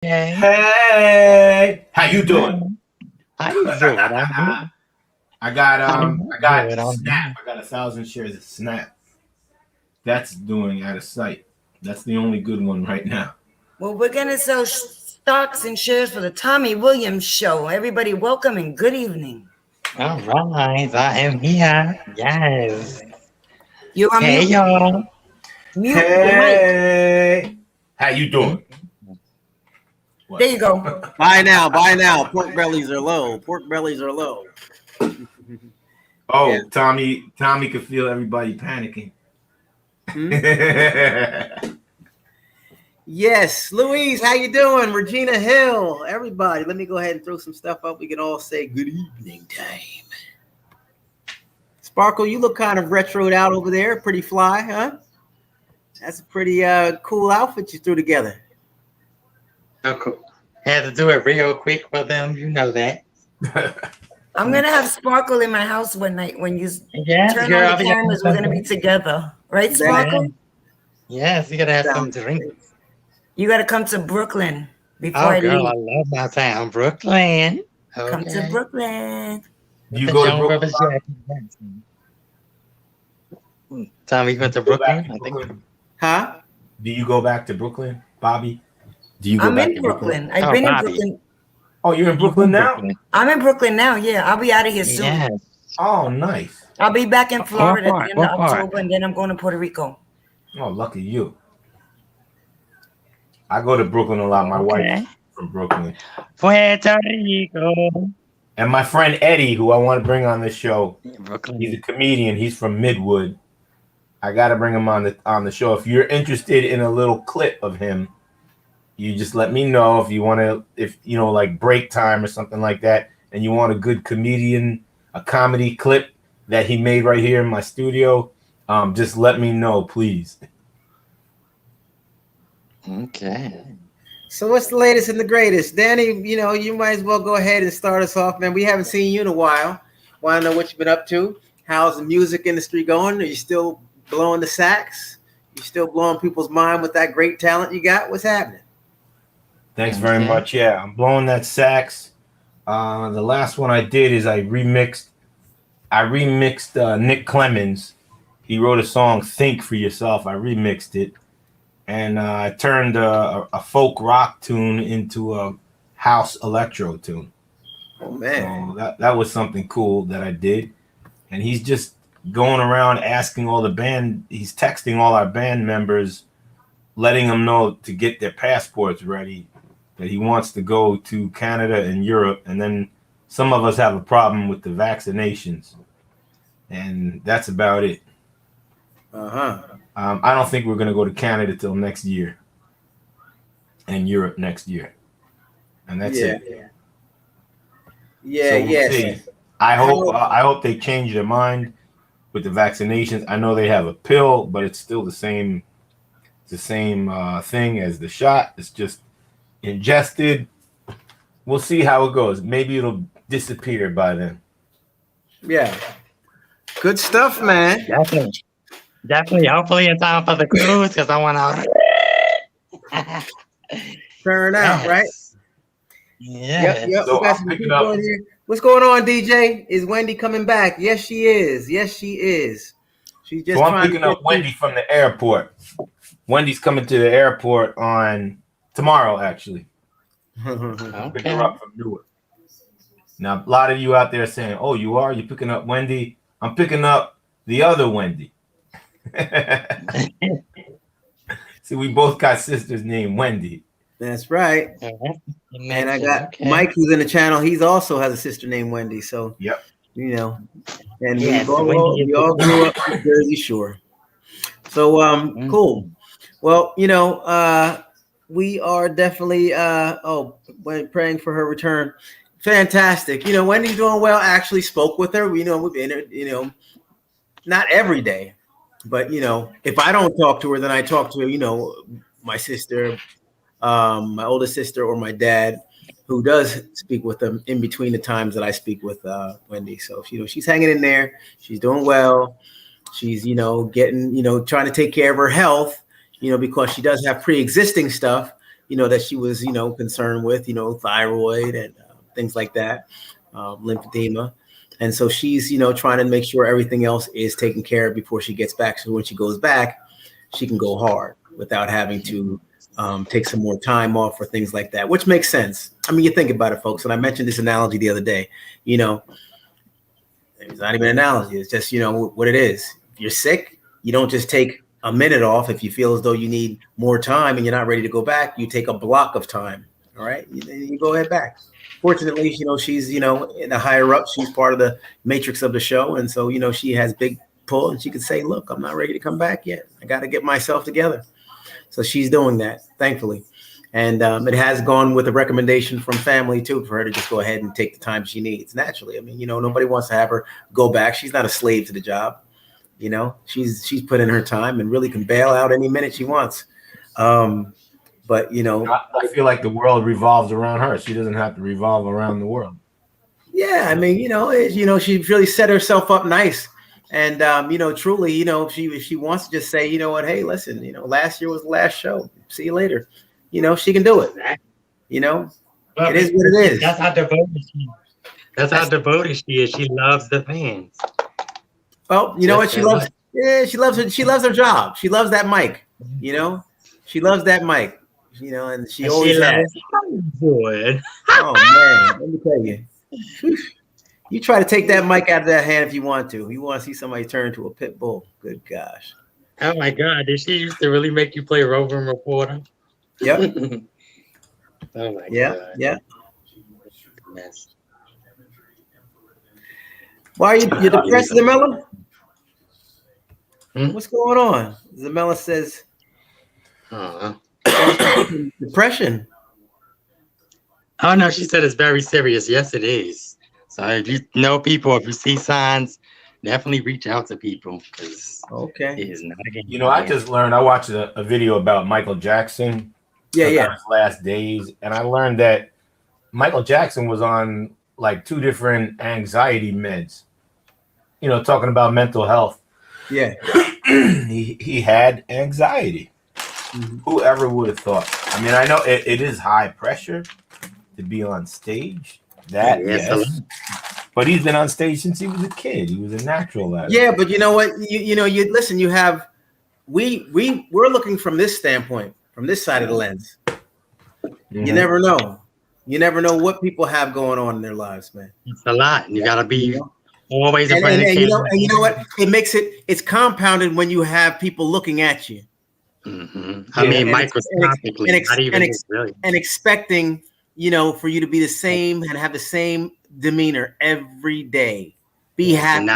Hey, Hey, how you doing? how you doing? I'm good. I got Good. I'm Snap. good. I got 1,000 shares of Snap. That's doing out of sight. That's the only good one right now. Well, we're going to sell stocks and shares for the Tommy Williams show. Everybody, welcome and good evening. All right, I am here. Yes. You're on Hey, mute. y'all. Mute your mic. Hey, how you doing? What? There you go. Buy now, buy now. Pork bellies are low. Pork bellies are low. Oh, Yeah. Tommy could feel everybody panicking. Yes, Louise, how you doing? Regina Hill, everybody. Let me go ahead and throw some stuff up. We can all say good evening time. Sparkle, you look kind of retroed out over there. Pretty fly, huh? That's a pretty cool outfit you threw together. Oh, cool. Had to do it real quick for them. You know that. I'm going to have Sparkle in my house one night. When you Yes, turn girl. on the cameras, we're going to be together. Right, Sparkle? Yes, you gotta have some Sounds drinks. You got to come to Brooklyn before Oh, I girl, leave. I love my town, Brooklyn. Come to Okay. Brooklyn. Do you The go to Joan Brooklyn? Rivers Jackson. Tommy went to Go back Brooklyn. to I think. Brooklyn? Huh? Do you go back to Brooklyn, Bobby? Do you go I'm back in to Brooklyn? Brooklyn. I've Oh, been in Bobby. Brooklyn. Oh, you're in You Brooklyn in now? Brooklyn? I'm in Brooklyn now. Yeah, I'll be out of here soon. Yes. Oh, nice. I'll be back in Florida at the end What of part? October, and then I'm going to Puerto Rico. Oh, lucky you. I go to Brooklyn a lot. My Okay. wife's from Brooklyn. Puerto Rico. And my friend Eddie, who I want to bring on this show, Brooklyn. he's a comedian. He's from Midwood. I got to bring him on the show. If you're interested in a little clip of him, you just let me know if you want to, if you know, like break time or something like that, and you want a good comedian, a comedy clip that he made right here in my studio. Just let me know, please. Okay. So what's the latest and the greatest? Danny, you might as well go ahead and start us off, man. We haven't seen you in a while. Want to know what you've been up to? How's the music industry going? Are you still blowing the sax? You still blowing people's mind with that great talent you got? What's happening? Thanks very much. Yeah, I'm blowing that sax. The last one I did is I remixed Nick Clemens. He wrote a song, "Think for Yourself." I remixed it, and I turned a folk rock tune into a house electro tune. Oh man, So that was something cool that I did. And he's just going around asking all the band. He's texting all our band members, letting them know to get their passports ready, that he wants to go to Canada and Europe. And then some of us have a problem with the vaccinations. And that's about it. I don't think we're going to go to Canada till next year and Europe next year. And that's it. Yeah, So we'll see. I hope they change their mind with the vaccinations. I know they have a pill, but it's still the same thing as the shot. It's just ingested. We'll see how it goes. Maybe it'll disappear by then. Yeah. Good stuff, man. Definitely. Hopefully in time for the cruise, because I want to turn out, right? Yeah. Yep. So we got I'm some picking people up. in here. What's going on, DJ? Is Wendy coming back? Yes, she is. She's just So I'm trying picking to up Wendy from the airport. Wendy's coming to the airport on tomorrow, actually. Pick her up from Newark. Now, a lot of you out there saying, "Oh, you are? You're picking up Wendy?" I'm picking up the other Wendy. See, we both got sisters named Wendy. That's right. And I got Mike, who's in the channel. He's also has a sister named Wendy. So, yep. And we all grew up in Jersey Shore. So, cool. Well, we are definitely praying for her return. Fantastic. Wendy's doing well. I actually spoke with her. We've been, not every day, but if I don't talk to her, then I talk to my sister, my oldest sister, or my dad, who does speak with them in between the times that I speak with Wendy. So she's hanging in there. She's doing well. She's getting trying to take care of her health, because she does have pre-existing stuff. that she was, concerned with, thyroid and things like that, lymphedema. And so she's, trying to make sure everything else is taken care of before she gets back. So when she goes back, she can go hard without having to take some more time off or things like that, which makes sense. I mean, you think about it, folks. And I mentioned this analogy the other day, it's not even an analogy. It's just, what it is. If you're sick, you don't just take a minute off. If you feel as though you need more time and you're not ready to go back, you take a block of time. All right. You go ahead back. Fortunately, she's, in the higher up, she's part of the matrix of the show. And so, she has big pull and she could say, look, I'm not ready to come back yet. I got to get myself together. So she's doing that, thankfully. And it has gone with a recommendation from family, too, for her to just go ahead and take the time she needs naturally. I mean, nobody wants to have her go back. She's not a slave to the job. She's put in her time and really can bail out any minute she wants. But, I feel like the world revolves around her. She doesn't have to revolve around the world. Yeah, I mean, she really set herself up nice. And, truly, if she wants to just say, you know what, hey, listen, last year was the last show. See you later. She can do it. It is what it is. That's how devoted she is. That's how devoted she is. She loves the fans. Well, you know what she loves? Yeah, she loves her job. She loves that mic. She loves that mic. And she always has. Good. Oh man, let me tell you. You try to take that mic out of that hand if you want to. You want to see somebody turn into a pit bull. Good gosh. Oh my God. Did she used to really make you play roving reporter? Yep. Oh my God. Yeah. Yes. Why are you depressed, Zamella? Hmm? What's going on? Zamella says depression. Oh no, she said it's very serious. Yes, it is. So if you know people, if you see signs, definitely reach out to people because it is not a game. I just learned. I watched a video about Michael Jackson. Yeah. His last days, and I learned that Michael Jackson was on like 2 different anxiety meds. Talking about mental health. Yeah. he had anxiety. Mm-hmm. Whoever would have thought? I mean, I know it is high pressure to be on stage. Yes. But he's been on stage since he was a kid. He was a natural at it. Yeah, but you know what? You listen. You have we're looking from this standpoint, from this side of the lens. Mm-hmm. You never know. You never know what people have going on in their lives, man. It's a lot. You gotta be always and you know what? It's compounded when you have people looking at you. Mm-hmm. I mean, microscopically, and expecting, for you to be the same and have the same demeanor every day. Be happy.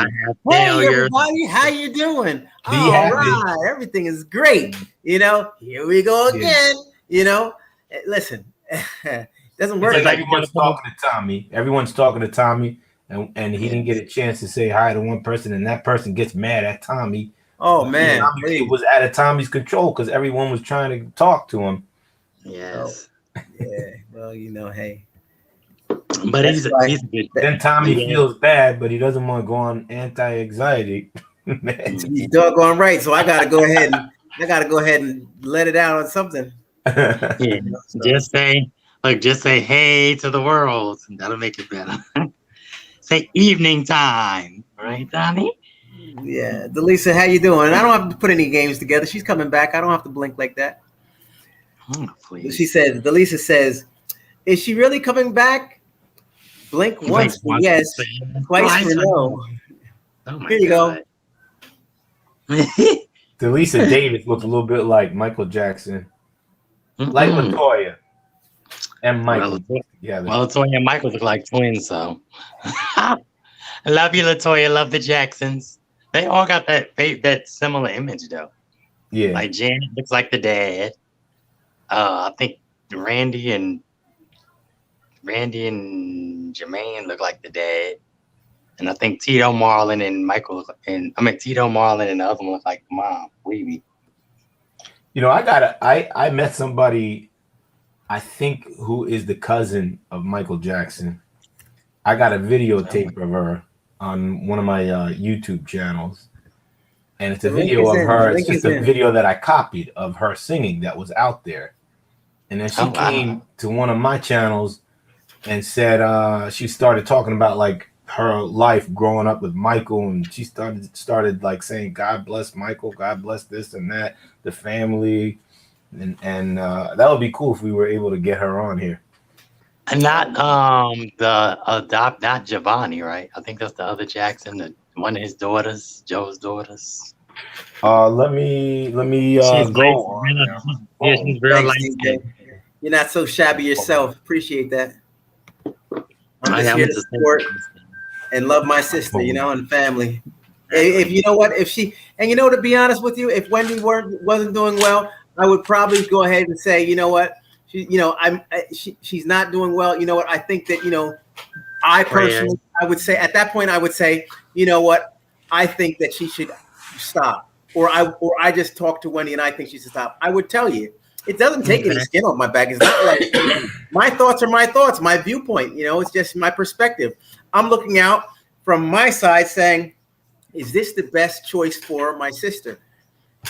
Hey, everybody, how you doing? All right, everything is great. Here we go again. Listen, it doesn't work. Like everyone's talking to Tommy. Everyone's talking to Tommy, and he didn't get a chance to say hi to one person, and that person gets mad at Tommy. Oh man, it was out of Tommy's control because everyone was trying to talk to him. Yes. Yeah. Well, hey. But he's good. Then Tommy feels bad, but he doesn't want to go on anti-anxiety. He's doggone right. So I gotta go ahead and let it out on something. Yeah. Just say hey to the world. That'll make it better. Say evening time, right, Tommy? Yeah, Delisa, how you doing? I don't have to put any games together. She's coming back. I don't have to blink like that. Oh, please. Delisa says, is she really coming back? Blink once for yes, twice for no. Oh my Here you God. go. Delisa Davis looks a little bit like Michael Jackson. Like Latoya and Michael. Well, Latoya and Michael look like twins, so. I love you, Latoya. Love the Jacksons. They all got that similar image, though. Yeah. Like Janet looks like the dad. I think Randy and Jermaine look like the dad. And I think Tito Marlon and Tito Marlon and the other one look like the mom, Weeby. I met somebody, I think, who is the cousin of Michael Jackson. I got a videotape of her on one of my YouTube channels. And it's a video of her. It's just a video that I copied of her singing that was out there. And then she came to one of my channels and said she started talking about like her life growing up with Michael, and she started like saying, God bless Michael, God bless this and that, the family. And that would be cool if we were able to get her on here. And not not Giovanni, right? I think that's the other Jackson, one of his daughters, Joe's daughters. Let me she's go. She's real light. You're not so shabby yourself. Appreciate that. I'm just here to support and love my sister, and family. If you know what, to be honest with you, if Wendy wasn't doing well, I would probably go ahead and say, you know what, she's not doing well. You know what, I think that, I personally, I would say at that point, I would say, you know what, I think that she should stop, or I just talked to Wendy and I think she should stop. I would tell you. It doesn't take any skin off my back. It's not like my thoughts are my thoughts, my viewpoint. It's just my perspective. I'm looking out from my side saying, is this the best choice for my sister?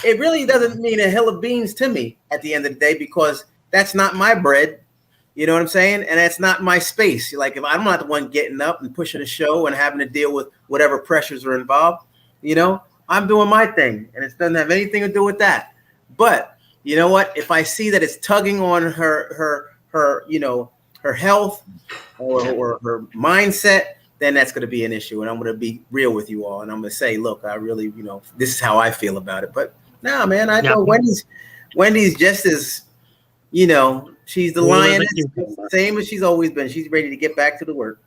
It really doesn't mean a hill of beans to me at the end of the day, because that's not my bread. You know what I'm saying? And that's not my space. Like, if I'm not the one getting up and pushing a show and having to deal with whatever pressures are involved, I'm doing my thing, and it doesn't have anything to do with that. But you know what? If I see that it's tugging on her health or her mindset, then that's going to be an issue. And I'm going to be real with you all. And I'm going to say, look, I really, this is how I feel about it. But nah, man, I know Wendy's just as, she's the lion, same as she's always been. She's ready to get back to the work.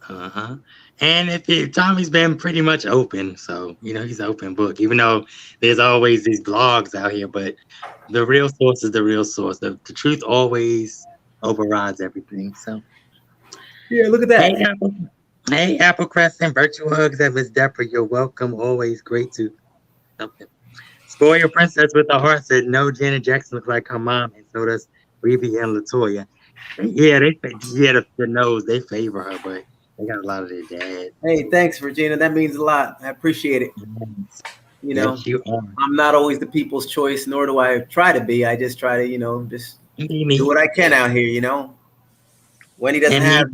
And if Tommy's been pretty much open, so he's an open book, even though there's always these blogs out here, but the real source is the real source. The truth always overrides everything. So yeah, look at that. Hey, Apple Crescent, virtual hugs at Miss Depper. You're welcome. Always great to spoil your princess with a heart. Said no, Janet Jackson looks like her mom, and so does Revie and Latoya. Yeah, the nose, they favor her, but they got a lot of their dad. Hey, thanks, Regina. That means a lot. I appreciate it. I'm not always the people's choice, nor do I try to be. I just try to, just do what I can out here, Wendy doesn't have,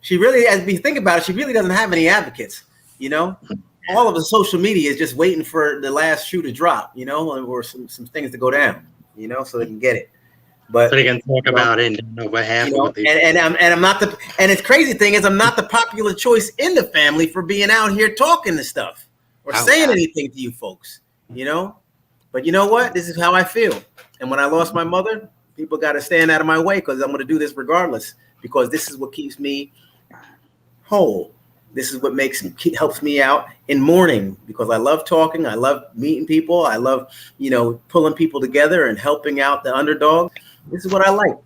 she really, as we think about it, she really doesn't have any advocates, All of the social media is just waiting for the last shoe to drop, or some things to go down, so they can get it. But so they can talk about it and know what happened. And I'm not and it's crazy thing is I'm not the popular choice in the family for being out here talking to stuff or saying anything to you folks, But you know what? This is how I feel. And when I lost my mother, people got to stand out of my way, because I'm going to do this regardless, because this is what keeps me whole. This is what helps me out in mourning, because I love talking. I love meeting people. I love, pulling people together and helping out the underdog. This is what I like,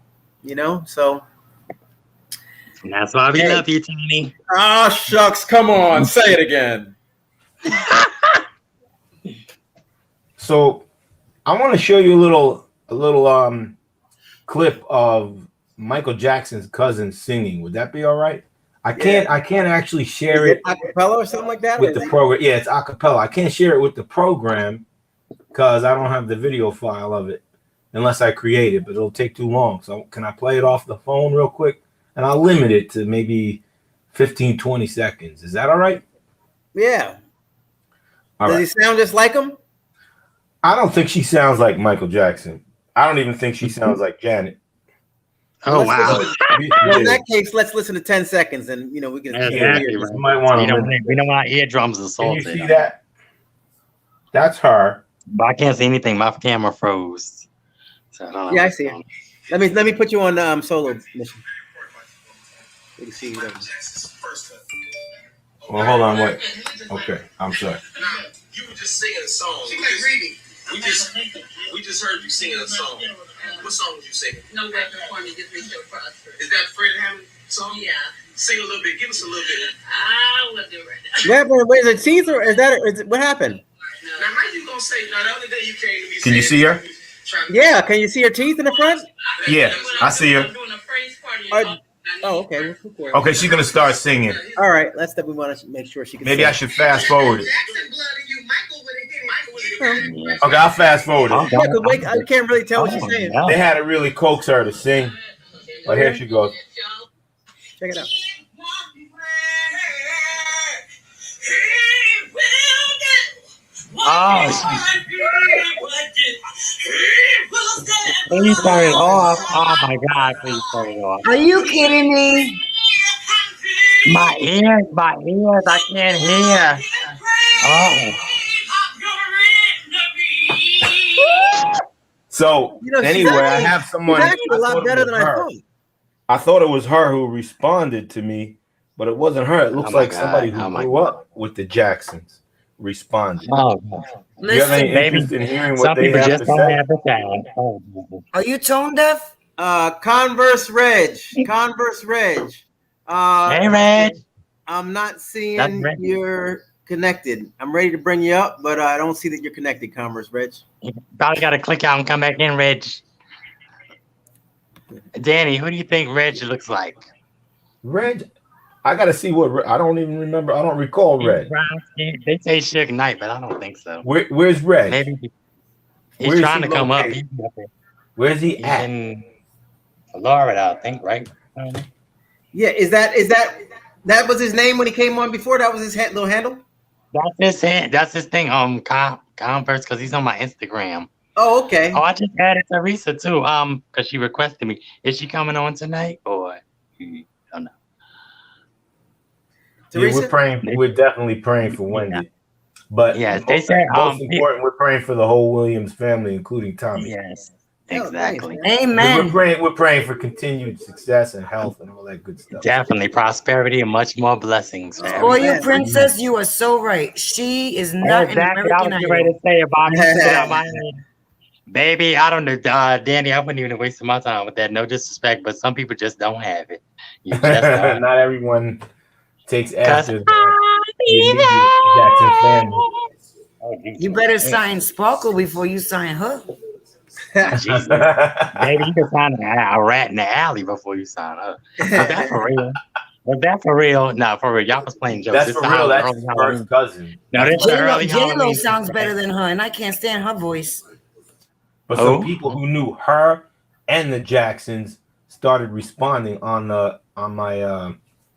so. And that's why we love you, Tony. Oh, shucks. Come on. Say it again. So I want to show you a little clip of Michael Jackson's cousin singing. Would that be all right? I can't actually share it acapella or something like that with the program. Yeah, it's acapella. I can't share it with the program because I don't have the video file of it unless I create it, but it'll take too long. So can I play it off the phone real quick? And I'll limit it to maybe 15, 20 seconds. Is that all right? Yeah. Does he sound just like him? I don't think she sounds like Michael Jackson. I don't even think she sounds like Janet. Oh, wow. Well, in that case, let's listen to 10 seconds and, we can hear. You might want to. We don't want eardrums assaulted. Can you see that? That's her. But I can't see anything. My camera froze. So I don't know. Yeah, I see it. Let me put you on solo mission. You can see whatever. Well, hold on, wait. Okay, I'm sorry. You were just singing a song. We just heard you singing a song. What song was you singing? No weapon for me gets me so prosperous. Is that Fred Hammond song? Yeah. Sing a little bit. Give us a little bit. I will do it right now. Wait, is it teeth or is what happened? Now, how you gonna say? Now, the other day you came to me. Can you see her? Yeah. Can you see her teeth in the front? Yeah, I see her. I'm doing a praise party. Okay. Okay, she's gonna start singing. All right. We want to make sure she can. Maybe I should fast forward it. Jackson blood in you. Michael would have hit it. Okay, I'll fast forward it. Yeah, because I can't really tell what she's saying. They had to really coax her to sing. But here she goes. Check it out. Please turn it off. Oh my God, please turn it off. Are you kidding me? My ears, I can't hear. Oh. So You know, she's anyway, I actually- have someone. She's actually a lot better than I thought. I thought it was her who responded to me, but it wasn't her. It looks like somebody who grew up with the Jacksons responded. Oh, Do you have any Listen, interest in hearing some what they people have just to don't say? have the talent. Oh, are you tone deaf? Converse Reg. Converse Reg. hey, Reg. I'm not That's seeing Reg. you're connected. I'm ready to bring you up, but I don't see that you're connected, Converse Reg. You probably got to click out and come back in, Reg. Danny, who do you think Reg looks like? Red. I gotta see what. I don't even remember. I don't recall Red. Brown skin. They say Suge Knight, but I don't think so. Where's Red? Maybe he's Where's trying he to come up. located? He's up there. Where's he He's at? in Florida, I think, right? I don't know. Yeah, is that was his name when he came on before? That was his little handle? That's his thing. Converse, because he's on my Instagram. Oh, okay. Oh, I just added Teresa too. Because she requested me. Is she coming on tonight or? I don't know. Yeah, Teresa? we're praying. We're definitely praying for Wendy. But Yes, they said most important, we're praying for the whole Williams family, including Tommy. Yes, Oh, exactly. nice, Amen. We're praying for continued success and health and all that good stuff. Definitely prosperity and much more blessings. For Boy, everybody. you princess, you are so right. She is not Exactly. an I was American getting ready Idol. to say about you took it out my head. Baby, I don't know, Danny. I wouldn't even waste my time with that. No disrespect, but some people just don't have it. You just don't. Not everyone takes after the I immediate Jackson family. Oh, Jesus. You better sign Sparkle before you sign her. Jesus. Baby, you can sign a rat in the alley before you sign up. Was that for real? Was that for real? No, for real. Y'all was playing jokes. That's This for the real. early That's his Halloween. first cousin. No, this is the early J-Lo Halloween. sounds better than her, and I can't stand her voice. But Who? some people who knew her and the Jacksons started responding on my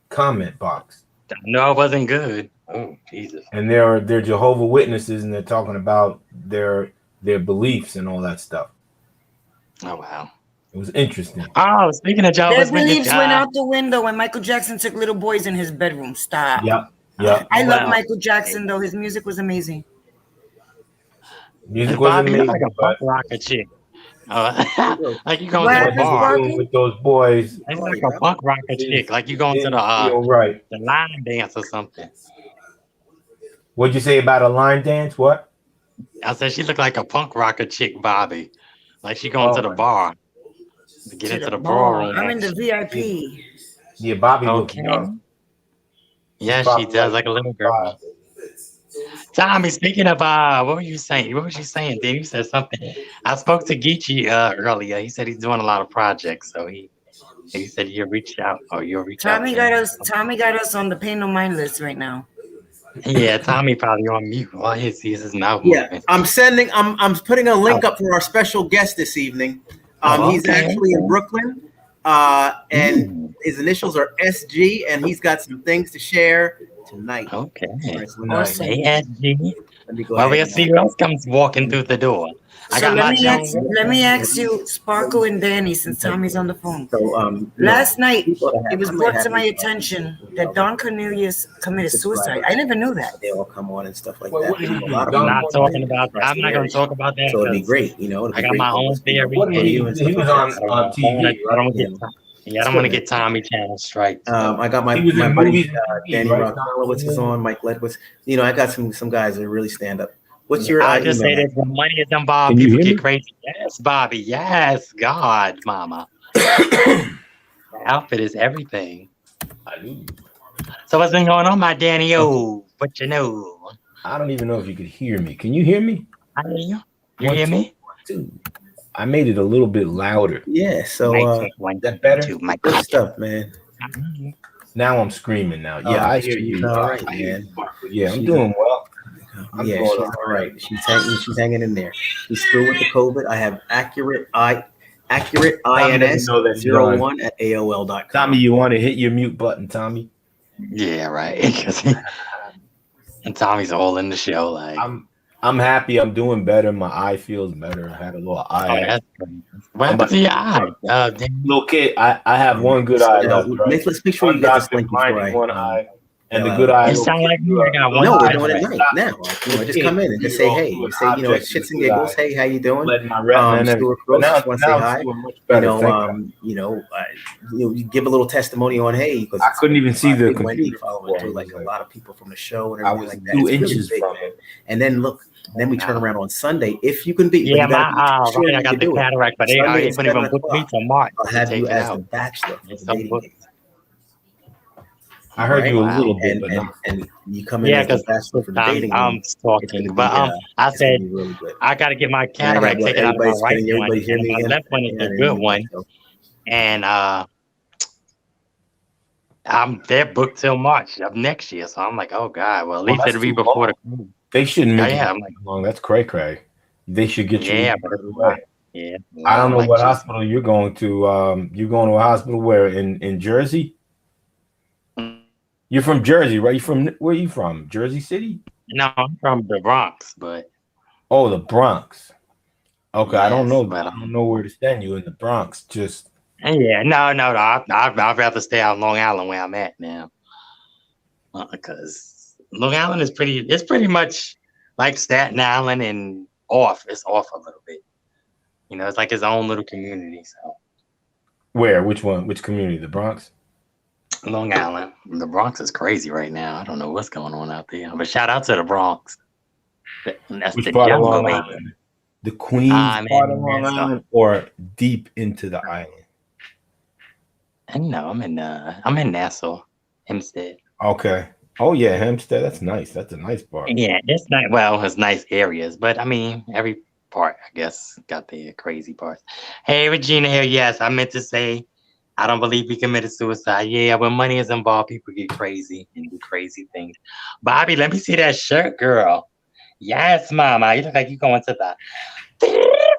comment box. No, it wasn't good. Oh, Jesus. And they're Jehovah Witnesses, and they're talking about their beliefs and all that stuff. Oh, wow. It was interesting. Oh, speaking of Their Jehovah's beliefs Witnesses, went out the window when Michael Jackson took little boys in his bedroom. Stop. Yep. I love Wow. Michael Jackson, though. His music was amazing. Music was Bobby, you're amazing, like a but punk rocker chick. Like you going What to the happened, bar. Sparky? with those boys, It's like a punk rocker chick. Like you going to didn't feel right. the line dance or something. What'd you say about a line dance? What? I said she looked like a punk rocker chick, Bobby. Like she going to the bar to get into the ballroom. I'm in the VIP. Yeah, Bobby looks Okay. young. Yeah, she does like a little girl. Tommy, speaking of what were you saying? What was you saying, Dave? You said something. I spoke to Geechee earlier. He said he's doing a lot of projects, so he said you'll reach out or you'll reach out. Tommy got us on the pay no mind list right now. Yeah, Tommy probably on mute while he sees his mouth Yeah, moving. I'm putting a link up for our special guest this evening. He's Okay. actually in Brooklyn, and his initials are SG, and he's got some things to share tonight. Okay. All right, so Nice. Awesome. ASG. let me go Well, ahead we'll and- see who else comes walking through the door. I So got my let me ask you, Sparkle and Danny, since Tommy's on the phone. So, Last night, people that have- it was I might brought have to my these- attention that Don Cornelius committed suicide. I never knew that. They all come on and stuff like Well, that. what did he A do? lot of I'm Don them- not talking about. I'm not going to talk about that. So it'd be 'cause great, you know. It'd be I got great my for own us, you know, theory. What did he you do? and He stuff was like on that. on TV, I don't right? get. Yeah, I don't want to get Tommy Channel striked. I got my He was my in buddy movies, Danny right? Rockowitz is on, Mike Ledwitz. You know, I got some guys that really stand up. What's your I'll just say email? this: when money is involved, Can you people hear get me? crazy. Yes, Bobby. Yes, God, Mama. The outfit is everything. I do. So what's been going on, my Danny? Oh, what you know? I don't even know if you could hear me. Can you hear me? I hear you. You hear me? Dude, I made it a little bit louder. Yeah, so Mic check, 1, that better? 2, mic good check. stuff, man. Now I'm screaming now. Yeah, I hear you. All right, I hear man. you. Yeah, I'm doing well. I'm Yeah, going she's all right. She's hanging in there. She's through with the COVID. I have accurate Tommy doesn't know that you're on. ins01 at AOL.com. Tommy, you want to hit your mute button, Tommy? Yeah, right. And Tommy's all in the show. Like, I'm happy. I'm doing better. My eye feels better. I had a little eye. that's great. What happened to your eye? Little kid, I have one good eye left. Right? Let's make sure One you get this doctor link before blinding I. one eye, and the good eye. You sound like me. I got one No, we're eye doing it left. right now. Just come in and just say hey. You say shits and giggles. Hey, how you doing? Stuart Cross, just want to say hi. You give a little testimony on hey because I couldn't even see the Wendy following too, like a lot of people from the show and I everything was like that. 2 It's inches really big, from man. it. And then look, then we turn around on Sunday if you can be. Yeah, but you gotta be sure I you got can the do it. cataract, but they Sunday ain't at even 7 book me o'clock. till March. I'll have to you take it as out. the bachelor for the It's some dating book. game. I heard you a Wow. little bit, but and you come in Yeah, as the because bachelor for the dating game. I'm It's talking, gonna but be, I it's gonna said be really good. I got to get my And I got cataract what taken out of my everybody's right can one, everybody hear and me my again? left one is Yeah, a good one, and they're booked till March of next year. So I'm like, oh god, well at least it'll be before the cruise. They shouldn't make Yeah, it I'm like, long. That's cray. They should get you. yeah, but it's not. Yeah, I don't know like what just- hospital you're going to. You're going to a hospital where in Jersey? You're from Jersey, right? Where are you from? Jersey City? No, I'm from the Bronx, but Oh, the Bronx. Okay, I don't yes, know. but I don't know where to send you in the Bronx. Just yeah, no, I'd rather stay out in Long Island where I'm at now, because Long Island is it's pretty much like Staten Island and off. It's off a little bit. You know, it's like its own little community. So where? Which one? Which community? The Bronx? Long Island. The Bronx is crazy right now. I don't know what's going on out there. But shout out to the Bronx. That's Which the part of jungle, Long baby. Island? The Queens I'm part of in Long Nassau. Island, or deep into the island? No, I'm in Nassau, Hempstead. Okay. Oh yeah, Hempstead. That's nice. That's a nice part. Yeah, it's not it's nice areas, but I mean every part I guess got the crazy parts. Hey Regina here, yes, I meant to say I don't believe he committed suicide. Yeah, when money is involved, people get crazy and do crazy things. Bobby, let me see that shirt, girl. Yes, mama. You look like you're going to the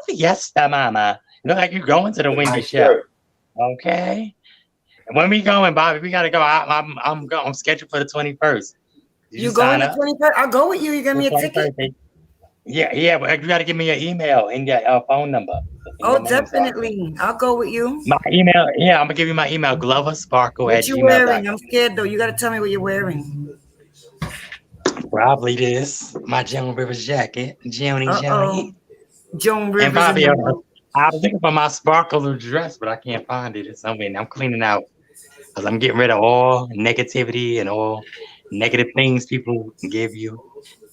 fiesta, mama. You look like you're going to the Wendy show. Okay. And when we going, Bobby, we gotta go. I'm scheduled for the 21st. You going to 21st? I'll go with you. You give me a ticket? Yeah, but you gotta give me your email and your phone number. Oh, definitely. I'll go with you. My email, yeah, I'm gonna give you my email, gloversparkle@gmail.com. What you wearing? I'm scared though. You gotta tell me what you're wearing. Probably this, my Joan Rivers jacket, Joan. Joan Rivers. And Bobby, I was looking for my sparkle dress, but I can't find it. It's somewhere. I'm cleaning out because I'm getting rid of all negativity and all negative things people give you.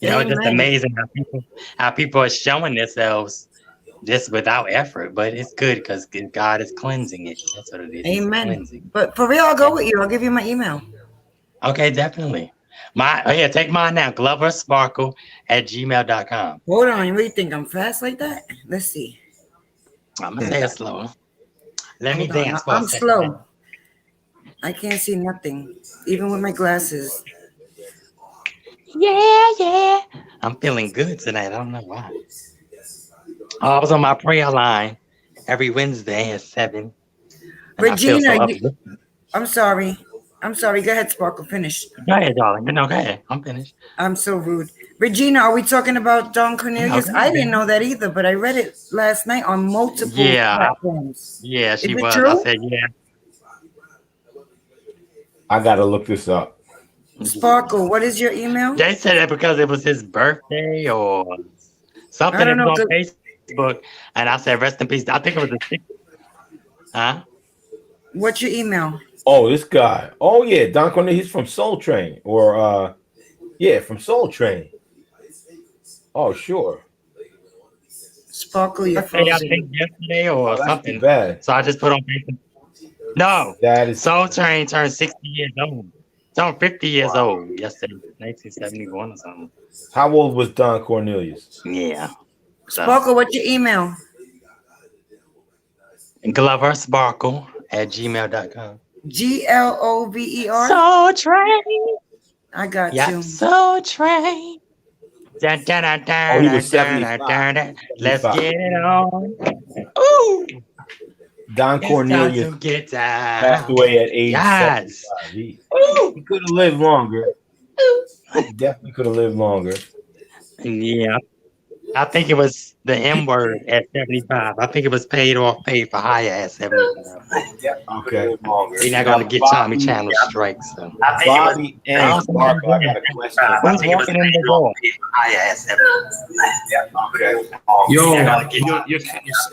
You know, it's just amazing how people are showing themselves just without effort, but it's good because God is cleansing it. That's what it is. Amen. But for real, I'll go with you. I'll give you my email. Okay, definitely. Take mine now. gloversparkle@gmail.com. Hold on, you really think I'm fast like that? Let's see. I'm gonna say it slow. Let me dance. I'm slow. I can't see nothing, even with my glasses. Yeah. I'm feeling good tonight. I don't know why. I was on my prayer line every Wednesday at 7. Regina, I'm sorry. Go ahead, Sparkle. Finish. Go ahead, darling. No, go ahead. I'm finished. I'm so rude. Regina, are we talking about Don Cornelius? Okay. I didn't know that either, but I read it last night on multiple platforms. Yeah, she was. True? I said, yeah. I gotta look this up. Sparkle, what is your email? They said that because it was his birthday or something. I don't know, on Facebook, and I said, rest in peace. I think it was the 6th. Huh? What's your email? Oh, this guy. Oh yeah, Don Cornelius. He's from Soul Train, or from Soul Train. Oh sure. Sparkle, you're I think yesterday or something. Bad. So I just put on Facebook. No, that is Soul Train turned 60 years old. Turned 50 years old yesterday, 1971 or something. How old was Don Cornelius? Yeah. So, Sparkle, what's your email? gloversparkle@gmail.com. GLOVER. Soul Train. I got you. Soul Train. Dun, dun, dun, Oh, he dun, was dun, dun, 75. dun, dun. Let's 75. get it on. Ooh, Don it's time Cornelius to get passed down. away at age Yes. 75. Ooh. He could have lived longer. He definitely could have lived longer. Yeah. I think it was the M word at 75. I think it was paid for hire at 75. Okay. They're not Now, going to get Tommy Bobby, Channel strike. So. Bobby and Also, Sparkle, I got a question. who's walking in the door? Okay. Yo,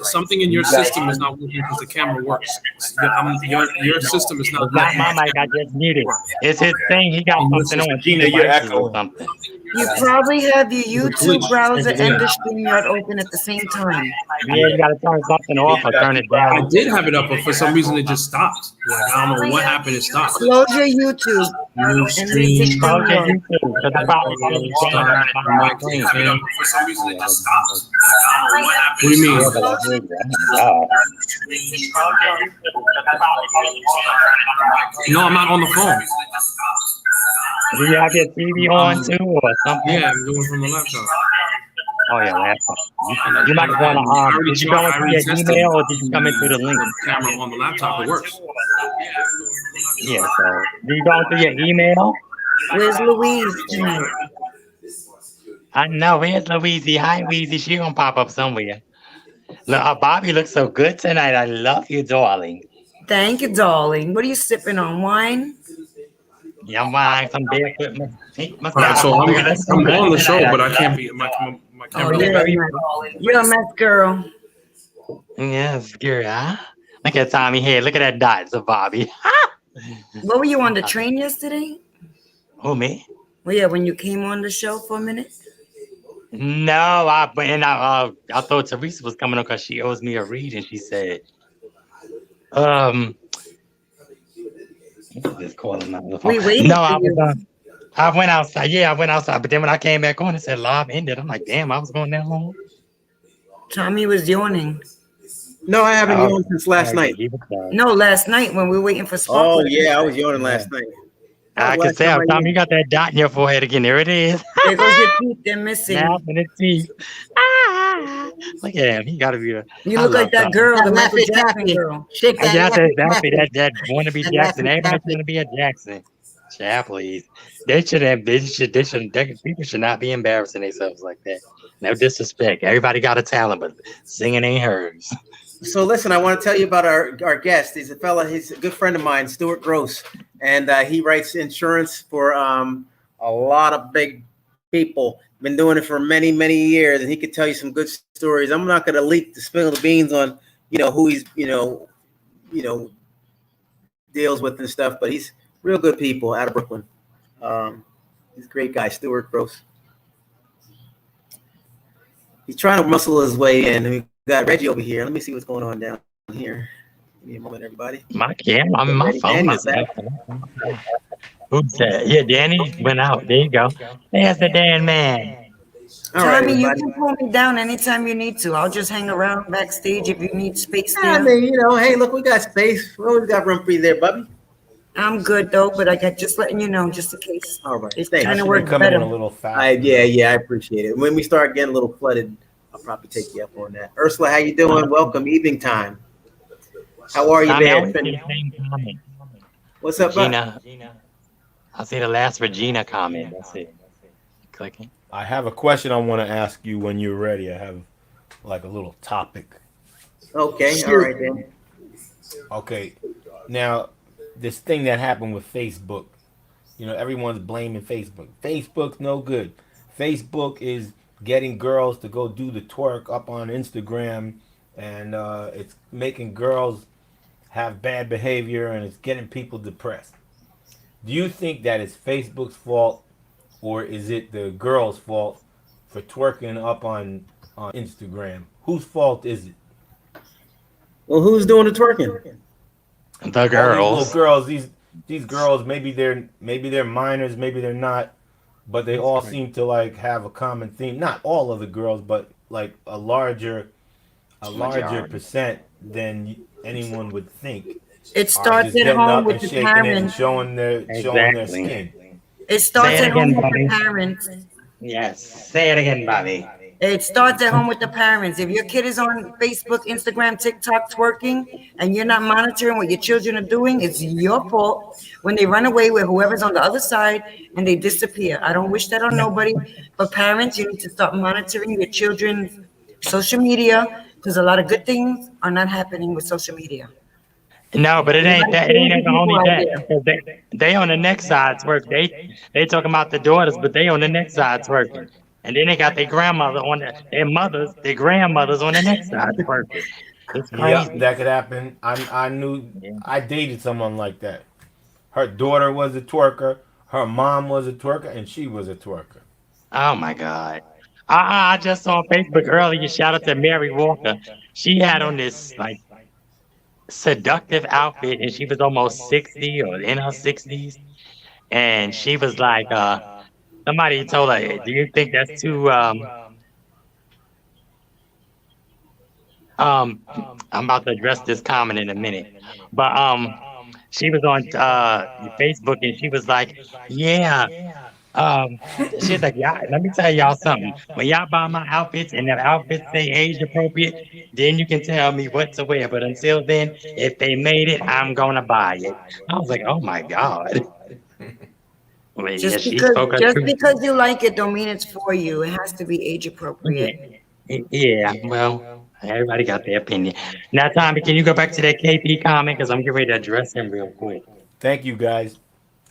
something in your system is not working because the camera works. Your system is not It's not my mic. I just muted. It's his thing. He got something on. Gina, you're devices or echoing. something. You probably have your YouTube glitch. browser and the StreamYard open at the same time. Yeah, you got to turn something off or turn it I down. did have it up, but for some reason it just stopped. Like, I don't know what happened. It stopped. Close your YouTube and then take Close your StreamYard. YouTube because the probably turn it down on the bottom screen. For some reason it just stopped. What do you mean? Yeah, but I hear you. Oh, No, I'm not on the phone. do you have your TV on too or something? Yeah, I'm doing it from the laptop. Oh, yeah, laptop. You might want to, did you go into your email or did you come into the link? The camera on the laptop, it works. Yeah, so do you go into your email? Where's Louise tonight? I know. Where's Louise? Hi, Weezy. She gonna pop up somewhere. Look, Bobby looks so good tonight. I love you, darling. Thank you, darling. What are you sipping on? Wine? Yeah, I'm buying some barefoot. All right, so I'm on the show, but I can't be my Oh, camera. you're a mess girl. Yes, girl. Huh? Look at Tommy here. Look at that dots of Bobby. What were you on the train yesterday? Who, me? Well, yeah, when you came on the show for a minute. No, I thought Teresa was coming on because she owes me a read, and she said, just calling out the phone. We waited No, for I you. was I went outside. Yeah, I went outside. But then when I came back on, it said live ended. I'm like, damn, I was going that long. Tommy was yawning. No, I haven't yawned since last night. No, last night when we were waiting for Sparkle. Oh yeah, I was yawning last night. I can tell. Tommy, you got that dot in your forehead again. There it is. There goes your teeth. They're missing. Mouth and his teeth. Ah, look at him. He got to be a. You look like that girl, the Michael Jackson girl. Shake that. Yeah, that wannabe Jackson. Everybody's going to be a Jackson. Child, please. People should not be embarrassing themselves like that. No disrespect. Everybody got a talent, but singing ain't hers. So listen, I want to tell you about our guest. He's a fella. He's a good friend of mine, Stuart Gross, and he writes insurance for a lot of big people. Been doing it for many, many years, and he could tell you some good stories. I'm not going to leak the spill the beans on who he's deals with and stuff, but he's real good people out of Brooklyn. He's a great guy, Stuart Gross. He's trying to muscle his way in. We got Reggie over here. Let me see what's going on down here. Give me a moment, everybody. My camera, my phone is back. Who's that? Yeah, Danny went out. There you go. There's the Dan man. All right, Tommy, you everybody. can pull me down anytime you need to. I'll just hang around backstage if you need space I there. mean, hey, look, we got space. We always got room for you there, Bubby. I'm good though, but I got just letting you know, just in case. All right. It's Thanks. kind I of should work be coming in better. a little fast. Yeah, I appreciate it. When we start getting a little flooded, I'll probably take you up on that. Ursula, how you doing? Welcome, evening time. How are you Tommy, I there? always see the same comment. What's up, bud? Regina. I see the last Regina comment. That's it. Clicking. I have a question I want to ask you when you're ready. I have like a little topic. Okay, all right then. Okay, now this thing that happened with Facebook, everyone's blaming Facebook. Facebook's no good. Facebook is getting girls to go do the twerk up on Instagram, and it's making girls have bad behavior, and it's getting people depressed. Do you think that it's Facebook's fault, or is it the girls' fault for twerking up on Instagram? Whose fault is it? Well, who's doing the twerking? The All these girls. little girls, these girls, maybe they're minors, maybe they're not, but they all seem to like have a common theme. Not all of the girls, but like a larger percent than anyone would think. It Are starts just at getting home up with and the shaking it and parents. showing their Exactly. skin. It starts Say it at home again, with buddy. the parents. Yes. Say it again, Bobby. It starts at home with the parents. If your kid is on Facebook, Instagram, TikTok twerking, and you're not monitoring what your children are doing, it's your fault when they run away with whoever's on the other side and they disappear. I don't wish that on nobody, but parents, you need to start monitoring your children's social media because a lot of good things are not happening with social media. No, but it A ain't lot of that. It ain't crazy even people only out that there. because they on the next side twerk. They talking about the daughters, but they on the next side twerking, and then they got their grandmother on their mothers, their grandmothers on the next side twerking. It's Yeah, crazy. that could happen. I knew Yeah. I dated someone like that. Her daughter was a twerker, her mom was a twerker, and she was a twerker. Oh my God. I just saw on Facebook earlier. Shout out to Mary Walker. She had on this like seductive outfit, and she was almost 60 or in her 60s, and she was like, somebody told her, "Do you think that's too Um, I'm about to address this comment in a minute, but she was on Facebook and she was like, "Yeah, um, she's like, yeah. Let me tell y'all something. When y'all buy my outfits and the outfits say age appropriate, then you can tell me what to wear. But until then, if they made it, I'm gonna buy it." I was like, "Oh my God!" Well, yeah, Just she because spoke her just truth. because you like it don't mean it's for you. It has to be age Yeah, appropriate. yeah. Well, everybody got their opinion. Now, Tommy, can you go back to that KP comment because I'm getting ready to address him real quick. Thank you guys.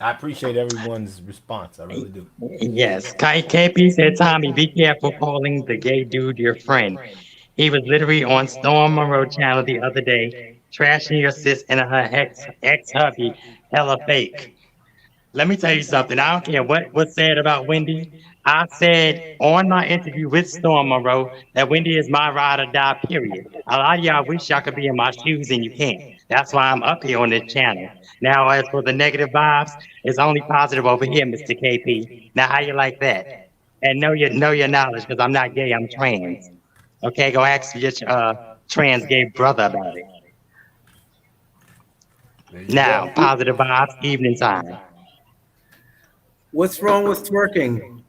I appreciate everyone's response. I really do. Yes, KP said, "Tommy, be careful calling the gay dude your friend. He was literally on Storm Monroe channel the other day, trashing your sis and her ex hubby, hella fake." Let me tell you something. I don't care what was said about Wendy. I said on my interview with Storm Monroe that Wendy is my ride or die, period. A lot of y'all wish y'all could be in my shoes and you can't. That's why I'm up here on this channel. Now, as for the negative vibes, it's only positive over here, Mr. KP. Now, how you like that? And know your knowledge, because I'm not gay, I'm trans. Okay, go ask your trans gay brother about it. There you Now, go. positive vibes, evening time. What's wrong with twerking?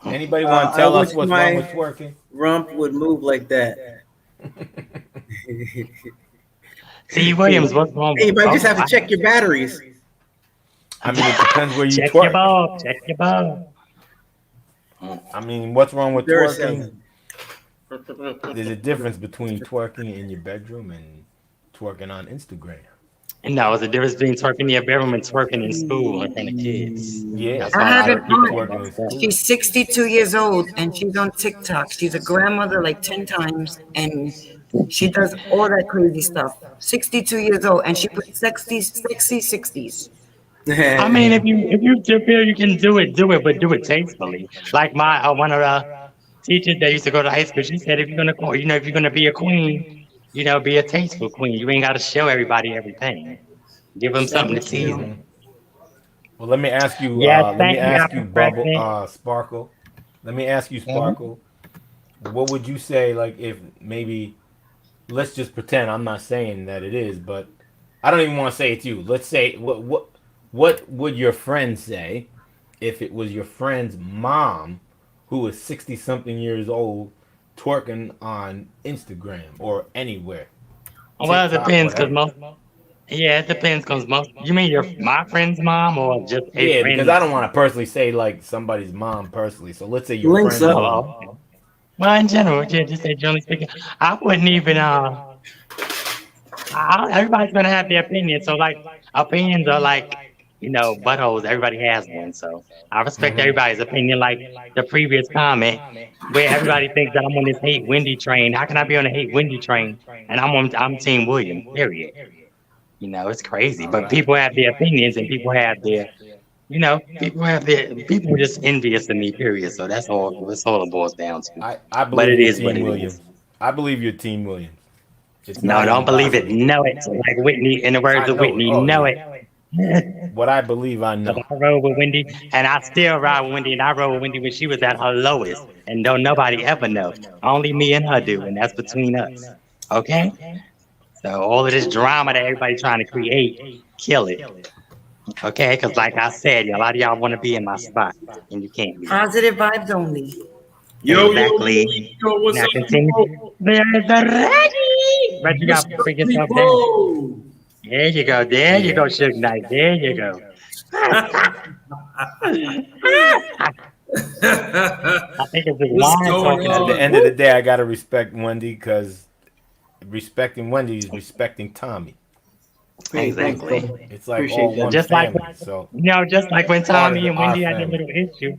Anybody want to I tell wish us what's wrong with my twerking? rump would move like that. T. Williams, what's wrong Hey, with? you might just Oh, have to check your batteries. I mean, it depends where you check your twerk. bulb. Check your bulb. I mean, what's wrong with twerking? Duracell. There's a difference between twerking in your bedroom and twerking on Instagram. And no, there's a difference between twerking in your bedroom and twerking in school in front of kids. Yeah, That's I why a have lot an of you people get aunt. twerking in messed up. school. She's 62 years old and she's on TikTok. She's a grandmother like 10 times and she does all that crazy stuff. 62 years old and she puts sexy 60s. I mean, if you feel you can do it, but do it tastefully. Like my one of the teachers that used to go to high school, she said, if you're gonna call, if you're gonna be a queen, be a tasteful queen. You ain't got to show everybody everything. Give them something to Thank tease you. them. Well, let me ask you. Yes, Let me thank you, ask you, Apple Bubble, President. Sparkle. Let me ask you, Mhm. Sparkle. What would you say, like, if maybe? Let's just pretend. I'm not saying that it is, but I don't even want to say it's you. Let's say what would your friend say if it was your friend's mom who was 60 something years old twerking on Instagram or anywhere, Well, it TikTok, depends, cause whatever. most. Yeah, it depends, cause most. You mean my friend's mom or just a Yeah, because I friend's? don't want to personally say like somebody's mom personally. So let's say your Links friend's up. mom. Oh, okay. Well, in general, just say generally speaking, I wouldn't even. Everybody's gonna have their opinion. So like, opinions are like, buttholes. Everybody has one. So I respect Hmm. everybody's opinion. Like the previous comment, where everybody thinks that I'm on this hate Wendy train. How can I be on the hate Wendy train and I'm Team William? Period. It's crazy. All But right. people have their opinions and people are just envious of me. Period. So that's all. That's all it boils down to. I But believe it you're is what Team it is. Williams. I believe you're Team Williams. It's No, not don't even believe it. possible. Know it. Like Whitney, in the words I of know. Whitney, Oh know yeah. it. What I believe, I Because know. I rode with Wendy, and I still ride with Wendy, and I rode with Wendy when she was at her lowest, and don't nobody ever know. Only me and her do, and that's between us. Okay? So all of this drama that everybody trying to create, kill it. Okay, because like I said, a lot of y'all want to be in my spot, and you can't be. Positive vibes only. Exactly. What's Now up, continue. people? There's the Reggie. But you got to bring yourself down. People. There you go. There you go, Suge Knight. There you go. I think it's the What's line going talking. At the on? end of the day, I gotta respect Wendy because respecting Wendy is respecting Tommy. Exactly. It's like Appreciate all that. one Just like family. So just like when Part of Tommy and our Wendy had their family. little issue,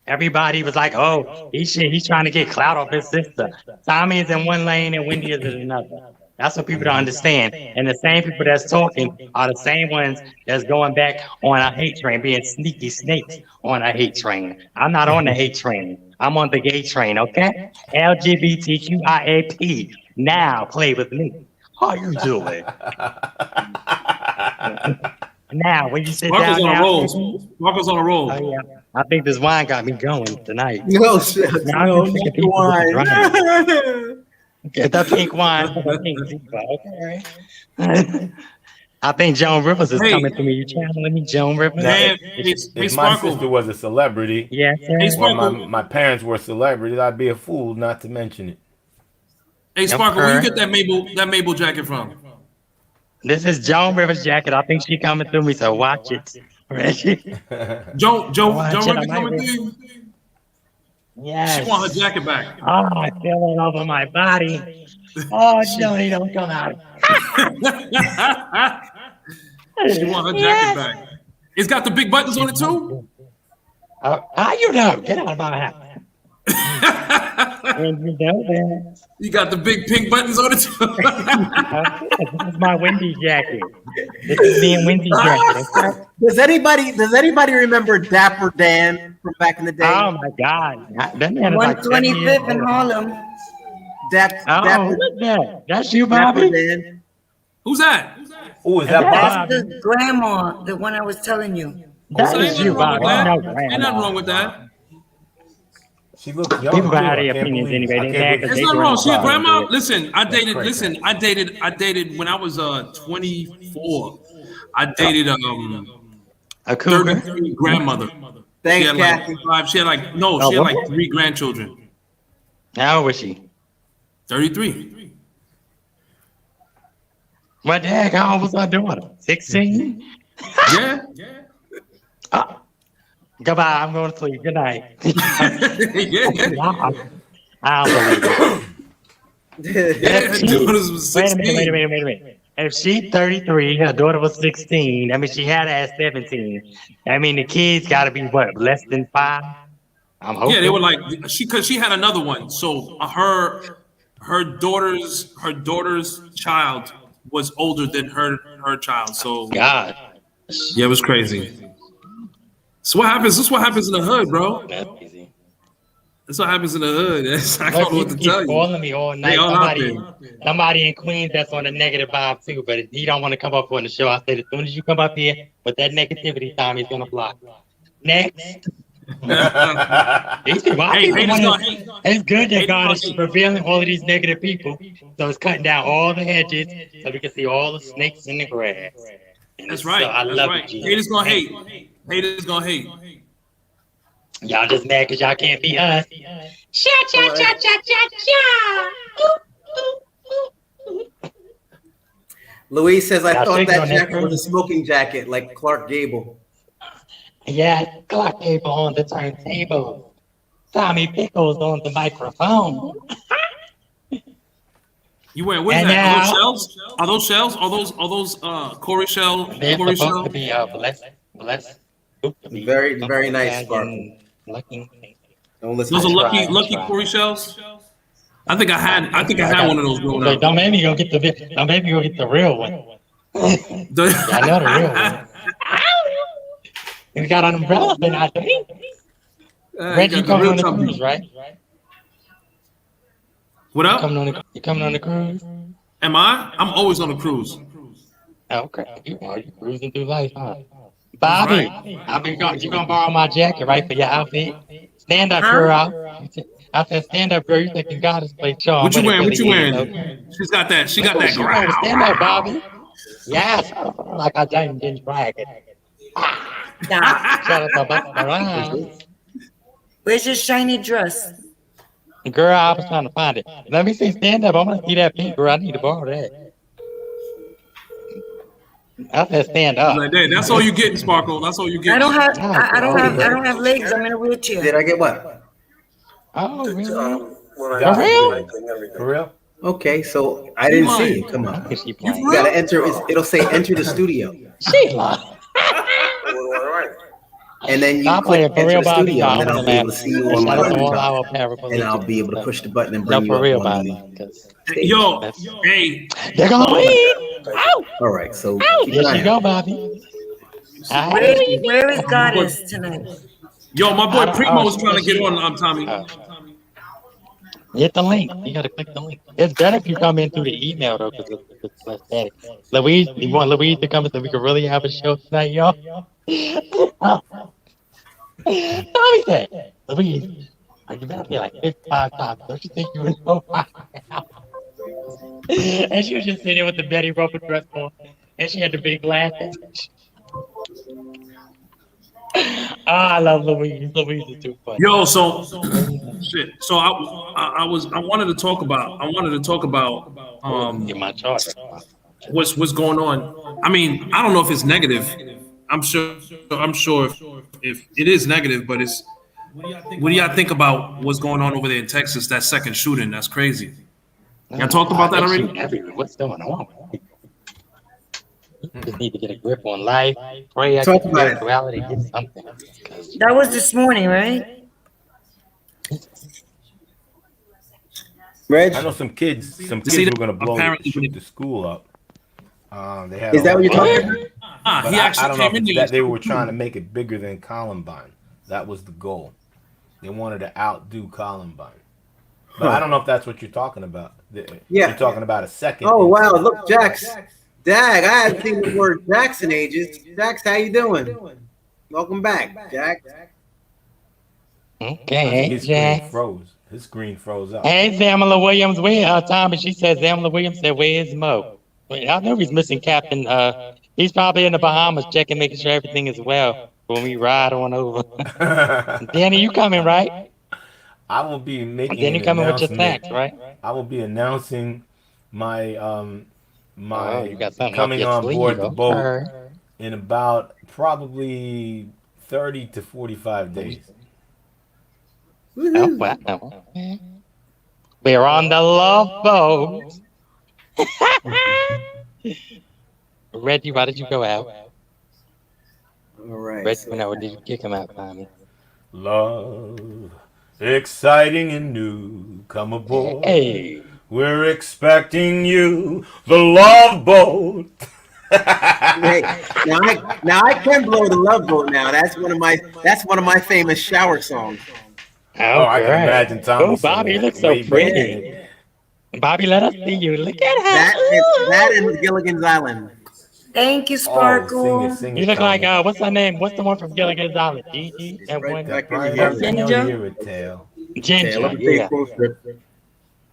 everybody was like, "Oh, he's trying to get clout off his sister." Tommy is in one lane and Wendy is in another. That's what people don't understand. And the same people that's talking are the same ones that's going back on a hate train, being sneaky snakes on a hate train. I'm not on the hate train. I'm on the gay train, okay? LGBTQIAP. Now play with me. How you doing? Now, when you sit Marco's down on a now, roll. Marco's on a roll. oh yeah, I think this wine got me going tonight. No, shit. Now No, I'm just not thinking the people with the wine. drink. Get the pink wine, the pink zebra, okay. I think Joan Rivers is Hey. coming to me. You channeling me, Joan Rivers? Now, Hey, if hey, my Sparkle. sister was a celebrity, Yes, sir. Hey, or Sparkle. my parents were celebrities, I'd be a fool not to mention it. Hey, Sparkle, where you Okay. get that Mabel jacket from? This is Joan Rivers' jacket. I think she coming through me, so watch it. Reggie. Joan Watch it. I Rivers might coming wear- to you? Yes. She want her jacket back. Oh, I feel it over my body. Oh, Johnny, don't come out. She want her jacket back. It's got the big buttons on it too? How you know? Get out of my house. And you know that. You got the big pink buttons on it too? This is my Wendy jacket. This is me and Wendy jacket. Okay? Does anybody remember Dapper Dan from back in the day? Oh my God. That man is like 125th in Harlem. Oh, Dapper, what's that? That's you, Dapper Bobby? Dan. Who's that? Oh, is that That's Bob? the grandma, the one I was telling you. That Ain't is nothing you, wrong with Bobby. that. No, Ain't nothing grandma. wrong with that. She looks young. People too. got I their can't opinions believe- anyway. I They can't mad believe- because There's they nothing wrong. She a grandfather grandma. did. Listen, crazy. I dated when I was 24. I dated A cougar? 33 grandmother. Thanks, She had Kathy. like 5. She had like no. Oh, She had what? like 3 grandchildren. How old was she? 33. What the heck? How old was her daughter? 16? Yeah. Oh. Goodbye. I'm going to sleep. Good night. Yeah. Wow. I don't believe it. Yeah. If she- Daughters was Wait a 16. minute. If she's 33, her daughter was 16. I mean, she had her at 17. I mean, the kids got to be what, less than 5? I'm hoping. Yeah, they were like because she had another one. So her daughter's child was older than her child. So God. yeah, it was crazy. So what happens? This is what happens in the hood, bro. That's easy. That's what happens in the hood. I Look, don't know you what to keep tell you. calling me all night. They all out there. Somebody in Queens that's on the negative vibe too, but he don't want to come up on the show. I said as soon as you come up here with that negativity, Tommy's gonna block. Next. These people, Hey, haters gonna hate. it's good that Haters God gonna is hate. revealing all of these negative people, so it's cutting down all the hedges, so we can see all the snakes in the grass. And That's it's- right. So I That's love right. it, Jesus. Haters gonna hate. Haters gonna hate. Y'all just mad because y'all can't be us. Cha cha cha cha cha cha. Louise says, I Y'all thought shaking that on that jacket was a cruise? smoking jacket like Clark Gable. Yeah, Clark Gable on the turntable. Tommy Pickles on the microphone. You wearing what is And that? Are now- those shells? Are those shells? Are those Corey shell? They're Corey supposed shell? to be blessed. Very, very nice, Sparkle. Lucky. Don't listen Those to are that. lucky Corey shells. I think I had one of those growing So up. don't make me go get the real one. I know the real one. We got an umbrella in I think. Reggie, you coming on the cruise, right? What You up? coming on the cruise? Am I? I'm always on a cruise. Okay, you cruising through life, huh? Bobby, you gonna borrow my jacket, right, for your outfit? Stand up, girl. I said, stand up, girl. You thinking God is playing Sean? What you but it wearing? What you really is, wearing? okay? She's got that. She got that Stand up, growl. Bobby. Yes, like I didn't brag it. Stop. Shut up about Where's your shiny dress? Girl, I was trying to find it. Let me see stand up. I want to see that pink, girl. I need to borrow that. I said stand up. Like that. That's all you getting, Sparkle. That's all you getting. I don't have legs. I'm in a wheelchair. Did I get what? Oh, really? For real? Okay, so I didn't see it. Come on. She You playing. gotta enter. It'll say enter the studio, She lying. and then you Stop click playing for enter real, the Bobby. studio, and then I'm I'll gonna be able to laugh. see you And on my shout out to all laptop, our and I'll be able to push the button and bring No, you for up real, on Bobby. the 'Cause Yo, that's- hey, they're gonna leave. Ow! All right, so keep Here an she eye go, out. Bobby. Where is Goddess tonight? yo, my I boy don't- Primo oh, was trying to get she- on. Tommy. Hit the link. You gotta click the link. It's better if you come in through the email though, because it's less static. Louise, you want Louise to come so we can really have a show tonight, y'all? Tommy said, Louise, you better be like 55 times. Don't you think you would know why? And she was just sitting there with the Betty Roper dress on, and she had the big glasses. I love Louise. Louise is too funny. Yo, so shit. So I wanted to talk about Get my charger. what's going on. I mean, I don't know if it's negative. I'm sure if it is negative, but it's what do y'all think about what's going on over there in Texas? That second shooting, that's crazy. Y'all talked about that They already? shoot everywhere. What's going on? You just need to get a grip on life, pray, Talk about it. spirituality, get something. That was this morning, right? Reg, I know some kids See, were gonna apparently- shoot the school up. They had is that what you're talking about? about? But He I actually don't know if came in it's there. that they were trying to make it bigger than Columbine. That was the goal. They wanted to outdo Columbine. But I don't know if that's what you're talking about. Yeah. You're talking about a second. Oh wow, incident. look, Jax. Dag, I hadn't seen the word Jax in ages. Jax, how you doing? Welcome back, Jax. Okay, I think hey, his screen Jack. froze. His screen froze up. Hey, Zamala Williams, where Tommy? She said Zamala Williams said, "Where's Mo?" Wait, I know he's missing Captain. He's probably in the Bahamas checking, making sure everything is well when we ride on over. Danny, you coming, right? I will be making Danny an coming with your announcement. snacks, right? I will be announcing my Oh, you got something up coming your on sleeve, board the boat okay. in about probably 30 to 45 days. Oh, wow. We're on the love boat. Reggie, why did you go out? All right. Reggie, no, did you kick him out, Tommy? Love, exciting and new. Come aboard. Hey. We're expecting you, the love boat. Hey, now I can blow the love boat. Now that's one of my famous shower songs. Oh, I can imagine Tommy. Oh, Bobby, you look so way pretty. Bobby, let us see you. Look at her. That is Gilligan's Island. Thank you, Oh, Sparkle. sing You it, look like Tommy. what's her name? What's the one from Gilligan's Island? Gigi? That right one? back Right in here. up in your Ginger? ear, tail. Ginger. Tale of a Yeah. faithful trip.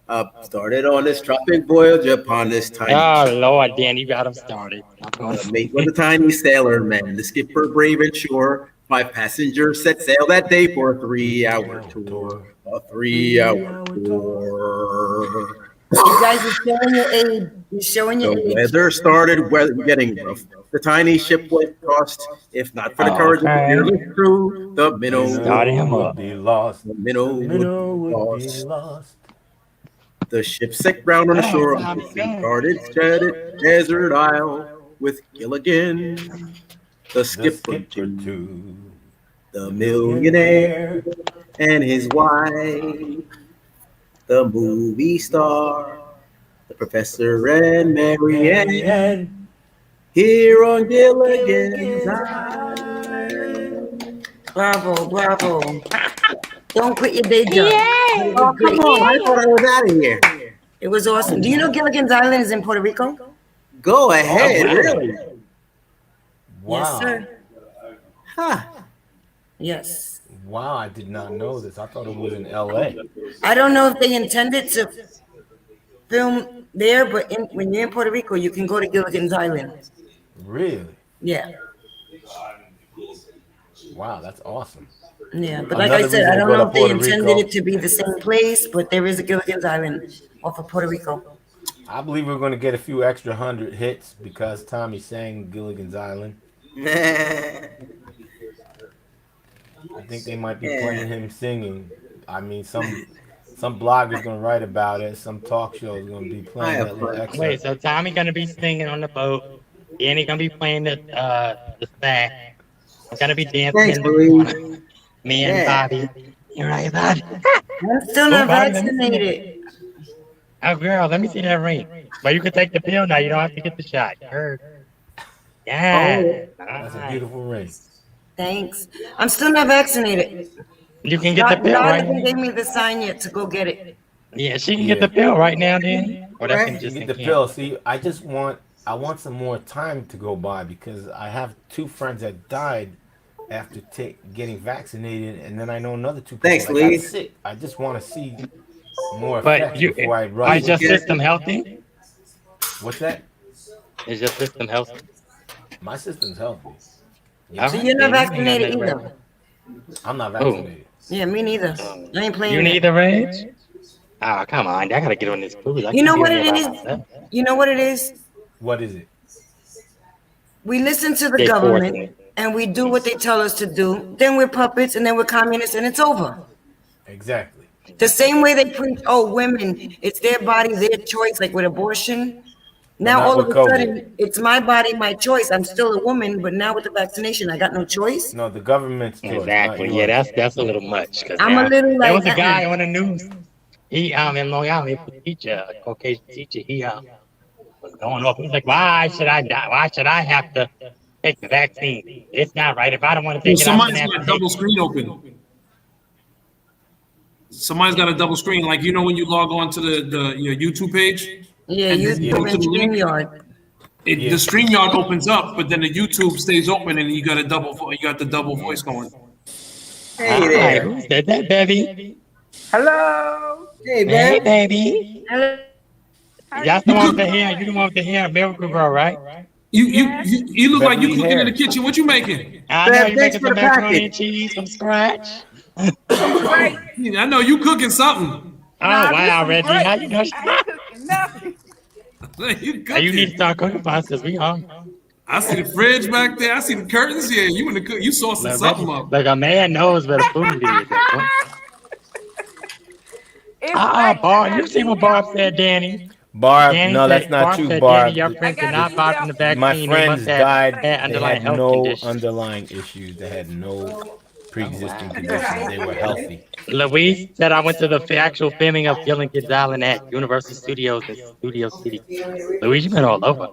Up started on this tropic voyage upon this tiny Oh, Lord, Dan, you got him started. mate was a tiny sailor man. The skipper brave and sure. 5 passengers set sail that day for a 3-hour tour. A 3-hour tour. You guys are showing your age. You're showing your The age. weather started getting rough. The tiny ship was tossed. If not for the courage of the Okay. fearless crew, the minnow Started him would up. be lost. The minnow Minnow would would be be lost. lost. The ship sank ground on the shore of Tommy, this go. guarded, shaded desert isle with Gilligan, the The skipper, skipper too, too. the millionaire and his wife, the movie star, the professor and Marianne, Marianne. here on Gilligan's Island. Bravo, bravo. Don't quit your day job. Oh, come on. I thought I was out of here. It was awesome. Do you know Gilligan's Island is in Puerto Rico? Go ahead, wow. really. Wow. Yes, sir. Huh. Yes. Wow, I did not know this. I thought it was in LA. I don't know if they intended to film there, but when you're in Puerto Rico, you can go to Gilligan's Island. Really? Yeah. Wow, that's awesome. Yeah, but like I Another said, reason I to don't go know to if they Puerto intended Rico. it to be the same place, but there is a Gilligan's Island off of Puerto Rico. I believe we're going to get a few extra 100 hits because Tommy sang Gilligan's Island. yeah. I think they might be playing him singing. I mean, some blogger's going to write about it. Some talk show is going to be I playing have that little fun. Wait, excerpt. so Tommy gonna be singing on the boat. Danny gonna be playing the sax. I'm gonna be dancing Thanks, in the Louise. corner. Me and Yeah. Bobby. You're right, Bobby. I'm still Oh, not Bobby, let me see that. vaccinated. Oh, girl, let me see that ring. But you can take the pill now. You don't have to get the shot. Heard. Yeah. Oh, That's a Nice. beautiful ring. Thanks. I'm still not vaccinated. You can get the pill God right hasn't now. gave me the sign yet to go get it. Yeah, she can get Yeah. the pill right now, Danny. Or that's right. in You just get in the camp. pill. See, I want some more time to go by because I have 2 friends that died after getting vaccinated, and then I know another 2 people Thanks, that got Louise. sick. I just want to see more But effects you before I rush. is your Yes. system healthy? What's that? Is your system healthy? My system's healthy. All So right, you're not then you ain't got vaccinated nothing right. either. I'm not Oh, vaccinated. Yeah, me neither. I ain't playing you that. need the rage? Oh, come on. I gotta get on this cruise. I You know can't be what on it here by is? myself. You know what it is? What is it? We listen to the They forcing government it. and we do what they tell us to do. Then we're puppets and then we're communists and it's over. Exactly. The same way they preach, oh, women, it's their body, their choice, like with abortion. Now not all of with a COVID. sudden, it's my body, my choice. I'm still a woman, but now with the vaccination, I got no choice. No, the government's choice, not Exactly. Yeah, yours. that's a little much. Cause I'm a little there like, was a guy on the news. He in Long Island, he was a teacher, a Caucasian teacher. He was going off. He was like, "Why should I die? Why should I have to take the vaccine? It's not right. If I don't want to Well, take it, I shouldn't somebody's have got to a take double it." screen open. Somebody's got a double screen. Like, you know, when you log on to your YouTube page yeah, and then you YouTube go to and the link, StreamYard. Yeah. the StreamYard opens up, but then the YouTube stays open, and you got the double voice going. Hey All right, there. who said that, baby? Hello. Hey, Hey, babe. baby. Hello. How That's you the one with the doing? hair. You the one with the hair, Miracle Girl, right? Yes. You look like you Beverly cooking in the Harris. kitchen. What you making? I know Babe, you're thanks making for some the macaroni and package. cheese from scratch. Some great. I know you cooking something. Oh, Nah, this wow, some Reggie. great. How you know? I ain't cooking nothing. You You need to cooking. start cooking for us because we hungry. I see the fridge back there. I see the curtains. Yeah, you in the cook. You saucing Look, something Reggie, up. like a man knows where the food is. It's late. I Barb, gotta you see eat what Barb healthy. said, Danny? Barb, Danny no, that's said, not Barb true, said, Danny, Barb. your I friends are gotta not eat bothered from the healthy. My vaccine. They must friends have died. They underlying had health no conditions. underlying issues. They had no pre-existing wow. conditions. They were healthy. Louise said I went to the actual filming of Gilligan's Island at Universal Studios in Studio City. Louise, you've been all over.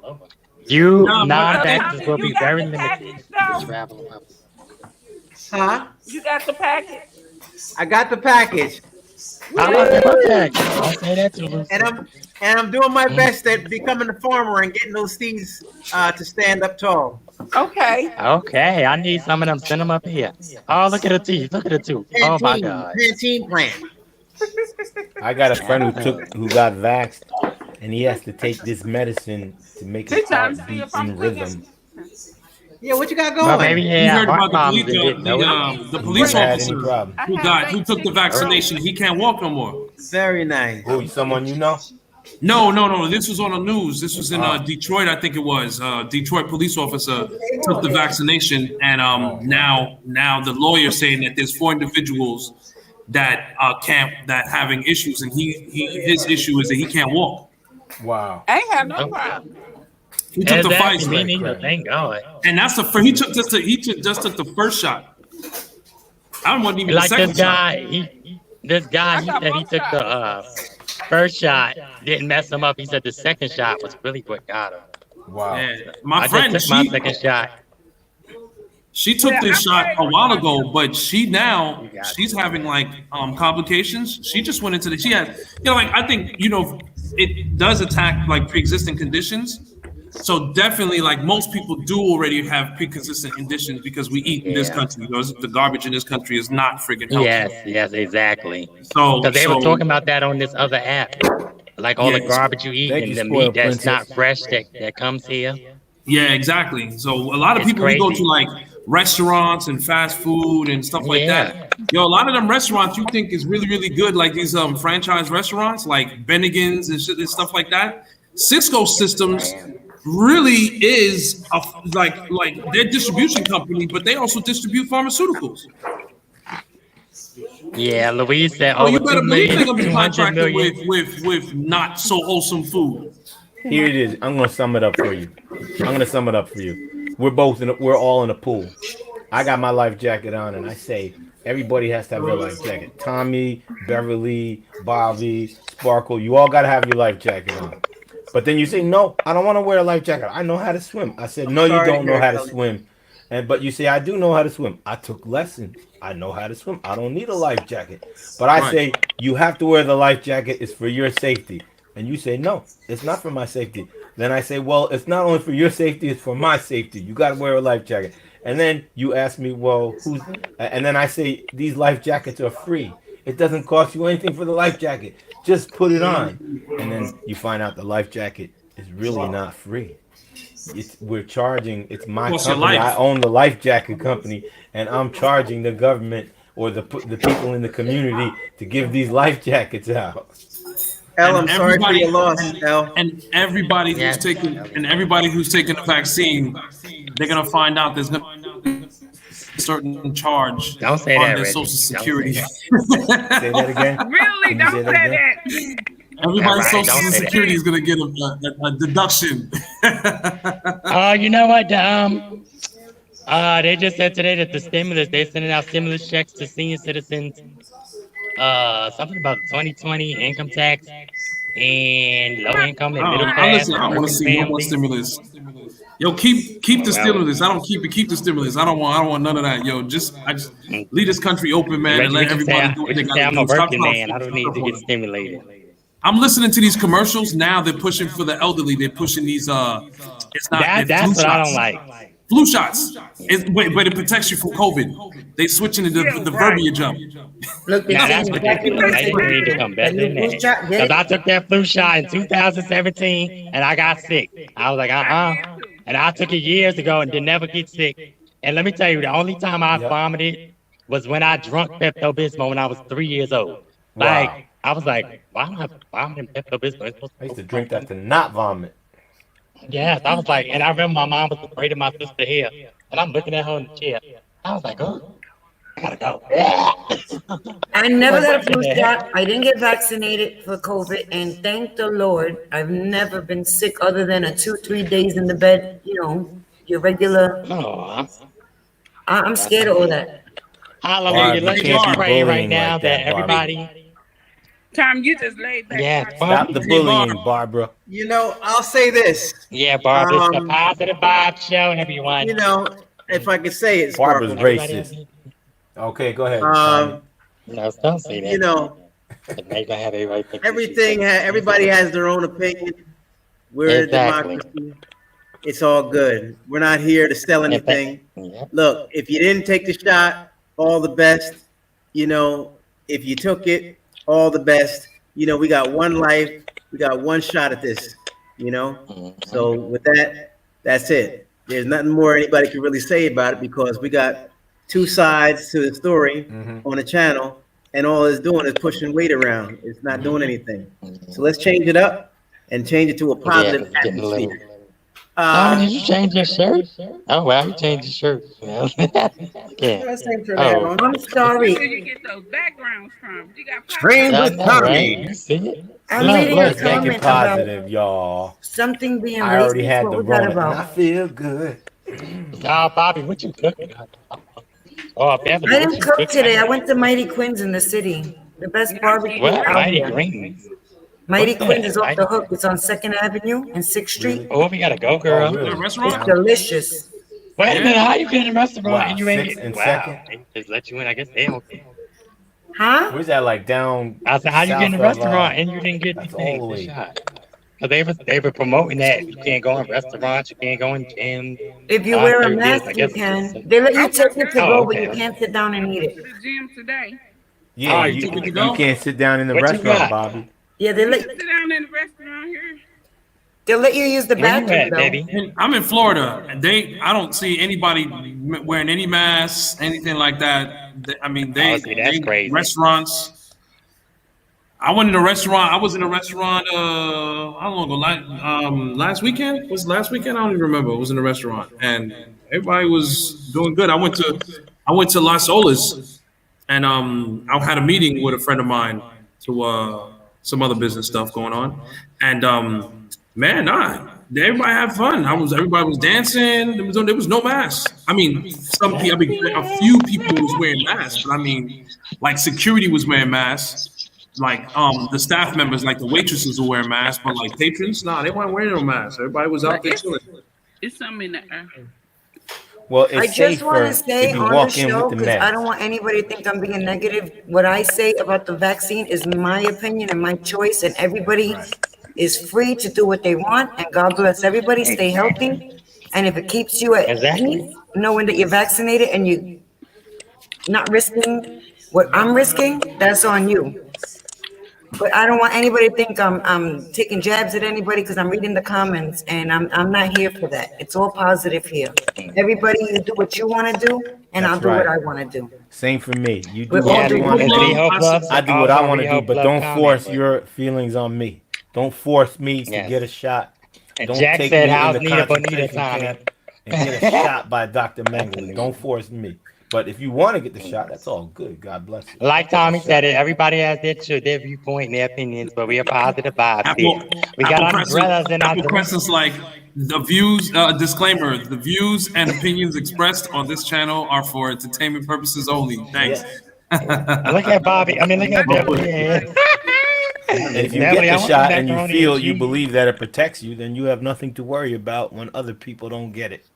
You No, but I think non-vaxxers Tommy, will you be got very the limited package to though? travel in public. Huh? You got the package? I got the package, How about that book tag? Don't say that too loose. and I'm doing my best at becoming a farmer and getting those seeds to stand up tall. Okay. Okay, I need some of them. Send them up here. Oh, look at the teeth. Look at the tooth. Oh my God. Pantene plant. I got a friend Oh. who got vaxxed, and he has to take this medicine to make his Sit down heart and see beat if I'm in rhythm. cooking. Yeah, what you got Well, maybe going? he you had heard heart about the problems police, and didn't know it. the He police never had any officer problem. I have who took the baked vaccination. He can't walk no more. Very nice. Who? Someone you know? No. This was on the news. This was in Oh. Detroit, I think it was. Detroit police officer took the vaccination, and now the lawyer saying that there's 4 individuals that that having issues, and his issue is that he can't walk. Wow. I ain't have no Oh. problem. He took the Exactly, me Pfizer, neither. Thank God. and that's just took the first shot. I wasn't even the Like second this shot. guy, he got said he both took the shots. first shot, didn't mess him up. He said the second shot was really what got him. Wow. Yeah. My I friend, just took my second shot. she took Yeah, this shot I'm a while ready. ago, but she's You having like complications. She just went into she had like I think it does attack like pre-existing conditions. So definitely like most people do already have pre-existing conditions because we eat in this Yeah. country. The garbage in this country is not friggin' healthy. Yes, exactly. So Because they were talking about that on this other app. Like all the Yes. garbage you eat Thank and you, the spoiled meat that's princess. not fresh that comes here. Yeah, exactly. So a lot of It's people we go crazy. to like restaurants and fast food and stuff like that. Yo, a lot of them restaurants you think is really, really good, like these franchise restaurants, like Bennigan's and shit and stuff like that. Cisco Systems really is like their distribution company, but they also distribute pharmaceuticals. Yeah, Louise said So over you better 2 believe they're million, gonna be 200 contracting million. with not so wholesome food. Here it is. I'm gonna sum it up for you. We're all in a pool. I got my life jacket on, and I say everybody has to have their life jacket. Tommy, Beverly, Bobby, Sparkle, you all gotta have your life jacket on. But then you say, no, I don't want to wear a life jacket. I know how to swim. I said, no, you don't know how to swim. But you say, I do know how to swim. I took lessons. I know how to swim. I don't need a life jacket. But I say, you have to wear the life jacket. It's for your safety. And you say, no, it's not for my safety. Then I say, well, it's not only for your safety, it's for my safety. You got to wear a life jacket. And then you ask me, well, who's... And then I say, these life jackets are free. It doesn't cost you anything for the life jacket. Just put it on. And then you find out the life jacket is really not free. We're charging. It's my company. I own the life jacket company, and I'm charging the government or the people in the community to give these life jackets out. El, I'm sorry for your loss, El. And everybody who's taking the vaccine, they're gonna find out there's gonna be a certain charge Don't say on that, their Reggie. Social Security. Say that again. Really? Don't say that. Everybody's Right, Social Security is gonna get a deduction. You know what? They just said today that the stimulus, they're sending out stimulus checks to senior citizens. Something about 2020 income tax and low income and middle class. I want to see no more stimulus. Yo, keep the stimulus. I don't keep the stimulus. I don't want none of that. Yo, just leave this country open, man, and let everybody do what they gotta I'm a do. Stop working man. I don't need to talking. get stimulated. I'm listening to these commercials now. They're pushing for the elderly. They're pushing these. It's not. That's flu what I shots. don't like. Flu shots. But it protects you from COVID. They switching the verbiage up. Look, Now that's ridiculous. They need to come better than that. Because I took that flu shot in 2017 and I got sick. I was like, And I took it years ago and did never get sick. And let me tell you, the only time I vomited was when I drunk Pepto-Bismol when I was 3 years old. Like, I was like, why am I vomiting Pepto-Bismol? I used to drink that to not vomit. Yes, I was like, and I remember my mom was afraid of my sister here. And I'm looking at her in the chair. I was like, oh, I gotta go. I never got a flu shot. I didn't get vaccinated for COVID, and thank the Lord, I've never been sick other than a 2-3 days in the bed. You know, your regular. I'm scared of all that. Hallelujah. Let's just pray right now that everybody. Tom, you just laid back. Yeah, Stop the bullying, Barbara. You know, I'll say this. Yeah, Barbara, it's the Positive Vibe Show, everyone. You know, if I could say it, Barbara's Sparkle. racist. Okay, go ahead. No, don't say that. You know, everybody has their own opinion. We're a democracy. It's all good. We're not here to sell anything. Look, if you didn't take the shot, all the best. You know, if you took it, all the best. You know, we got one life. We got one shot at this, you know? So with that, that's it. There's nothing more anybody can really say about it because we got two sides to the story on the channel, and all it's doing is pushing weight around. It's not doing anything. So let's change it up and change it to a positive atmosphere. Did you change your shirt? Oh, wow, you changed your shirt. I'm sorry. Where you get those backgrounds from? You got Train with Tommy. You see it? I'm reading a Make comment it positive, about y'all. something being I already racist. had What the was that Rona, and I about? feel good. Oh, Bobby, what you cooking? Oh, Beverly, I didn't cook today. I went to Mighty Quinn's in the city. The best barbecue What? out Mighty here. Greens. Mighty What's that? Quinn's is off the hook. It's on 2nd Avenue and 6th Street. Oh, we gotta go, girl. Oh, really? The restaurant? It's delicious. Wait a minute, how you get in a restaurant Wow, and you ain't 6th and wow. 2nd? They just let you in, I guess they don't care. Huh? Where's that, like, down? I said, how you get in a south of, restaurant and you didn't get that's anything? all the The way. shot. Cause they were promoting that you can't go in restaurants, you can't go in gyms. If you wear a I mask, you guess can. They let you take it to Oh, go, but okay. you can't sit down and eat to it. the gym today. Yeah, Oh, you, you took it to you go? can't sit down in the What you restaurant, got? Bobby. Yeah, they let. Sit down in the restaurant here. They'll let you use the Where you bathroom at, though. baby? And I'm in Florida, and I don't see anybody wearing any masks, anything like that. I mean, Oh, see, that's crazy. restaurants. I went in a restaurant. I was in a restaurant. How long ago? Last weekend? Was it last weekend? I don't even remember. I was in a restaurant, and everybody was doing good. I went to Las Olas, and I had a meeting with a friend of mine to some other business stuff going on, and man, everybody had fun. Everybody was dancing. There was no masks. I mean, a few people was wearing masks, but I mean, like security was wearing masks. Like the staff members, like the waitresses were wearing masks, but like patrons, nah, they weren't wearing no masks. Everybody was out But there chilling. it's something in the air. Well, I it's just want safer to say if you on the walk in show, with the because I don't mask. want anybody to think I'm being negative. What I say about the vaccine is my opinion and my choice, and everybody is free to do what they want. And God bless everybody. Stay healthy. And if it keeps you at Exactly. peace, knowing that you're vaccinated and you're not risking what I'm risking, that's on you. But I don't want anybody to think I'm taking jabs at anybody because I'm reading the comments, and I'm not here for that. It's all positive here. Everybody, you do what you want to do, and I'll That's do what right. I want to do. Same for me. You do We're all what you doing want to good. Love, Rehope do. loves. I do what I want to do, Rehope but love don't force comment. your feelings on me. Don't force me to Yes. get a shot. And Don't Jack take said, me in "How's the Nita Bonita, concentration Tommy?" camp and get a shot by Dr. Mengele. Don't force me. But if you want to get the shot, that's all good. God bless you. Like Tommy said, it. Everybody has their viewpoint and their opinions, but we are positive vibes here. We got umbrellas in our Apple Crescent's like the views. Disclaimer: the views and opinions expressed on this channel are for entertainment purposes only. Thanks. Look at Bobby. I mean, look at Beverly. And if you Beverly, get I the want shot some and you macaroni feel and you cheese. believe that it protects you, then you have nothing to worry about when other people don't get it.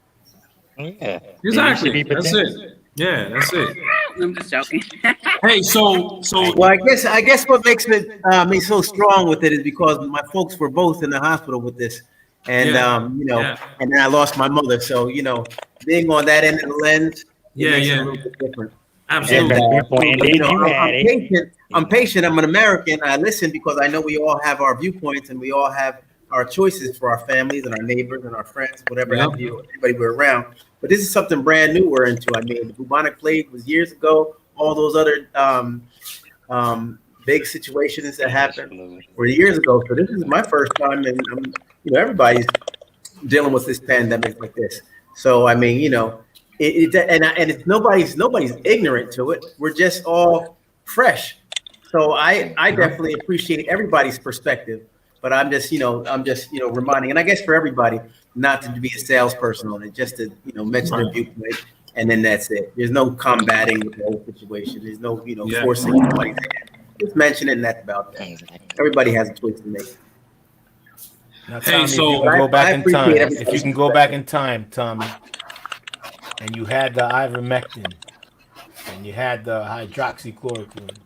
Yeah, Exactly. You should be That's protected. it. Yeah, that's it. I'm just joking. Hey, so Well, I guess what makes me so strong with it is because my folks were both in the hospital with this, and Yeah. and then I lost my mother. So being on that end of the lens, it Yeah, makes it yeah. a little bit different. Absolutely. And Viewpoint. And then you I'm, had I'm it. patient. I'm patient. I'm an American. I listen because I know we all have our viewpoints and we all have our choices for our families and our neighbors and our friends, whatever Yep. have you, anybody we're around. But this is something brand new we're into. I mean, the bubonic plague was years ago. All those other big situations that happened Absolutely. were years ago. So this is my first time, and everybody's dealing with this pandemic like this. So I mean, and it's nobody's ignorant to it. We're just all fresh. So I definitely appreciate everybody's perspective, but I'm just reminding, and I guess for everybody, not to be a salesperson on it, just to mention their viewpoint, and then that's it. There's no combating with the whole situation. There's no Yeah. forcing anybody's hand. Just mention it, and that's about that. Everybody has a choice to make. Now, Hey, Tommy, so- if you can go I back in appreciate time, if everybody's you can go back in time, Tommy, and you had the ivermectin and you had the hydroxychloroquine,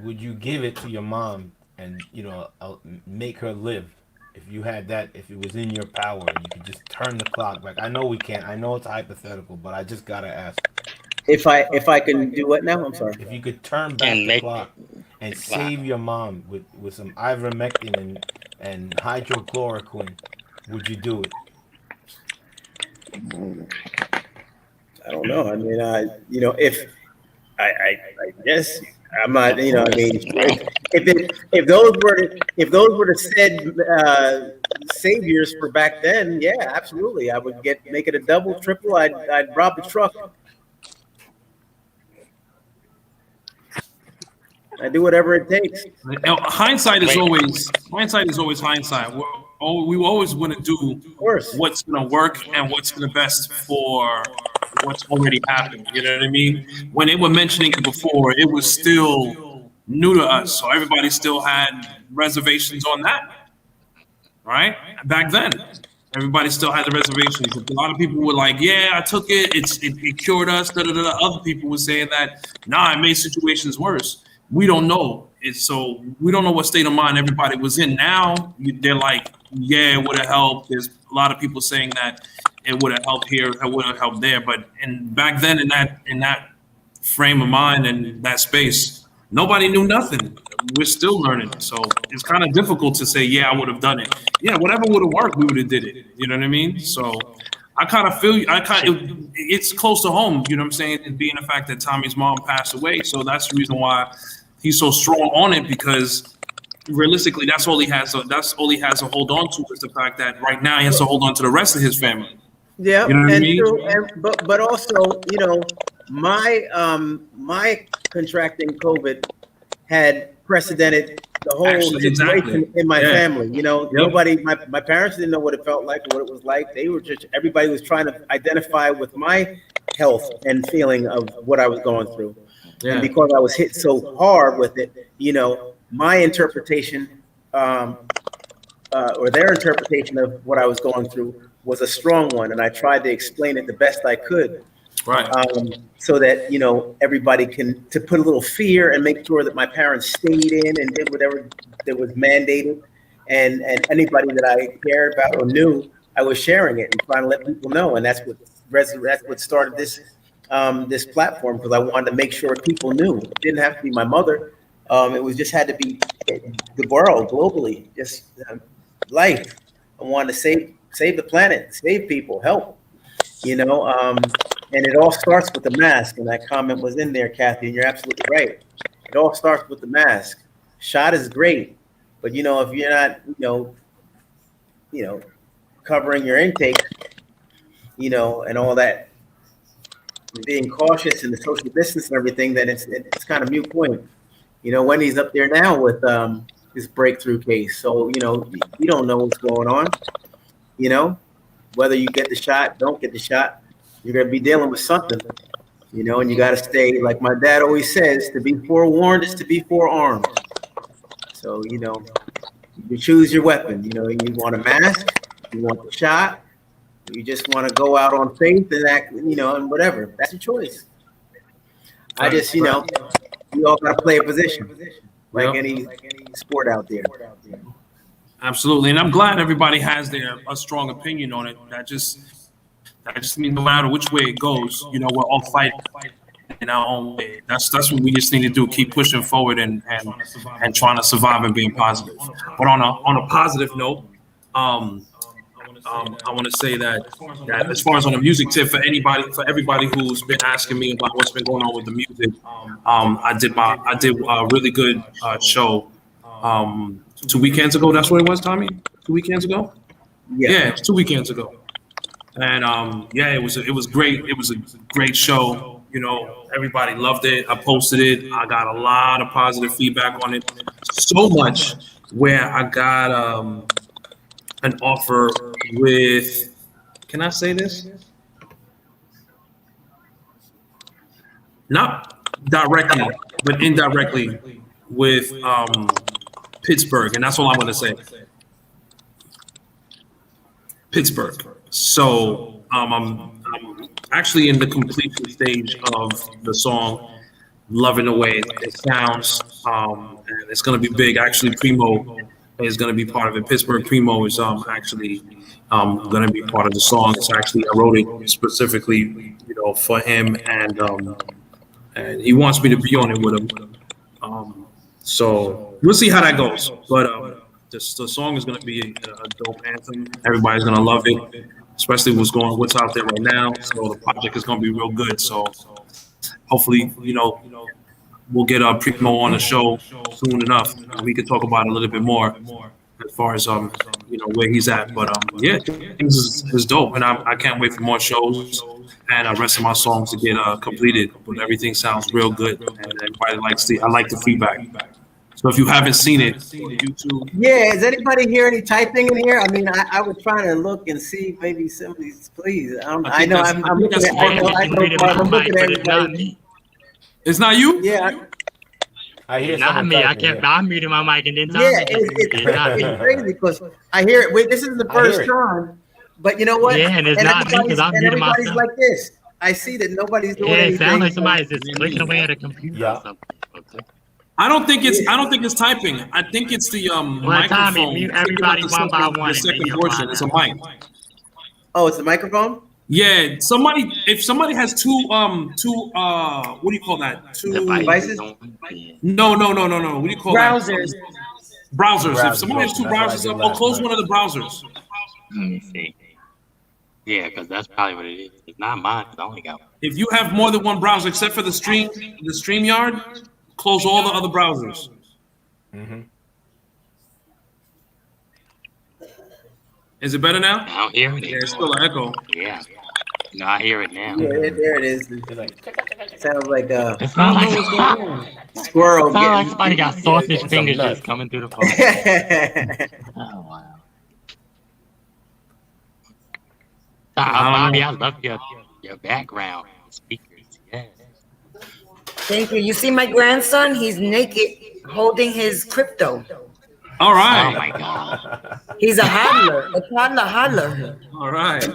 would you give it to your mom and make her live? If you had that, if it was in your power, and you could just turn the clock back. I know we can't. I know it's hypothetical, but I just gotta ask. If I can do what now? I'm sorry. If you could turn back And the make clock and the clock. save your mom with some ivermectin and hydrochloroquine, would you do it? I don't know. I mean, if I guess I'm not, I mean, if those were the said saviors for back then, yeah, absolutely, I would make it a double, triple. I'd rob the truck. I do whatever it takes. Hindsight is always hindsight. We always want to do Of course. what's going to work and what's going to best for what's already happened. You know what I mean? When they were mentioning it before, it was still new to us, so everybody still had reservations on that, right? Back then, everybody still had the reservations. A lot of people were like, "Yeah, I took it. It cured us." Da, da, da, da. Other people were saying that, "Nah, it made situations worse." We don't know. So we don't know what state of mind everybody was in. Now they're like, "Yeah, it would have helped." There's a lot of people saying that it would have helped here, it would have helped there. But back then, in that frame of mind and that space, nobody knew nothing. We're still learning, so it's kind of difficult to say, yeah, I would have done it. Yeah, whatever would have worked, we would have did it. You know what I mean? So I kind of feel it's close to home. You know what I'm saying? And being the fact that Tommy's mom passed away, so that's the reason why he's so strong on it, because realistically, that's all he has. That's all he has to hold on to is the fact that right now he has to hold on to the rest of his family. Yeah, you know what I and mean? true, but also, my contracting COVID had precedented the whole situation in my family. Nobody, my parents didn't know what it felt like or what it was like. They were everybody was trying to identify with my health and feeling of what I was going through. Yeah. And because I was hit so hard with it, my interpretation, or their interpretation of what I was going through was a strong one. And I tried to explain it the best I could. Right. So that, everybody to put a little fear and make sure that my parents stayed in and did whatever that was mandated. And anybody that I cared about or knew, I was sharing it and trying to let people know. And that's what started this platform, because I wanted to make sure people knew. It didn't have to be my mother. It was just had to be the world globally, just life. I wanted to save the planet, save people, help, and it all starts with the mask. And that comment was in there, Kathy, and you're absolutely right. It all starts with the mask. Shot is great, but if you're not, covering your intake, and all that, being cautious and the social distance and everything, then it's kind of moot point. Wendy's up there now with this breakthrough case, so you don't know what's going on. Whether you get the shot, don't get the shot, you're gonna be dealing with something. And you got to stay, like my dad always says, to be forewarned is to be forearmed. So you choose your weapon. You want a mask, you want the shot, you just want to go out on faith and act, and whatever. That's your choice. I just, we all got to play a position, like any sport out there. Absolutely, and I'm glad everybody has a strong opinion on it. That just means no matter which way it goes, we're all fighting in our own way. That's what we just need to do: keep pushing forward and trying to survive and being positive. But on a positive note, I want to say that as far as on a music tip for everybody who's been asking me about what's been going on with the music, I did a really good show 2 weekends ago. That's what it was, Tommy. 2 weekends ago. Yeah, it was 2 weekends ago. And it was great. It was a great show. Everybody loved it. I posted it. I got a lot of positive feedback on it. So much where I got an offer with, can I say this? Not directly, but indirectly with Pittsburgh, and that's all I'm going to say. Pittsburgh. So I'm actually in the completion stage of the song, loving the way it sounds, and it's going to be big. Actually, Primo is going to be part of it. Pittsburgh Primo is actually going to be part of the song. It's actually, I wrote it specifically, for him, and he wants me to be on it with him. So we'll see how that goes. But the song is going to be a dope anthem. Everybody's going to love it, especially what's out there right now. So the project is going to be real good. So hopefully, we'll get Primo on the show soon enough, and we can talk about it a little bit more as far as where he's at. But things is dope, and I can't wait for more shows and the rest of my songs to get completed. But everything sounds real good, and everybody I like the feedback. So if you haven't seen it, go to YouTube. Yeah, is anybody hear any typing in here? I mean, I was trying to look and see maybe somebody's. Please, I know I'm looking at. I'm looking at everybody. It's not you? Yeah. I hear not me. I kept. I muted my mic and then. Yeah, it's crazy because I hear it. Wait, this is the first time, but you know what? Yeah, and it's not me because I'm muting myself. Everybody's like this. I see that nobody's doing anything. Yeah, it sounds like somebody's just clicking away at a computer or something. Okay. I don't think it's typing. I think it's the microphone. Tommy, mute everybody one by one. The second portion. It's a mic. Oh, it's the microphone? Yeah, if somebody has two what do you call that? Two Devices? No. What do you call Browsers. that? Browsers. If Browser's somebody has open. two That's what I browsers did up, or last close night. one of the browsers. Let me see. Yeah, because that's probably what it is. It's not mine. 'Cause I only got one. If you have more than one browser, except for the StreamYard, close all the other browsers. Mm-hmm. Is it better now? I don't hear it. Yeah, it's still an echo. Yeah. No, I hear it now. Yeah, there it is. Sounds like a It sounds like squirrel. Sounds like Getting... somebody got sausage getting some fingers nuts. just coming through the phone. Oh wow. Bobby, I love your background speakers. Yes. Thank you. You see my grandson? He's naked holding his crypto. All right. Oh my god. He's a hodler, a toddler hodler. All right.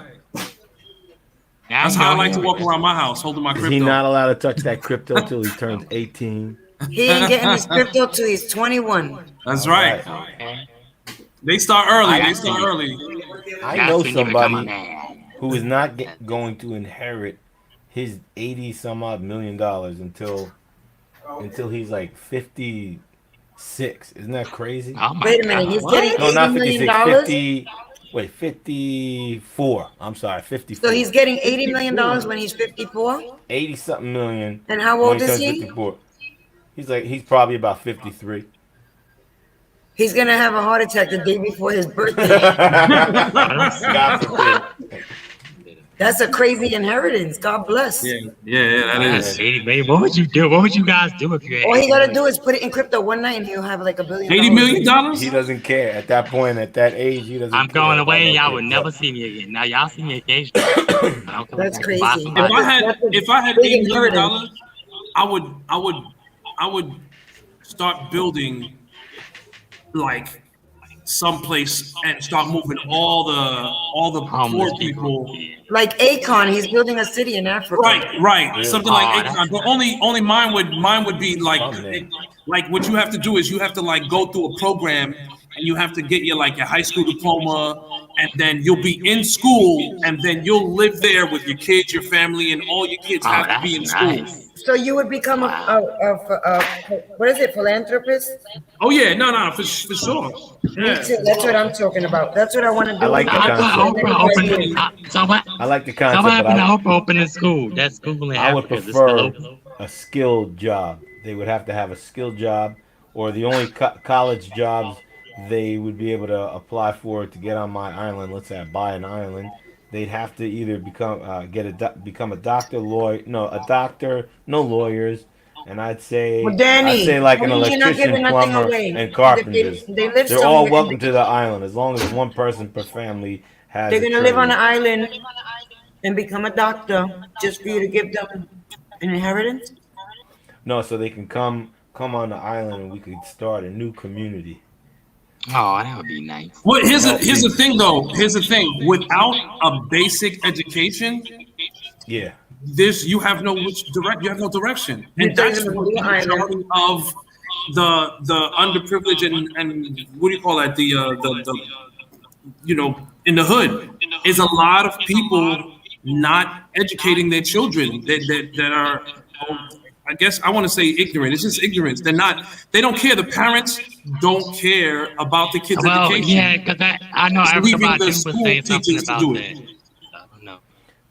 Now That's you how I know like to him. walk around my house, holding my Is crypto. he not allowed to touch that crypto till he turns 18? He ain't getting his crypto till he's 21. That's right. Okay. They start early. I They start see. early. I That's know when you become a somebody man. who is not going to inherit his 80 some odd $1 million until he's like 56. Isn't that crazy? Oh my Wait a minute, he's God. getting No, not $80 56. million. 50. Wait, 54. I'm sorry, 54. So he's getting $80 million when he's 54. 80 something million. And how when old is turns he? 54. He's probably about 53. He's gonna have a heart attack the day before his birthday. God forbid. That's a crazy inheritance. God bless. Yeah, that is. Baby, what would you do? What would you guys do if you had All he 80 gotta million? do is put it in crypto one night and he'll have like $1 billion. $80 million? He doesn't care. At that point, at that age, he doesn't I'm care going about away. no Y'all would crypto. never see me again. Now y'all see me occasionally. I don't care That's what crazy. buy If somebody. I had Big $80 million, inheritance. I would start building like someplace and start moving all the Homeless poor people. Like Akon, he's building a city in Africa. Right. Really? Something Oh, like that's Akon. But only mine would be like what you have to do is you have to like go through a program and you have to get your high school diploma, and then you'll be in school, and then you'll live there with your kids, your family, and all your kids Oh, have to be in that's school. nice. So you would become a what is it, philanthropist? Oh yeah, no, for sure. Me Yeah. too. That's what I'm talking about. That's what I want to do. I like the I thought concept. Oprah opened. So what? I like the So concept, what but happened to I Oprah opening school? That school in would Africa is it still prefer open? a skilled job. They would have to have a skilled job, or the only college jobs they would be able to apply for to get on my island. Let's say I buy an island, they'd have to either become a doctor, lawyer. No, a doctor, no lawyers, and I'd say Well, Danny, I'd say like an you're not electrician, giving nothing plumber, away. and carpenters. They live They're all somewhere. welcome to the island as long as one person per family has. They're a gonna live on trade. an island and become a doctor just for you to give them an inheritance. No, so they can come on the island and we could start a new community. Oh, that would be nice. Well, here's the thing though. Here's the thing. Without a basic education, Yeah. you have no direction, and You're that's talking what the about the island. majority of the underprivileged and what do you call that, the in the hood is a lot of people not educating their children that are, I guess I want to say ignorant. It's just ignorance. They don't care. The parents don't care about the kids' Well, education. yeah, because I know It's leaving everybody the was school saying something teachers to about do that. it. I don't know.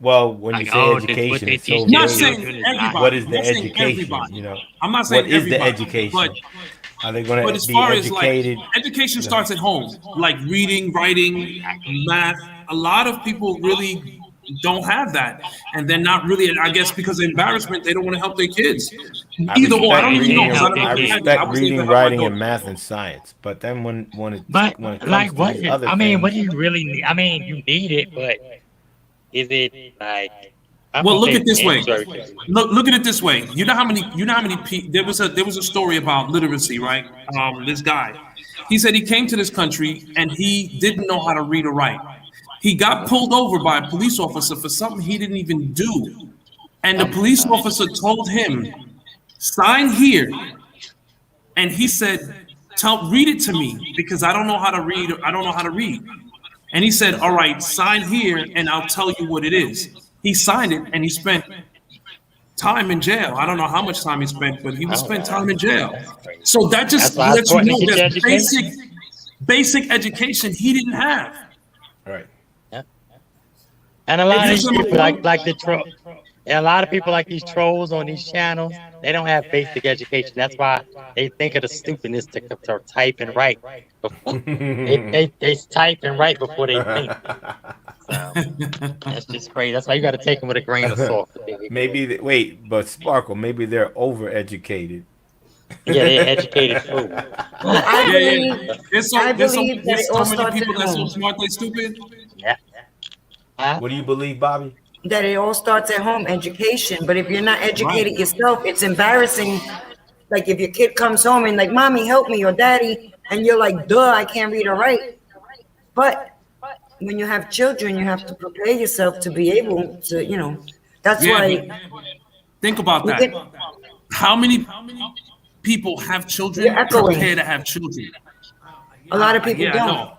Well, when you Like, say oh, what education, they it's so teach I'm not vague. saying children is not- everybody. What is I'm the not saying education? everybody. You know, I'm not saying what is the everybody, education? But Are they going But to as be far as educated? education starts at home, like reading, writing, math. A lot of people really don't have that, and they're not really. I guess because of embarrassment, they don't want to help their kids. Either or, I don't even know. 'Cause reading- I I respect was able reading, to help my writing, daughter. and math and science, but then when it But when it comes like, to what? these other I mean, what do things, you really need? I mean, you need it, but is it like? I'm Well, gonna look say at this way. it's- Look at it this way. You know how many people? There was a story about literacy, right? This guy, he said he came to this country and he didn't know how to read or write. He got pulled over by a police officer for something he didn't even do, and the police officer told him, "Sign here," and he said, read it to me because I don't know how to read. I don't know how to read." And he said, all right, sign here and I'll tell you what it is. He signed it and he spent time in jail. I don't know how much time he spent, but he was spent time in jail. So that just lets you know that basic education he didn't have. Right. Yeah. And a lot of these people a lot of people like these trolls on these channels, they don't have basic education. That's why they think of the stupidness to type and write. They type and write before they think. So that's just crazy. That's why you got to take them with a grain of salt. But Sparkle, maybe they're overeducated. Yeah, they're educated fool. There's so many people that's so smart they stupid. Yeah. What do you believe, Bobby? That it all starts at home, education. But if you're not educated yourself, it's embarrassing. Like if your kid comes home and like, mommy, help me, or daddy, and you're like, duh, I can't read or write. But when you have children, you have to prepare yourself to be able to, that's why. Think about that. How many people have children prepare to have children? A lot of people don't.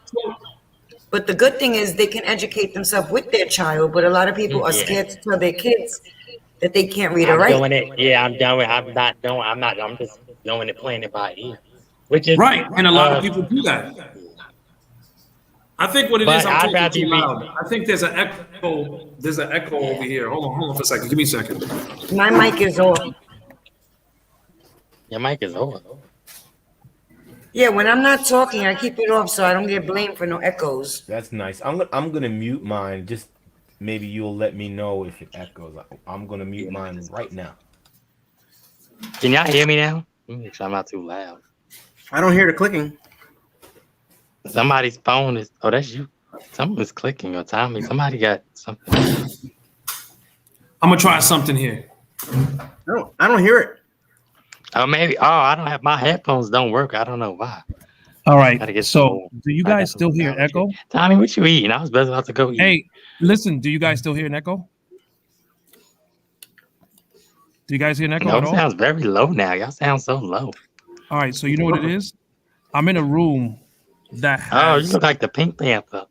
But the good thing is they can educate themselves with their child, but a lot of people are scared to tell their kids that they can't read or write. I'm doing it. Yeah, I'm done with it. I'm just doing it, playing it by ear. Which is right, and a lot of people do that. I think what it is, I'm talking too loud. I think there's an echo. There's an echo over here. Hold on for a second. Give me a second. My mic is off. Your mic is off. Yeah, when I'm not talking, I keep it off so I don't get blamed for no echoes. That's nice. I'm gonna mute mine. Just maybe you'll let me know if it echoes. I'm gonna mute mine right now. Can y'all hear me now? Make sure I'm not too loud. I don't hear the clicking. Somebody's phone is. Oh, that's you. Someone's clicking or Tommy. Somebody got something. I'm gonna try something here. I don't hear it. Oh, maybe. Oh, I don't have my headphones. Don't work. I don't know why. All right. So, do you guys still hear echo? Tommy, what you eating? I was about to go eat. Hey, listen. Do you guys still hear an echo? Do you guys hear an echo? No, at it all? sounds very low now. Y'all sound so low. All right. So you know what it is? I'm in a room that has. Oh, you look like the Pink Panther.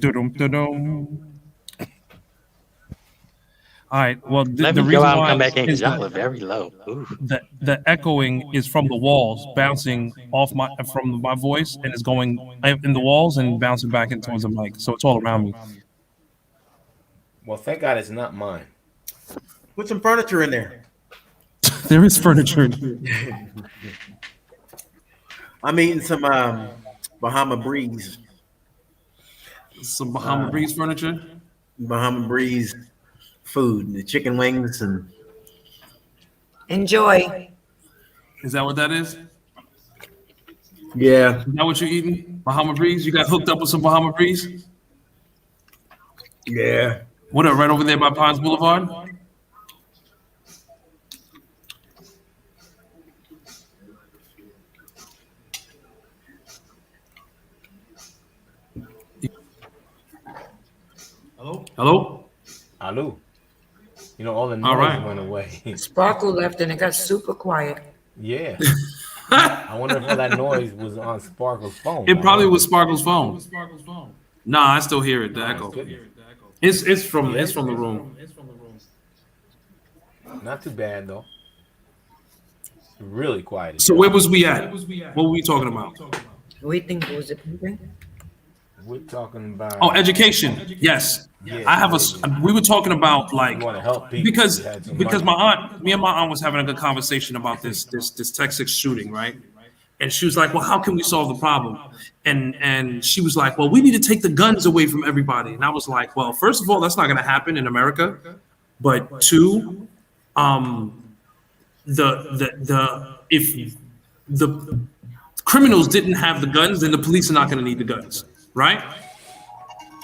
Dum, dum, dum. All right. Well, Let the me reason go out and why come back in because is y'all are very low. the echoing is from the walls, bouncing off from my voice, and it's going in the walls and bouncing back in towards the mic. So it's all around me. Well, thank God it's not mine. Put some furniture in there. There is furniture. I'm eating some Bahama Breeze. Some Bahama Breeze furniture. Bahama Breeze food, the chicken wings and. Enjoy. Is that what that is? Yeah. Is that what you're eating? Bahama Breeze? You got hooked up with some Bahama Breeze? Yeah. What up, right over there by Pines Boulevard? Hello? Hello. You know, all the noise went away. Sparkle left and it got super quiet. Yeah. I wonder if all that noise was on Sparkle's phone. It probably was Sparkle's phone. Nah, I still hear it, the echo. It's from the room. Not too bad though. Really quiet. So where was we at? What were we talking about? We think was it? We're talking about education. Yes. Yeah. I have we were talking about like you want to help people because me and my aunt was having a good conversation about this Texas shooting, right? And she was like, well, how can we solve the problem? And she was like, well, we need to take the guns away from everybody. And I was like, well, first of all, that's not going to happen in America. But two, if the criminals didn't have the guns, then the police are not going to need the guns, right?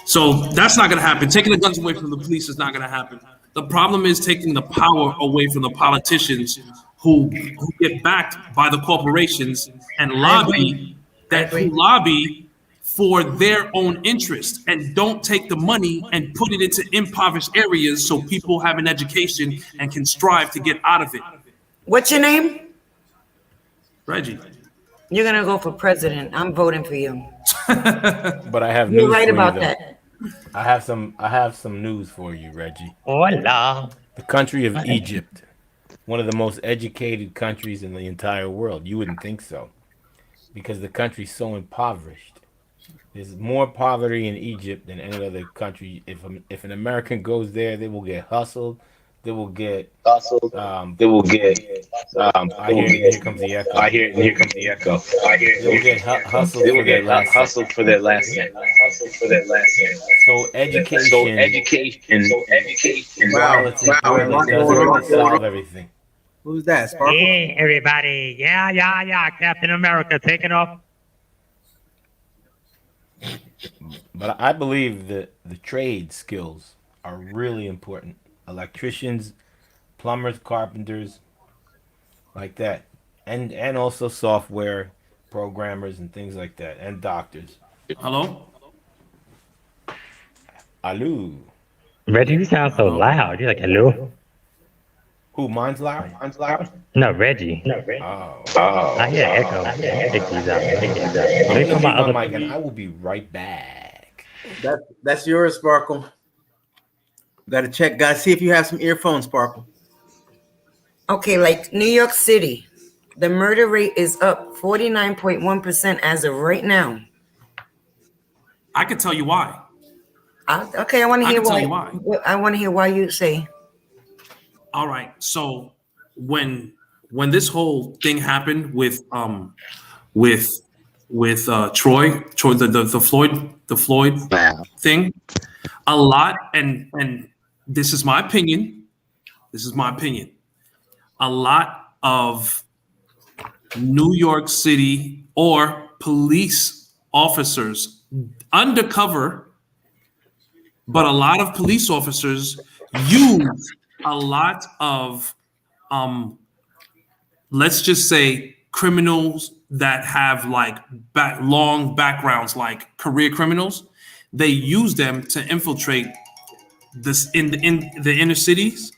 So that's not going to happen. Taking the guns away from the police is not going to happen. The problem is taking the power away from the politicians who get backed by the corporations and lobby for their own interest and don't take the money and put it into impoverished areas so people have an education and can strive to get out of it. What's your name? Reggie. You're gonna go for president. I'm voting for you. But I have You're news right for you about though. that. I have some news for you, Reggie. Hola. The country of Egypt, one of the most educated countries in the entire world. You wouldn't think so, because the country's so impoverished. There's more poverty in Egypt than any other country. If an American goes there, they will get hustled. They will get. Um, I hear here comes the echo. They will get hustled for their last cent. So education, while Wow. it's Wow. A important, lot it going doesn't on. solve everything. Who's that? Sparkle? Hey, everybody. Yeah. Captain America taking off. But I believe that the trade skills are really important. Electricians, plumbers, carpenters, like that, and also software programmers and things like that, and doctors. Hello? Aloo. Reggie, you sound so Hello? loud. You're like, hello? Who? Mine's loud. No, Reggie. Oh. I hear echo. Take these out. I'm Let me gonna put my mute my other. mic and I will be right back. That's yours, Sparkle. Got to check, guys. See if you have some earphones, Sparkle. Okay, like New York City, the murder rate is up 49.1% as of right now. I can tell you why. Okay, I want to I hear can tell why. you why. I want to hear why you say. All right. So when this whole thing happened with Troy, the Floyd thing, a lot, and this is my opinion. A lot of New York City or police officers undercover, but a lot of police officers use a lot of let's just say criminals that have like long backgrounds, like career criminals. They use them to infiltrate this in the inner cities,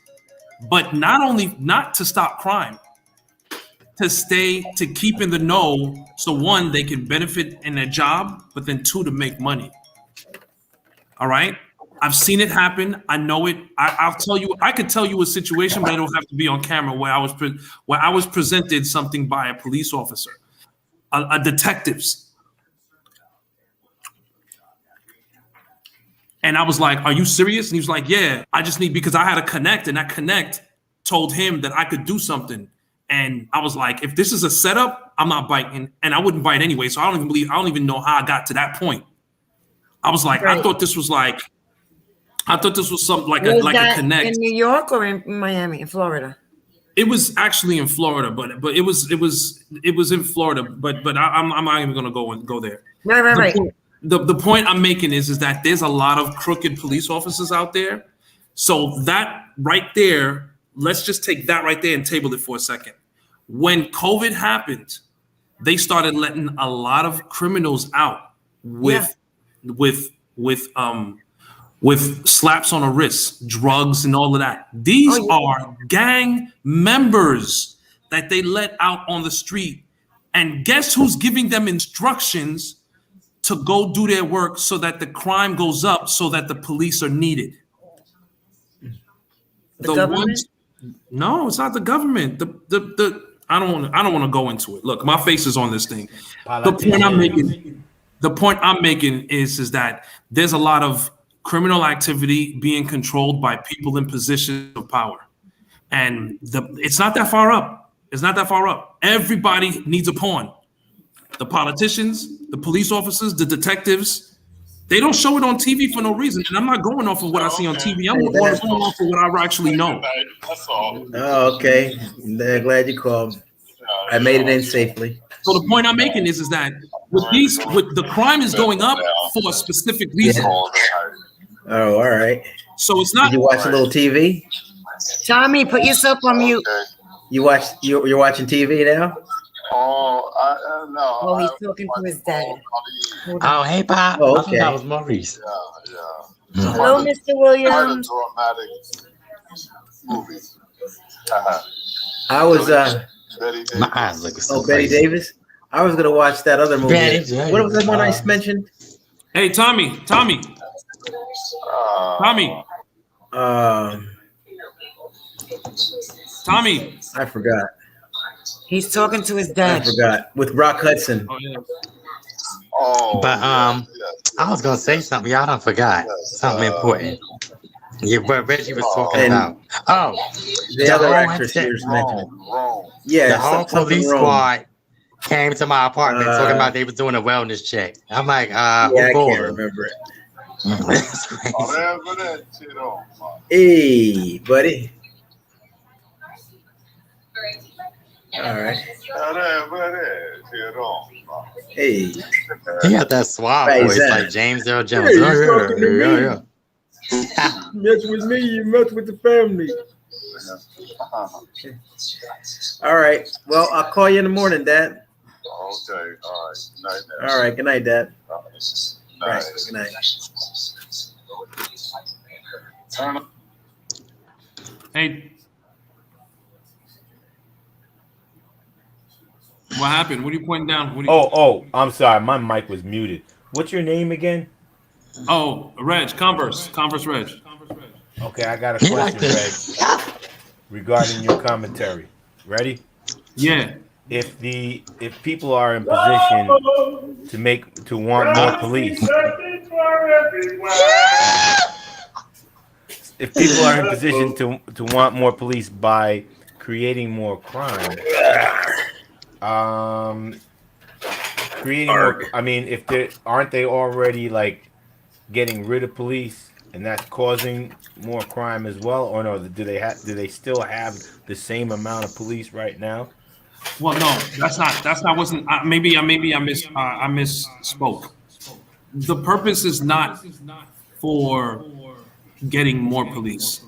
but not to stop crime, to keep in the know. So one, they can benefit in their job, but then two, to make money. All right. I've seen it happen. I know it. I'll tell you. I could tell you a situation, but I don't have to be on camera where I was presented something by a police officer, a detectives, and I was like, "Are you serious?" And he was like, "Yeah, I just need because I had a connect, and that connect told him that I could do something." And I was like, "If this is a setup, I'm not biting, and I wouldn't bite anyway." So I don't even know how I got to that point. I was like, Right. I thought this was something like Was a that connect. in New York or in Miami, in Florida? It was actually in Florida, but it was in Florida. But I'm not even gonna go there. Right. The point I'm making is that there's a lot of crooked police officers out there. So that right there, let's just take that right there and table it for a second. When COVID happened, they started letting a lot of criminals out with slaps on the wrist, drugs, and all of that. These are gang members that they let out on the street. And guess who's giving them instructions to go do their work so that the crime goes up, so that the police are needed? The government? No, it's not the government. I don't want to go into it. Look, my face is on this thing. The point I'm making is that there's a lot of criminal activity being controlled by people in positions of power, and it's not that far up. Everybody needs a pawn. The politicians, the police officers, the detectives. They don't show it on TV for no reason, and I'm not going off of what I see on TV. I'm going off of what I actually know. Oh, okay. Glad you called. I made it in safely. So the point I'm making is that with the crime is going up for a specific reason. Yeah. Oh, all right. So it's not. Did you watch a little TV? Tommy, put yourself on mute. You're watching TV now? No. Oh, he's talking to his dad. Oh, hey, Pop. Oh, I thought okay. that was Maurice. Hello, Mr. Williams. I was My eyes looking so Betty crazy. Davis. I was gonna watch that other movie. What was the one I mentioned? Hey, Tommy. Tommy. I forgot. He's talking to his dad. I forgot. With Rock Hudson. Oh, yeah. But I was gonna say something. Y'all don't forgot something important. Yeah, what Reggie was talking about. Oh, the other actress here mentioned. Yeah, the whole police squad came to my apartment talking about they was doing a wellness check. I'm like, I can't remember it. Hey, buddy. All right. Hey. He got that suave voice like James Earl Jones. Hey, yeah. Mess with me, you mess with the family. All right. Well, I'll call you in the morning, Dad. Okay. All right. Good night, Dad. All right. Good night, Dad. Night. Good night. Hey. What happened? What are you pointing down? I'm sorry. My mic was muted. What's your name again? Oh, Reg, Converse Reg. Okay, I got a question, Reg, regarding your commentary. Ready? Yeah. If people are in position to want more police, if people are in position to want more police by creating more crime, creating more, I mean, if they aren't they already like getting rid of police, and that's causing more crime as well, or no? Do they still have the same amount of police right now? Well, no, that's not. Wasn't. Maybe I misspoke. The purpose is not for getting more police.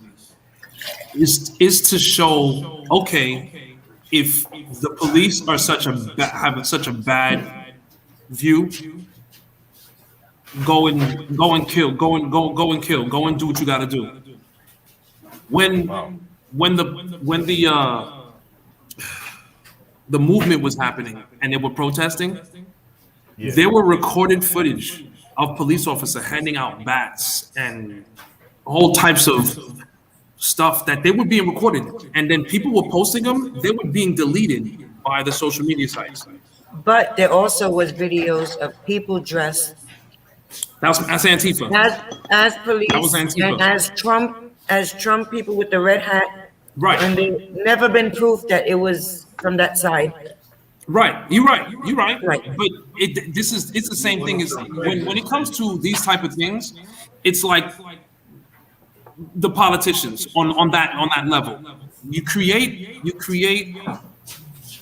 Is to show, okay, if the police are have such a bad view, go and kill, go and kill, go and do what you got to do. When the movement was happening and they were protesting, there were recorded footage of police officers handing out bats and all types of stuff that they were being recorded, and then people were posting them. They were being deleted by the social media sites. But there also was videos of people dressed That's Antifa. As police, That was Antifa. and as Trump people with the red hat. Right. And there's never been proof that it was from that side. Right. You're right. Right. But it's the same thing as when it comes to these type of things, it's like the politicians on that level. You create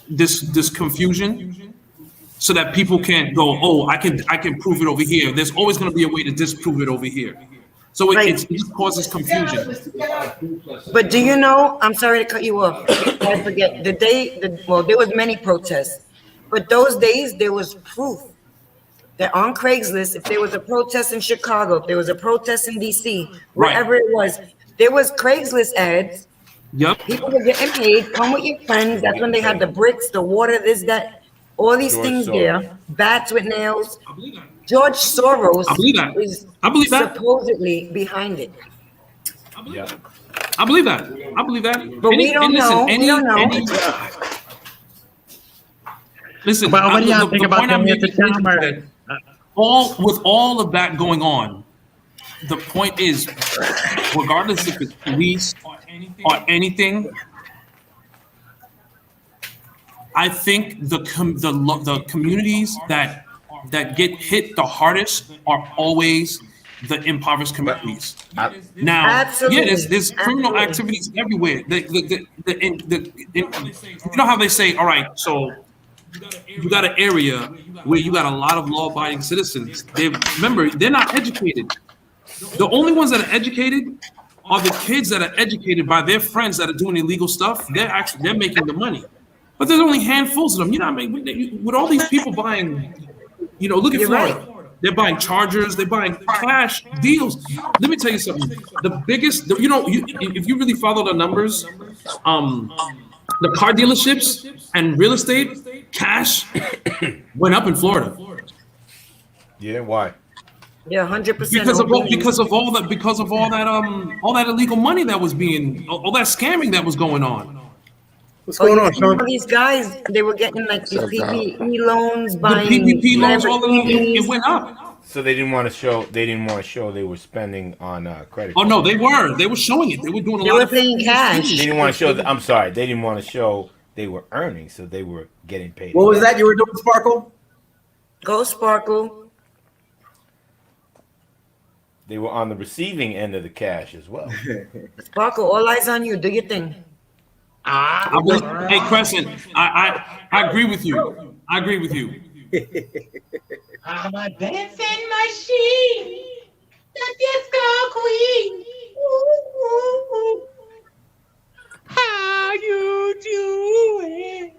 this confusion so that people can't go, oh, I can prove it over here. There's always going to be a way to disprove it over here. So it just causes confusion. But do you know, I'm sorry to cut you off. I forget there was many protests, but those days there was proof that on Craigslist, if there was a protest in Chicago, if there was a protest in DC, wherever it was, there was Craigslist ads. Yep. People were getting paid. Come with your friends. That's when they had the bricks, the water, this, that, all these things there. Bats with nails. George Soros is supposedly behind it. I believe that. But we don't know. Listen, well, what do y'all think about them at the time? With all of that going on, the point is, regardless if it's police or anything, I think the communities that get hit the hardest are always the impoverished communities. Now, there's criminal activities everywhere. You know how they say, all right, so you got an area where you got a lot of law-abiding citizens. Remember, they're not educated. The only ones that are educated are the kids that are educated by their friends that are doing illegal stuff. They're making the money. But there's only handfuls of them. You know what I mean? With all these people buying, look at Florida. Right. They're buying Chargers. They're buying cash deals. Let me tell you something. The biggest, if you really follow the numbers, the car dealerships and real estate, cash went up in Florida Yeah, why? They're 100% because of all that illegal money that was all that scamming that was going on. What's Oh, going you on, see Sean? all these guys, they were getting like these PPE loans, The buying PPP loans, all of that, it Lamborghinis. went up. So they didn't want to show. They didn't want to show they were spending on credit. Oh cards. no, they were showing it. They were doing a They lot were of paying cash. They didn't want to show. I'm sorry. They didn't want to show they were earning, so they were getting paid. What was that you were doing, Sparkle? Go Sparkle. They were on the receiving end of the cash as well. Sparkle, all eyes on you. Do your thing. Hey, Crescent, I agree with you. I agree with you. I'm a dancing machine, the disco queen. Ooh. How you doing?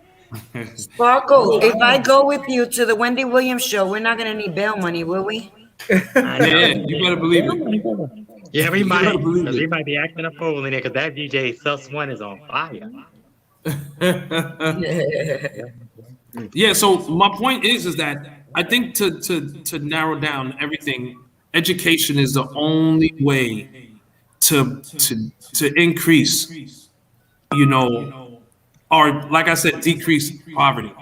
Sparkle, if I go with you to the Wendy Williams show, we're not going to need bail money, will we? Yeah, you better believe it. Yeah, we might. better believe Because it. we might be acting a fool in there because that DJ Sus One is on fire. Yeah, so my point is that I think to narrow down everything, education is the only way to increase, or like I said, decrease poverty.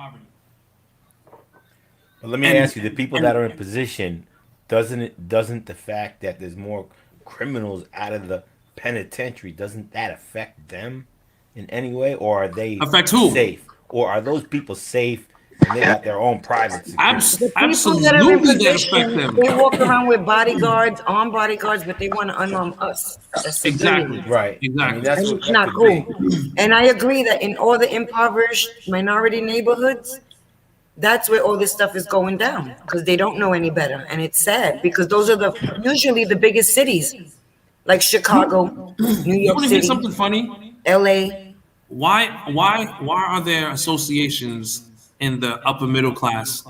But let me ask you: the people that are in position, doesn't the fact that there's more criminals out of the penitentiary, doesn't that affect them in any way, or are they Affect who? safe, or are those people safe and they got their own private security? People that are in Absolutely, that affect position, them. they walk around with bodyguards, armed bodyguards, but they want to unarm us. That's Exactly. Right. Exactly. I mean, that's And what it's that not could cool. be. And I agree that in all the impoverished minority neighborhoods, that's where all this stuff is going down because they don't know any better. And it's sad because those are usually the biggest cities like Chicago, New You York want to hear City, something funny? LA. Why are there associations in the upper middle class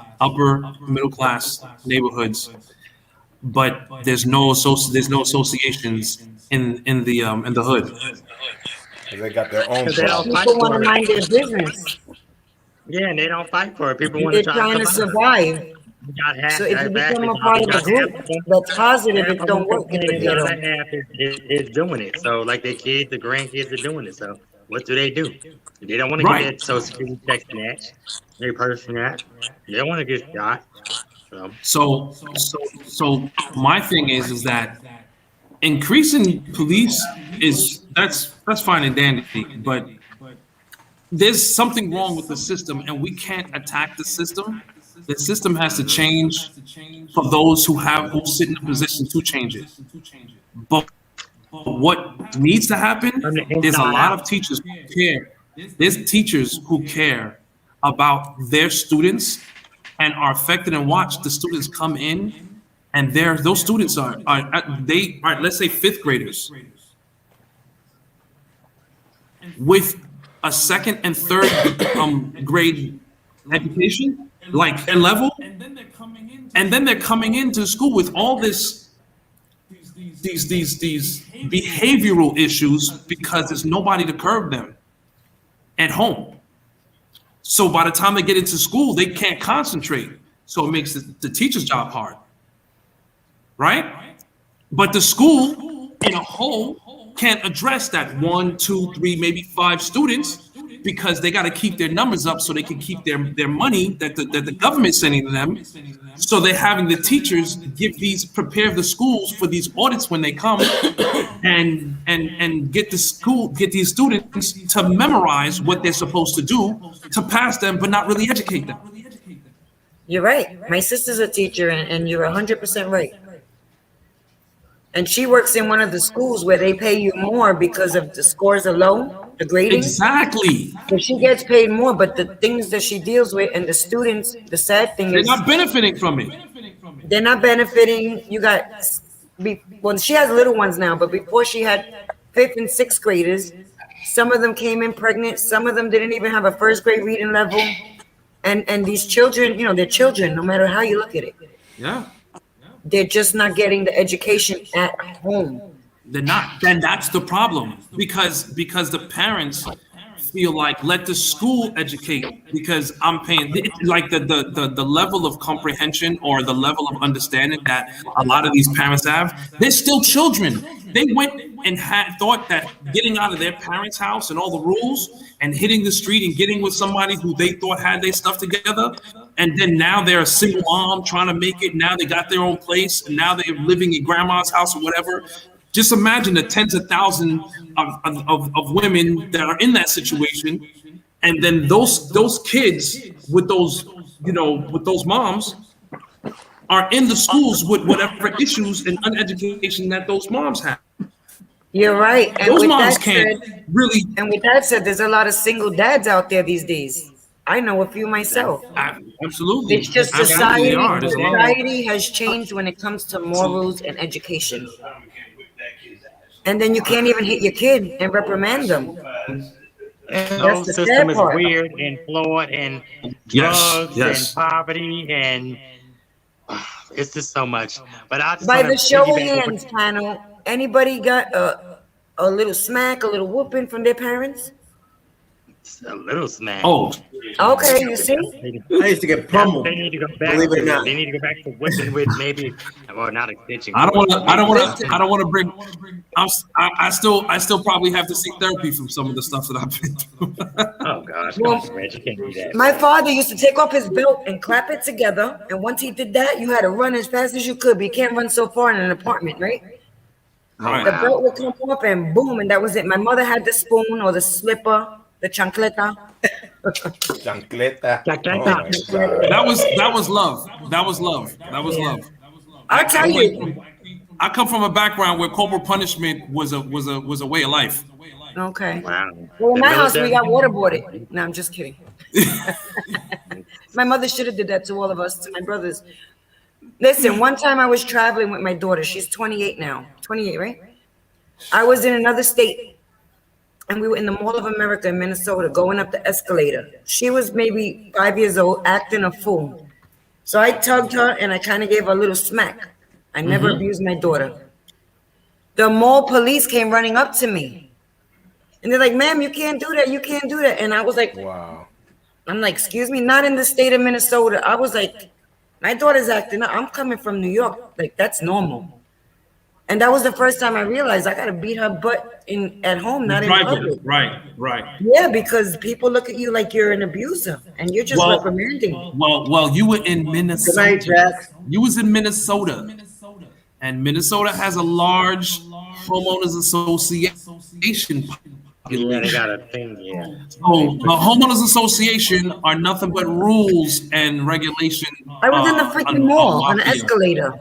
neighborhoods, but there's no associations in the hood? 'Cause they got their own Because they don't problems. fight People want for to it. mind their business. Yeah, and they don't fight for it. People want They're to trying to survive. So if you become a part of a group that's positive, it don't work in the The other ghetto. half is doing it. So like their kids, the grandkids are doing it. So what do? They don't want to Right. get that social security check snatched. They person that. They don't want to get shot. So my thing is that increasing police that's fine and dandy, but there's something wrong with the system, and we can't attack the system. The system has to change for those who sit in a position to change it. But what needs to happen? There's a lot of teachers who care. There's teachers who care about their students and are affected and watch the students come in, and those students are let's say fifth graders with a second and third grade education, like their level, and then they're coming into school with all these behavioral issues because there's nobody to curb them at home. So by the time they get into school, they can't concentrate. So it makes the teacher's job hard, right? But the school in a whole can't address that 1, 2, 3, maybe 5 students because they got to keep their numbers up so they can keep their money that the government's sending to them. So they're having the teachers prepare the schools for these audits when they come and get these students to memorize what they're supposed to do to pass them, but not really educate them. You're right. My sister's a teacher, and you're 100% right. And she works in one of the schools where they pay you more because of the scores are low, the grading. Exactly. So she gets paid more, but the things that she deals with and the students, the sad thing They're is not benefiting from it. they're not benefiting. Well, she has little ones now, but before she had 5th and 6th graders. Some of them came in pregnant. Some of them didn't even have a first grade reading level. And these children, they're children, no matter how you look at it. Yeah. They're just not getting the education at home. They're not. Then that's the problem because the parents feel like let the school educate because I'm paying like the level of comprehension or the level of understanding that a lot of these parents have. They're still children. They went and had thought that getting out of their parents' house and all the rules and hitting the street and getting with somebody who they thought had their stuff together, and then now they're a single mom trying to make it. Now they got their own place, and now they're living in grandma's house or whatever. Just imagine the tens of thousands of women that are in that situation, and then those kids with those with those moms are in the schools with whatever issues and uneducation that those moms have. You're right. And Those with moms that can't said, really. and with that said, there's a lot of single dads out there these days. I know a few myself. Absolutely, It's just absolutely society. are. There's a lot. Society has changed when it comes to morals and education. And then you can't even hit your kid and reprimand them. The whole the system sad is part. weird and flawed and drugs and poverty and it's just so much. But I just By wanna the show of piggyback hands panel, anybody got a little smack, a little whooping from their parents? a little smack. Oh, Okay, you see? I used to get pummeled. They need to go back. Believe it or not. They need to go back to whipping with maybe, well, not a stitching. I don't want to. I don't want to bring. I still probably have to seek therapy from some of the stuff that I've been through. Oh gosh, Well, come on, Reg, you can't do that. My father used to take off his belt and clap it together. And once he did that, you had to run as fast as you could, but you can't run so far in an apartment, right? Oh, The wow. belt would come up and boom, and that was it. My mother had the spoon or the slipper, the chancleta. Chancleta. That was love. That was love. That was love. I'll tell you. I come from a background where corporal punishment was a way of life. Okay. Wow. Well, in The my house, we military- got waterboarded. No, I'm just kidding. My mother should have did that to all of us, to my brothers. Listen, one time I was traveling with my daughter. She's 28 now. 28, right? I was in another state, and we were in the Mall of America in Minnesota, going up the escalator. She was maybe 5 years old, acting a fool. So I tugged her, and I kind of gave her a little smack. I never abused my daughter. The mall police came running up to me. And they're like, ma'am, you can't do that. You can't do that. And I was like, Wow. I'm like, excuse me, not in the state of Minnesota. I was like, my daughter's acting up. I'm coming from New York. Like, that's normal. And that was the first time I realized I got to beat her butt at home, not in public. Right. Yeah, because people look at you like you're an abuser and you're just reprimanding. Well, you were in Minnesota. Good night, Jack. You was in Minnesota. And Minnesota has a large homeowners association. Yeah, they got a thing. Yeah. So the homeowners association are nothing but rules and regulation. I was in the freaking mall on an escalator.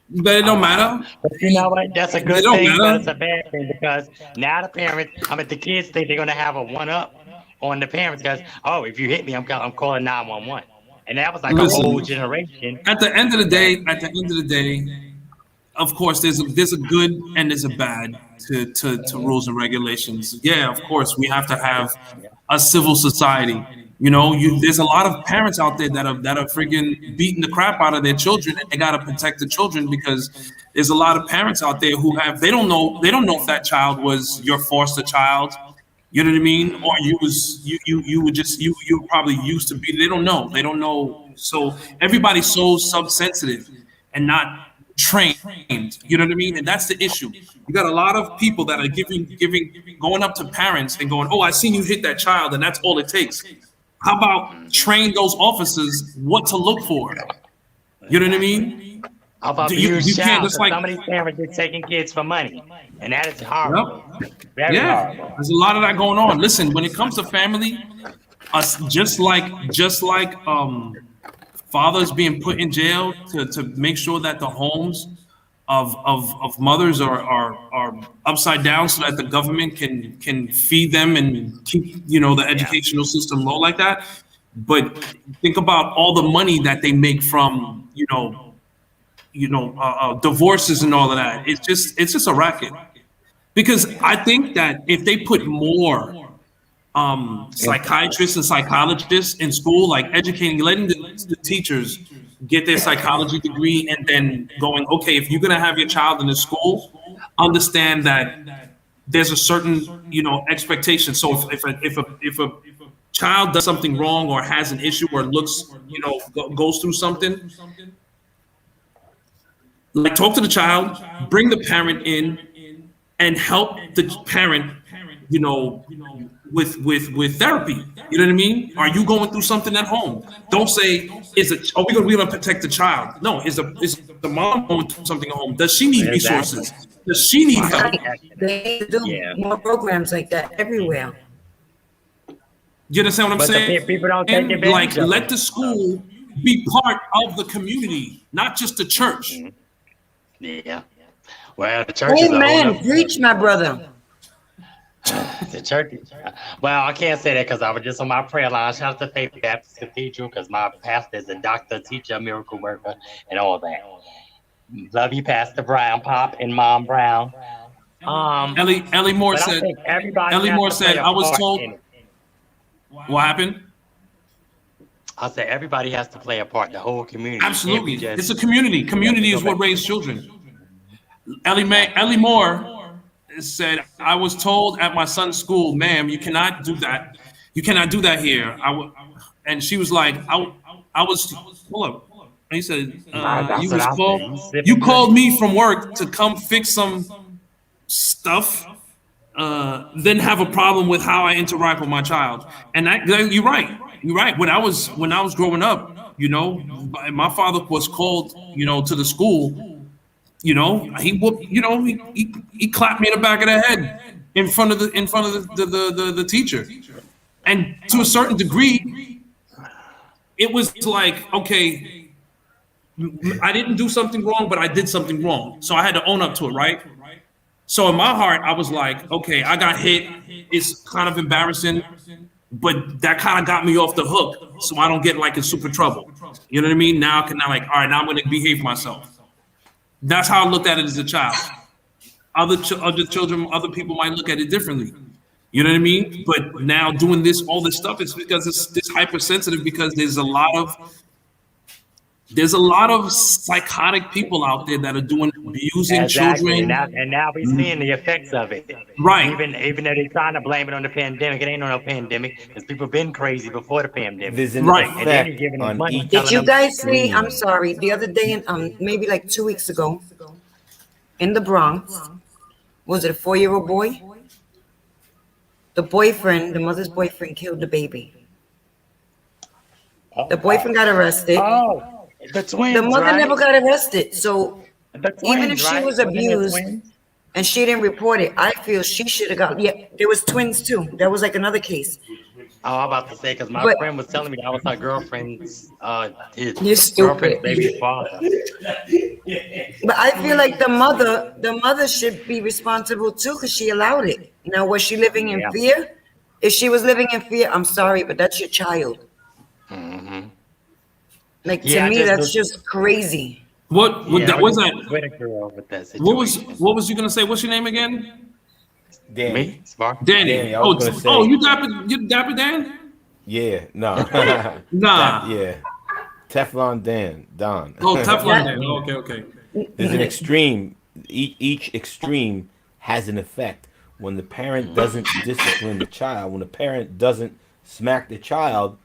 But it don't matter. But you know what? That's a good It don't thing, but matter. it's a bad thing because now the parents, the kids think they're gonna have a one-up on the parents because, oh, if you hit me, I'm calling 911, and that was like Listen, a whole generation. At the end of the day, of course, there's a good and there's a bad to rules and regulations. Yeah, of course, we have to have a civil society. There's a lot of parents out there that are freaking beating the crap out of their children, and they gotta protect the children because there's a lot of parents out there who they don't know if that child was your foster child. You know what I mean? Or you were probably used to be. They don't know. So everybody's so sensitive and not trained. You know what I mean? And that's the issue. You got a lot of people that are going up to parents and going, "Oh, I seen you hit that child," and that's all it takes. How about train those officers what to look for? You know what I mean? How about You abused can't child? just like. Some of these parents are taking kids for money, and that is horrible. Very Yeah, horrible. there's a lot of that going on. Listen, when it comes to family, us just like fathers being put in jail to make sure that the homes of mothers are upside down so that the government can feed them and keep the educational system low like that. But think about all the money that they make from divorces and all of that. It's just a racket. Because I think that if they put more psychiatrists and psychologists in school, like letting the teachers get their psychology degree and then going, okay, if you're going to have your child in the school, understand that there's a certain, expectation. So if a child does something wrong or has an issue or looks, goes through something, like talk to the child, bring the parent in, and help the parent, with therapy. You know what I mean? Are you going through something at home? Don't say, are we gonna protect the child? No, is the mom going through something at home? Does she need resources? Does she need help? They need to do more programs like that everywhere. You understand what I'm But saying? people don't take And advantage of let it. the school be part of the community, not just the church. Yeah. Well, the church is a whole Amen. nother- Preach, my brother. The church. Well, I can't say that because I was just on my prayer line. Shout out to Faith Baptist Cathedral because my pastor is a doctor, teacher, miracle worker, and all that. Love you, Pastor Brown, Pop and Mom Brown. Ellie Moore but I said. think everybody Ellie has Moore to play said, a "I was part told." in it. What happened? I said everybody has to play a part. The whole community. Absolutely, Can't be it's just- a community. Community is what raised children. Ellie Moore said, "I was told at my son's school, ma'am, you cannot do that. You cannot do that here." And she was like, "I was hold up." And he said, That's "You what was I called. said. You called me from work to come fix some stuff." Then have a problem with how I interact with my child, and you're right. You're right. When I was growing up, my father was called, to the school. He whooped. He clapped me in the back of the head in front of the teacher, and to a certain degree, it was like, okay, I didn't do something wrong, but I did something wrong, so I had to own up to it, right? So in my heart, I was like, okay, I got hit. It's kind of embarrassing, but that kind of got me off the hook, so I don't get like in super trouble. You know what I mean? Now all right, now I'm going to behave myself. That's how I looked at it as a child. Other children, other people might look at it differently. You know what I mean? But now doing all this stuff, it's because it's hypersensitive because there's a lot of psychotic people out there that are abusing Exactly. children. And now we're seeing the effects of it. Right. Even though they're trying to blame it on the pandemic, it ain't on no pandemic because people been crazy before the pandemic. There's an Right. And then effect you're giving them on money. each. Did you guys see? screen. I'm sorry. The other day, maybe like 2 weeks ago, in the Bronx, was it a 4-year-old boy? The mother's boyfriend killed the baby. The boyfriend got arrested. Oh, the twins. The mother right? never got arrested. So The twins, even if she right? was Wasn't it abused twins? and she didn't report it, I feel she should have got. Yeah, there was twins too. That was like another case. Oh, I'm about to say because my But- friend was telling me that was her girlfriend's You're his stupid. girlfriend's baby's father. But I feel like the mother should be responsible too because she allowed it. Now, was she living in Yeah. fear? If she was living in fear, I'm sorry, but that's your child. Mm-hmm. Like Yeah, to I me, just that's was- just crazy. What Yeah, that I was just that? with a girl with that What was situation. you gonna say? What's your name again? Danny. Me? Spark? Danny. Danny, I was gonna say- You dapper Dan? Yeah, no. Nah. Yeah. Teflon Don. Oh, Teflon Dan. Okay. There's an extreme. Each extreme has an effect. When the parent doesn't discipline the child, when the parent doesn't smack the child,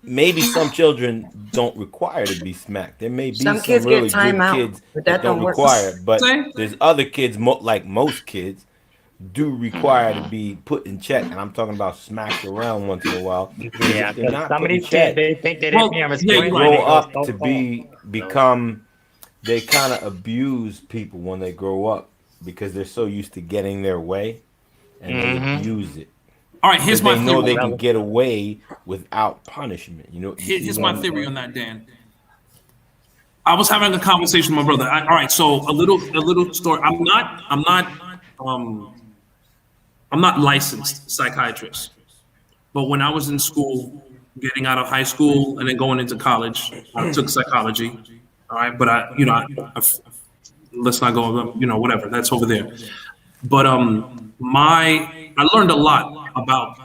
maybe some children don't require to be smacked. There may be Some some kids get really time good out, kids but that that don't don't work. require it. But Same. there's other kids, like most kids, do require to be put in check. And I'm talking about smacked around once in a while. Yeah, If they're 'cause not some put of in these check, kids, they think that Well, their parents yeah, doing you're it, right. they grow go up so to far. become, they kind of abuse people when they grow up because they're so used to getting their way and they abuse it. All right, here's Because my they know theory. they can get away without punishment. Here's my theory on that, Dan. I was having a conversation with my brother. All right, so a little story. I'm not licensed psychiatrist, but when I was in school, getting out of high school and then going into college, I took psychology. All right, but let's not go. Whatever. That's over there. But I learned a lot about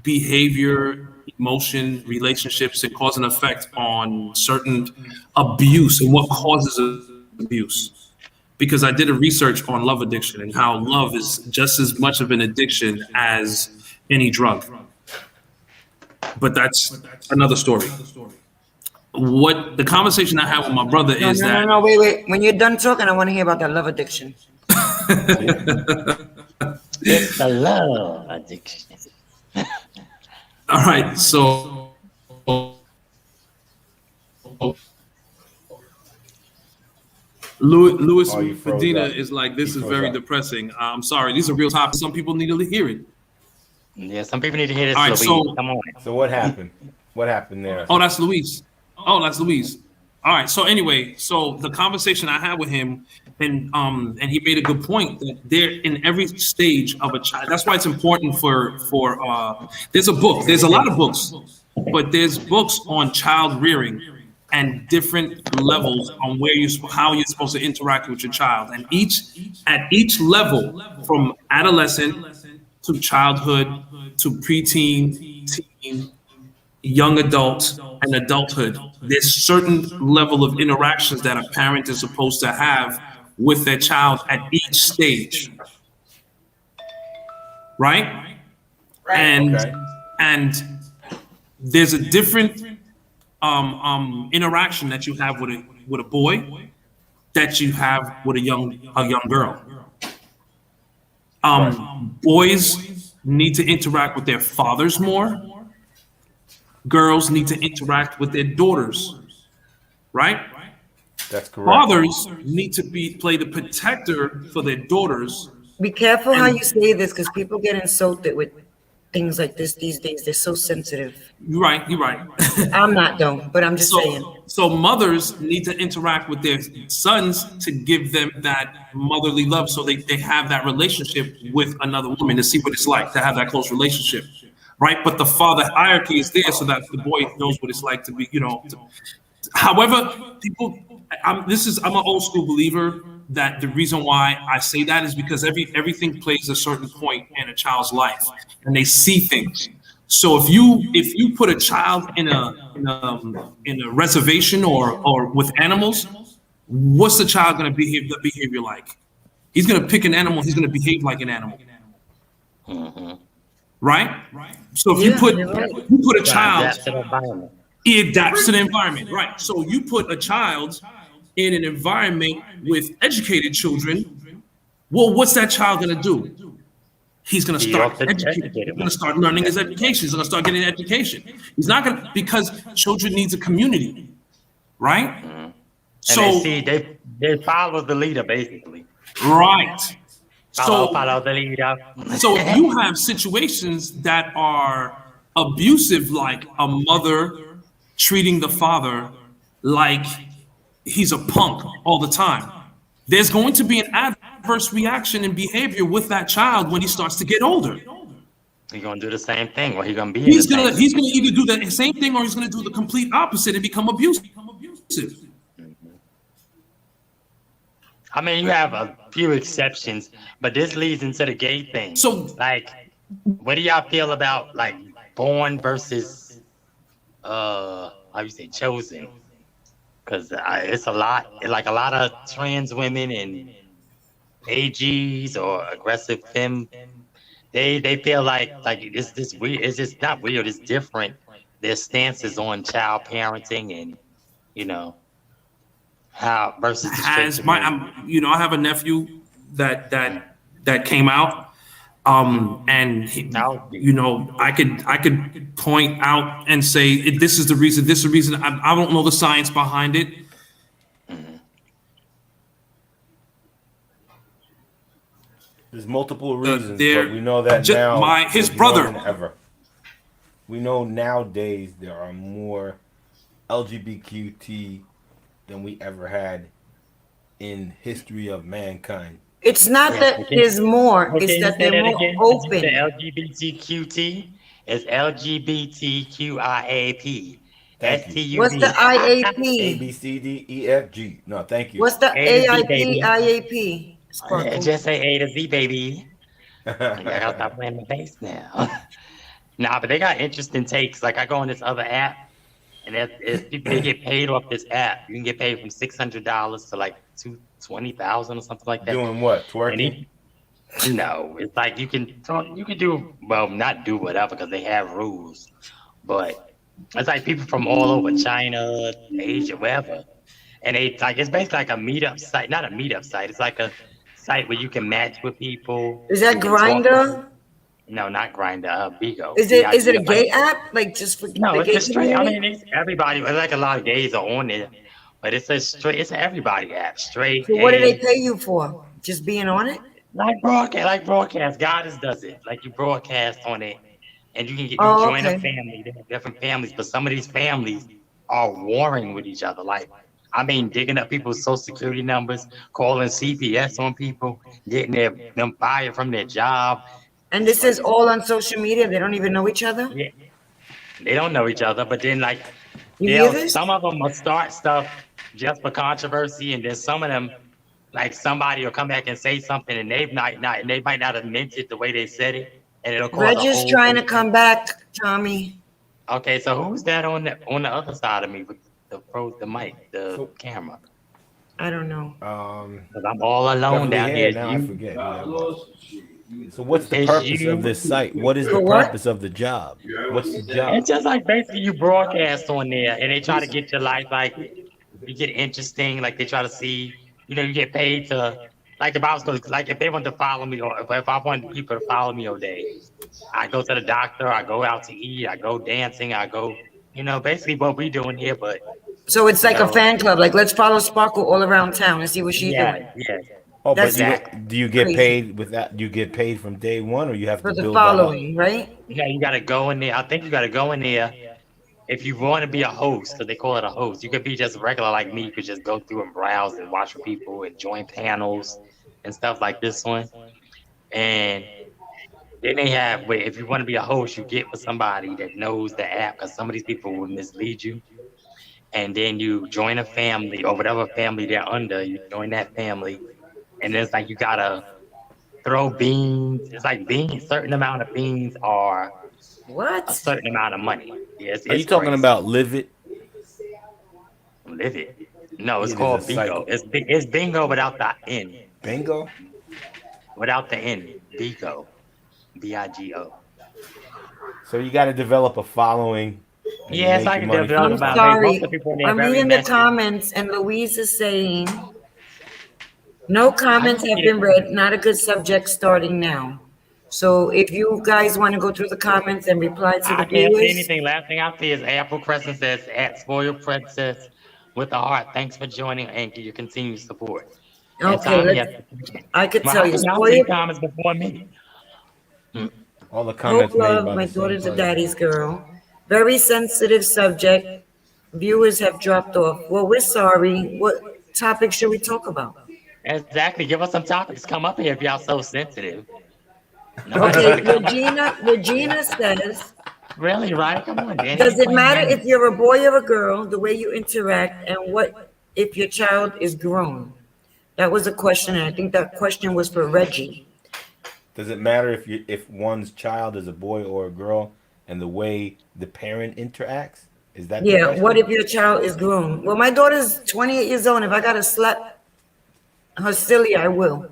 behavior, emotion, relationships, and cause and effect on certain abuse and what causes abuse. because I did a research on love addiction and how love is just as much of an addiction as any drug. But that's another story. What the conversation I had with my brother is that No, wait. When you're done talking, I want to hear about that love addiction. It's the love addiction. all right, so Louis Oh, you froze Medina up. is like, this He is froze very up. depressing. I'm sorry, these are real topics. Some people need to hear it. Yeah, some people need to hear this. All right, Louise. so- Come on. So what happened? What happened there? Oh, that's Luis. All right. So anyway, so the conversation I had with him, and he made a good point that they're in every stage of a child. That's why it's important for there's a book. There's a lot of books, but there's books on child rearing and different levels on how you're supposed to interact with your child, and at each level, from adolescent to childhood to preteen, teen, young adult, and adulthood, there's certain level of interactions that a parent is supposed to have with their child at each stage, right? And Okay. and there's a different interaction that you have with a boy that you have with a young girl. Boys need to interact with their fathers more. Girls need to interact with their daughters, right? That's correct. Fathers need to play the protector for their daughters. Be careful how you say this, because people get insulted with things like this these days. They're so sensitive. You're right. I'm not though, but I'm just saying. So mothers need to interact with their sons to give them that motherly love, so they have that relationship with another woman to see what it's like to have that close relationship, right? But the father hierarchy is there so that the boy knows what it's like to be, however, people, I'm an old school believer that the reason why I say that is because everything plays a certain point in a child's life and they see things. So if you put a child in a reservation or with animals, what's the child going to behave the behavior like? He's going to pick an animal. He's going to behave like an animal, right? So if you put a child, he adapts to the environment, right? So you put a child in an environment with educated children. Well, what's that child going to do? He's going to start educating. He's going to start learning his education. He's going to start getting an education. He's not going to, because children needs a community, right? And So they follow the leader basically. right. Follow the leader. So if you have situations that are abusive, like a mother treating the father like he's a punk all the time, there's going to be an adverse reaction in behavior with that child when he starts to get older. He's gonna do the same thing, or he's gonna be. He's gonna either do the same thing or he's gonna do the complete opposite and become abusive. I mean, you have a few exceptions, but this leads into the gay thing. So, like, what do y'all feel about like born versus how you say chosen? Because it's a lot, like a lot of trans women and AGs or aggressive femme, they feel like it's this weird. It's just not weird. It's different. Their stances on child parenting and how versus the straight community. I have a nephew that came out, and he, I could point out and say this is the reason. This is the reason. I don't know the science behind it. There's multiple reasons, there- but we know that ju- now. his more brother- than ever. We know nowadays there are more LGBTQ than we ever had in history of mankind. It's not that there's more, it's that they're more open. The LGBTQT is LGBTQIAP. Thank you. What's the A, IAP? B, C, D, E, F, G. No, thank you. What's the A to Z, AIP, baby. IAP? Sparkle. Just say A to Z, baby. I gotta stop playing my bass now. Nah, but they got interesting takes. Like I go on this other app, And there's people they get paid off this app. You can get paid from $600 to like 20,000 or something like that. Doing what? And Twerking? no, it's like you can do well, not do whatever because they have rules, but it's like people from all over China, Asia, wherever, and they like it's basically like a meetup site, not a meetup site. It's like a site where you can match with people. Is that You can talk. Grinder? No, not Grindr. Bigo. Is it a B-I-G-O. gay app? Like just for No, the it's gay a straight. I community? mean, it's everybody. It's like a lot of gays are on it, but it's a straight. It's an everybody app. Straight, So what do they gay, pay you for? Just being on it? like broadcast. Goddess does it. Like you broadcast on it, and you Oh, join a okay. family. They have different families, but some of these families are warring with each other. Like I mean, digging up people's social security numbers, calling CPS on people, getting them fired from their job. And It's this is crazy. all on social media. They don't even know each other. Yeah, they don't know each other, but then like You hear some this? of them will start stuff just for controversy, and then some of them, like somebody will come back and say something, and they might not have meant it the way they said it, and it'll cause a Reggie's whole trying to big thing. come back, Tommy. Okay, so who's that on the other side of me with the mic, the camera? I don't know. Because I'm all alone Beverly down Hair. here. Now I forget who that was. So what's the It's purpose of you. this site? What is For the what? purpose of the job? What's the job? It's just like basically you broadcast on there, and they try to get your life like you get interesting. Like they try to see, you get paid to. Like if I was going, like if they want to follow me, or if I wanted people to follow me all day, I go to the doctor, I go out to eat, I go dancing, I go, basically what we doing here. But So it's you like a know, fan club. Like let's follow Sparkle all around town and see what she's yeah, doing. yeah, Oh, but That's you exactly. do you get crazy paid with that? You get paid from day one, or you have to for the build that up? following, right? Yeah, you got to go in there. I think you got to go in there if you want to be a host, because they call it a host. You could be just regular like me. You could just go through and browse and watch with people and join panels and stuff like this one. And then they have, wait, if you want to be a host, you get with somebody that knows the app, because some of these people will mislead you. And then you join a family or whatever family they're under. You join that family, and then it's like you gotta throw beans. It's like beans. Certain amount of beans are a What? certain amount of money. Yes, Are you it's talking crazy. about Live It? Live it. No, it's It is a called site. bingo. It's bingo without the N. Bingo? Without the N. Bigo. Bigo. So you got to develop a following, and you Yes, make I your can money from develop I'm it. about maybe most of sorry. the people in there are I'm very reading the messy. comments, and Louise is saying, no I comments don't have get been read. Not a good subject starting now. So if you guys want to go through the comments and reply to the I can't see viewers, anything. Last thing I see is Apple Crescent says at Spoiled Princess with a heart. Thanks for joining and your continued support. And okay, Tommy has I could well, tell how you, can y'all see spoiled, comments before me? All the hope comments made love, by my the same daughter's a person. daddy's girl. Very sensitive subject. Viewers have dropped off. Well, we're sorry. What topic should we talk about? Exactly. Give us some topics. Come up here if y'all so sensitive. Nobody Okay, wants to come up. Regina says, Really, right? Come on, Danny. does You it playing matter if games. you're a boy or a girl, the way you interact, and what if your child is grown? That was a question, and I think that question was for Reggie. Does it matter if one's child is a boy or a girl, and the way the parent interacts? Is that the Yeah, what question? if your child is grown? Well, my daughter's 28 years old. If I gotta slap her silly, I will.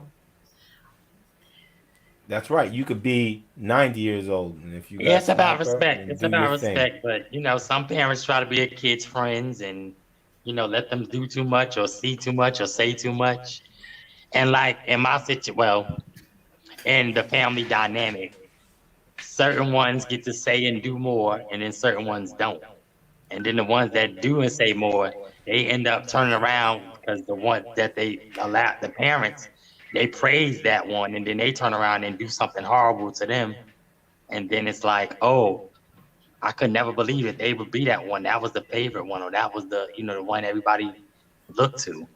That's right. You could be 90 years old, and if you Yeah, got it's about slap her, respect. then It's do your about thing. respect. But some parents try to be a kid's friends and let them do too much or see too much or say too much. And like in my situation, well, in the family dynamic, certain ones get to say and do more, and then certain ones don't. And then the ones that do and say more, they end up turning around because the one that they allow the parents, they praise that one, and then they turn around and do something horrible to them. And then it's like, oh, I could never believe it. They would be that one. That was the favorite one, or that was the one everybody looked to.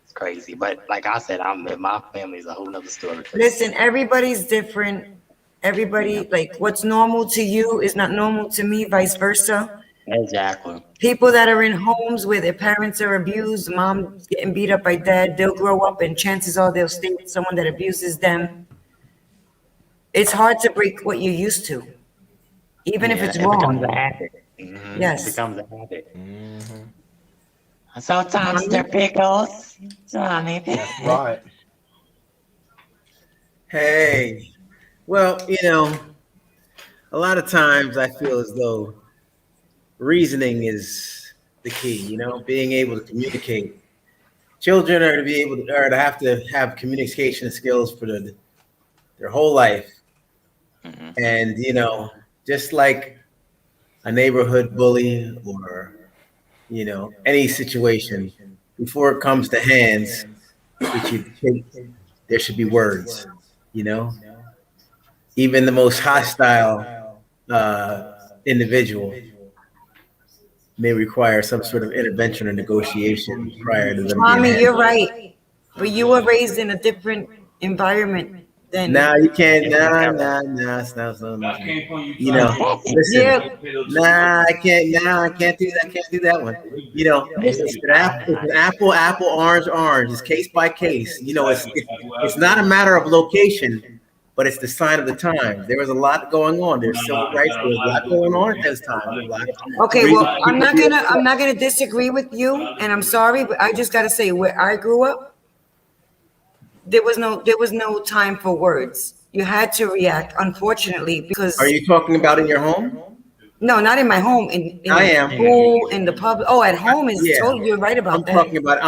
It's crazy. But like I said, my family is a whole nother story. Listen, everybody's different. Yeah, Everybody, like, what's normal to you is not normal to me, vice versa. exactly. People that are in homes where their parents are abused, mom getting beat up by dad, they'll grow up and chances are they'll stay with someone that abuses them. It's hard to break what you're used to, even if Yeah, it's it becomes a wrong. habit. Yes. Becomes a habit. Mm-hmm. So, Tomster Pickles, Tommy. That's right. Hey, well, a lot of times I feel as though reasoning is the key. Being able to communicate. Children are to be able to, or to have communication skills for their whole life, and just like a neighborhood bully or any situation, before it comes to hands, it should there should be words. You know, even the most hostile individual may require some sort of intervention or negotiation prior to them being Tommy, you're handled. right. But you were raised in a different environment than. Nah, you can't. Nah. No. Listen. Yeah. Nah, I can't. Nah, I can't do that. I can't do that one. It's an apple, orange. It's case by case. It's not a matter of location, but it's the sign of the time. There was a lot going on. There's civil rights. There was a lot going on at this time. There was a lot of Okay, reasons well, people I'm not gonna disagree with you, and I'm sorry, but I just gotta say, where I grew up, there was no time for words. You had to react, unfortunately, because. Are you talking about in your home? No, not in my home. In I the am. school, in the public. Oh, at home is Yeah. totally. You're right about I'm that. talking about.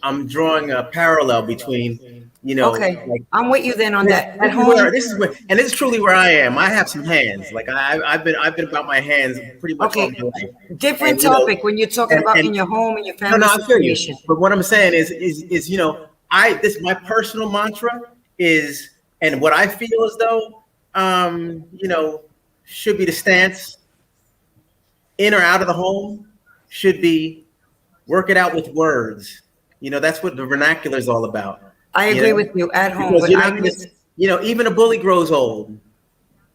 I'm drawing a parallel between. Okay, like, I'm with you then on that. At this is home, where this is where, and this is truly where I am. I have some hands. Like I've been about my hands pretty much all okay, my life. different And, you know, topic when you're talking about in your home and your No, family I feel you. situation. But what I'm saying is my personal mantra is, and what I feel as though, should be the stance in or out of the home should be work it out with words. That's what the vernacular is all about. I agree with you at home, Because but you're not gonna, even a bully grows old.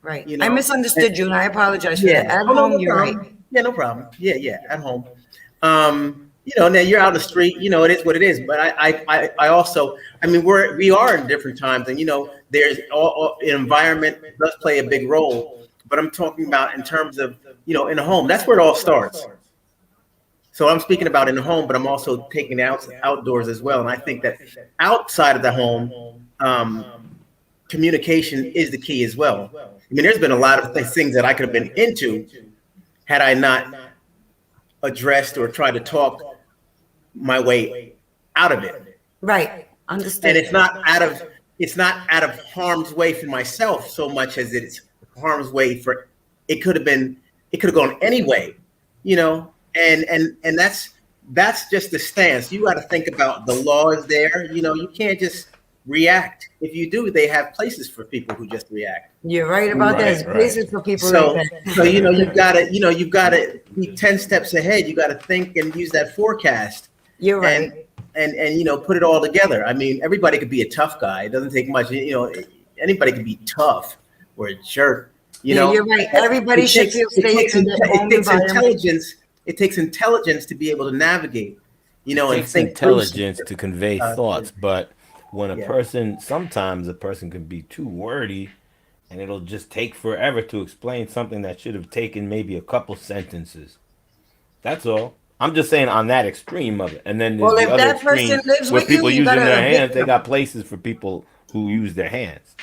right. you I know, misunderstood you, and I apologize for Yeah. that. At Oh, no, home, no you're problem. right. Yeah, no problem. Yeah, at home. Now you're out in the street, it is what it is. But I also, we are in different times, and there's environment does play a big role. But I'm talking about in terms of, in the home. That's where it all starts. So I'm speaking about in the home, but I'm also taking it outdoors as well. And I think that outside of the home, communication is the key as well. There's been a lot of things that I could have been into had I not addressed or tried to talk my way out of it. Right. Understood. And it's not out of harm's way for myself so much as it's harm's way for it could have gone any way, and that's just the stance. You got to think about the law is there. You can't just react. If you do, they have places for people who just react. You're right about that. There's places for people like that. So you've got to be 10 steps ahead. You got to think and use that forecast. You're right. And put it all together. Everybody could be a tough guy. It doesn't take much. Anybody can be tough or a jerk. You're right. Everybody should feel safe in their own environment. It takes intelligence to be able to navigate. It takes intelligence to convey thoughts, but when sometimes a person can be too wordy, and it'll just take forever to explain something that should have taken maybe a couple sentences. That's all. I'm just saying on that extreme of it. And then there's the other extreme where people using their hands. They got places for people who use their hands.